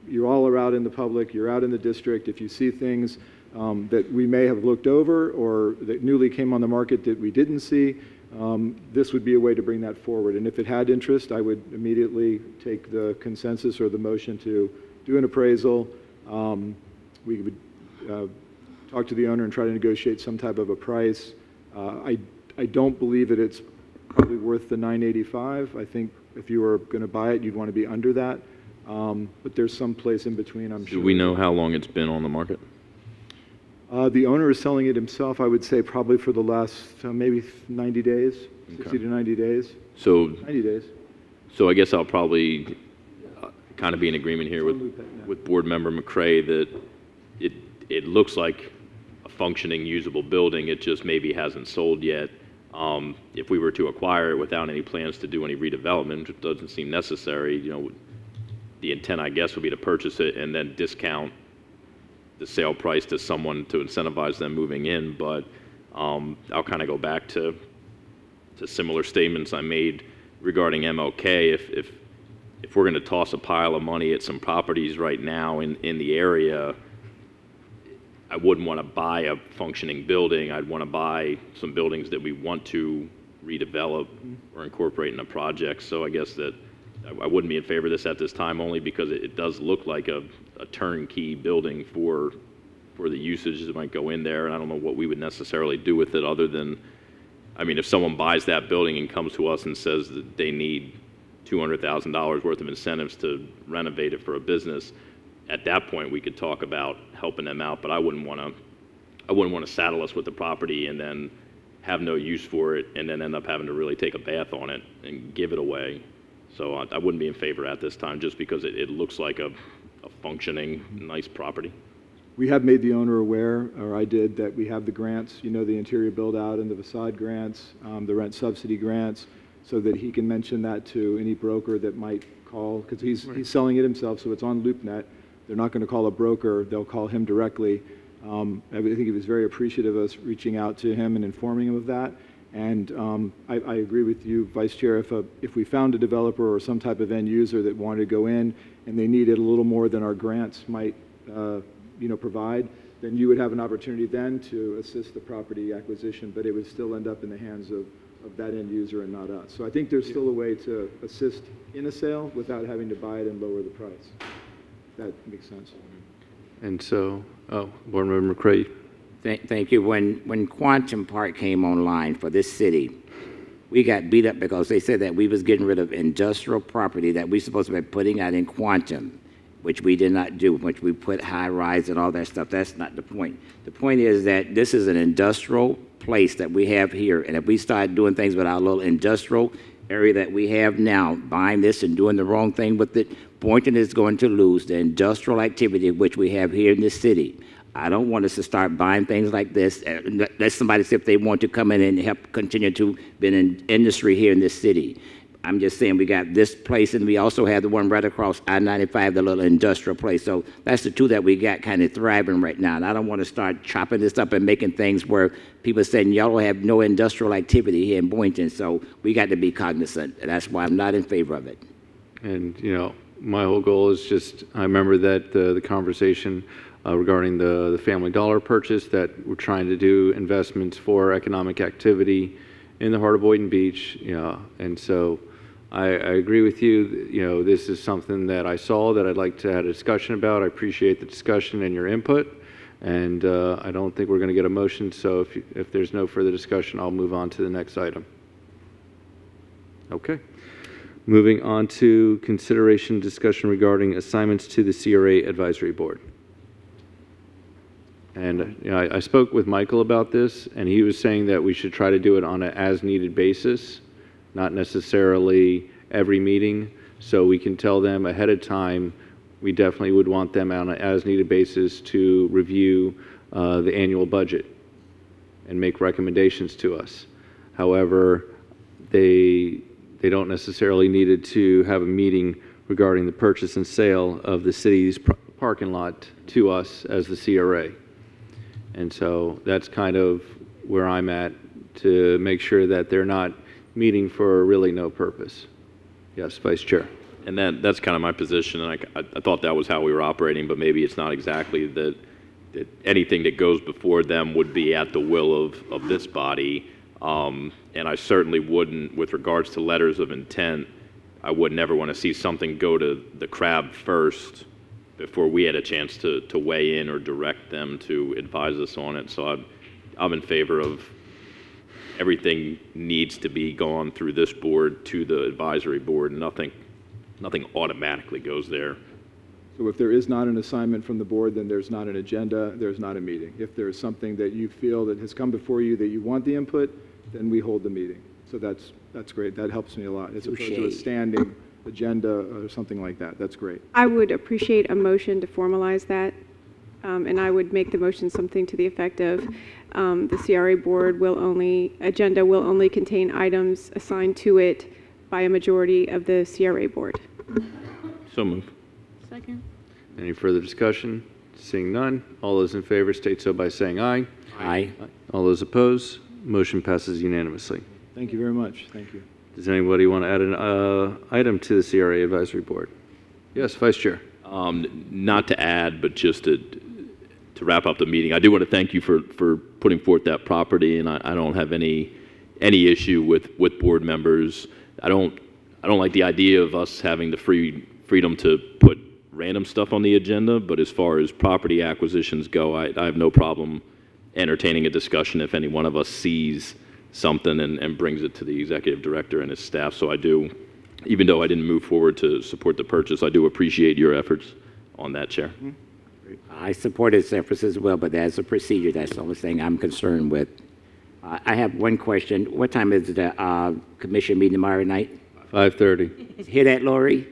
J: you all are out in the public, you're out in the district. If you see things that we may have looked over or that newly came on the market that we didn't see, this would be a way to bring that forward. And if it had interest, I would immediately take the consensus or the motion to do an appraisal. We would talk to the owner and try to negotiate some type of a price. I don't believe that it's probably worth the $985. I think if you were going to buy it, you'd want to be under that. But there's some place in between, I'm sure.
C: Do we know how long it's been on the market?
J: The owner is selling it himself, I would say, probably for the last maybe 90 days, 60 to 90 days.
C: So
J: 90 days.
C: So I guess I'll probably kind of be in agreement here with Board Member McCray that it looks like a functioning, usable building. It just maybe hasn't sold yet. If we were to acquire it without any plans to do any redevelopment, which doesn't seem necessary, the intent, I guess, would be to purchase it and then discount the sale price to someone to incentivize them moving in. But I'll kind of go back to similar statements I made regarding MLK. If we're going to toss a pile of money at some properties right now in the area, I wouldn't want to buy a functioning building. I'd want to buy some buildings that we want to redevelop or incorporate in a project. So I guess that I wouldn't be in favor of this at this time, only because it does look like a turnkey building for the usage that might go in there. And I don't know what we would necessarily do with it other than, I mean, if someone buys that building and comes to us and says that they need $200,000 worth of incentives to renovate it for a business, at that point we could talk about helping them out. But I wouldn't want to saddle us with the property and then have no use for it and then end up having to really take a bath on it and give it away. So I wouldn't be in favor at this time, just because it looks like a functioning, nice property.
J: We have made the owner aware, or I did, that we have the grants, the interior build out and the facade grants, the rent subsidy grants, so that he can mention that to any broker that might call, because he's selling it himself, so it's on LoopNet. They're not going to call a broker, they'll call him directly. I think he was very appreciative of us reaching out to him and informing him of that. And I agree with you, Vice Chair, if we found a developer or some type of end user that wanted to go in and they needed a little more than our grants might provide, then you would have an opportunity then to assist the property acquisition, but it would still end up in the hands of that end user and not us. So I think there's still a way to assist in a sale without having to buy it and lower the price. That makes sense.
A: And so, Board Member McCray.
B: Thank you. When Quantum Park came online for this city, we got beat up because they said that we was getting rid of industrial property that we supposed to be putting out in Quantum, which we did not do, which we put high rise and all that stuff. That's not the point. The point is that this is an industrial place that we have here, and if we start doing things with our little industrial area that we have now, buying this and doing the wrong thing with it, Boynton is going to lose the industrial activity which we have here in this city. I don't want us to start buying things like this. Let somebody see if they want to come in and help continue to be an industry here in this city. I'm just saying we got this place, and we also have the one right across I-95, the little industrial place. So that's the two that we got kind of thriving right now. And I don't want to start chopping this up and making things where people are saying y'all don't have no industrial activity here in Boynton. So we got to be cognizant. And that's why I'm not in favor of it.
A: And, my whole goal is just, I remember that the conversation regarding the Family Dollar purchase, that we're trying to do investments for economic activity in the heart of Boynton Beach. And so I agree with you. This is something that I saw that I'd like to have a discussion about. I appreciate the discussion and your input. And I don't think we're going to get a motion, so if there's no further discussion, I'll move on to the next item. Okay. Moving on to consideration discussion regarding assignments to the CRA Advisory Board. And I spoke with Michael about this, and he was saying that we should try to do it on an as-needed basis, not necessarily every meeting, so we can tell them ahead of time. We definitely would want them on an as-needed basis to review the annual budget and make recommendations to us. However, they don't necessarily need to have a meeting regarding the purchase and sale of the city's parking lot to us as the CRA. And so that's kind of where I'm at, to make sure that they're not meeting for really no purpose. Yes, Vice Chair.
C: And that's kind of my position, and I thought that was how we were operating, but maybe it's not exactly that anything that goes before them would be at the will of this body. And I certainly wouldn't, with regards to letters of intent, I would never want to see something go to the CRAB first before we had a chance to weigh in or direct them to advise us on it. So I'm in favor of everything needs to be gone through this board to the advisory board. Nothing automatically goes there.
J: So if there is not an assignment from the board, then there's not an agenda, there's not a meeting. If there is something that you feel that has come before you that you want the input, then we hold the meeting. So that's great. That helps me a lot, as opposed to a standing agenda or something like that. That's great.
M: I would appreciate a motion to formalize that, and I would make the motion something to the effect of the CRA board agenda will only contain items assigned to it by a majority of the CRA board.
C: So move.
E: Second.
A: Any further discussion? Seeing none, all those in favor state so by saying aye.
B: Aye.
A: All those opposed, motion passes unanimously.
J: Thank you very much. Thank you.
A: Does anybody want to add an item to the CRA Advisory Board? Yes, Vice Chair.
C: Not to add, but just to wrap up the meeting, I do want to thank you for putting forth that property, and I don't have any issue with board members. I don't like the idea of us having the freedom to put random stuff on the agenda, but as far as property acquisitions go, I have no problem entertaining a discussion if any one of us sees something and brings it to the executive director and his staff. So I do, even though I didn't move forward to support the purchase, I do appreciate your efforts on that, Chair.
B: Mm-hmm. I support his efforts as well, but as a procedure, that's the only thing I'm concerned with. I have one question. What time is the commission meeting tomorrow night?
A: 5:30.
B: Hear that, Lori?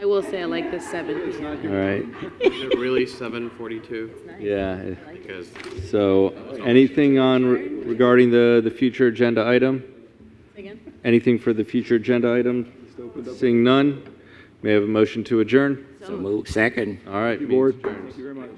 E: I will say I like the 7 p.m.
A: All right.
G: Is it really 7:42?
A: Yeah.
G: Because
A: So anything on regarding the future agenda item?
E: Again?
A: Anything for the future agenda item? Seeing none, may I have a motion to adjourn?
B: So move. Second.
A: All right.
J: Thank you, board. Thank you very much.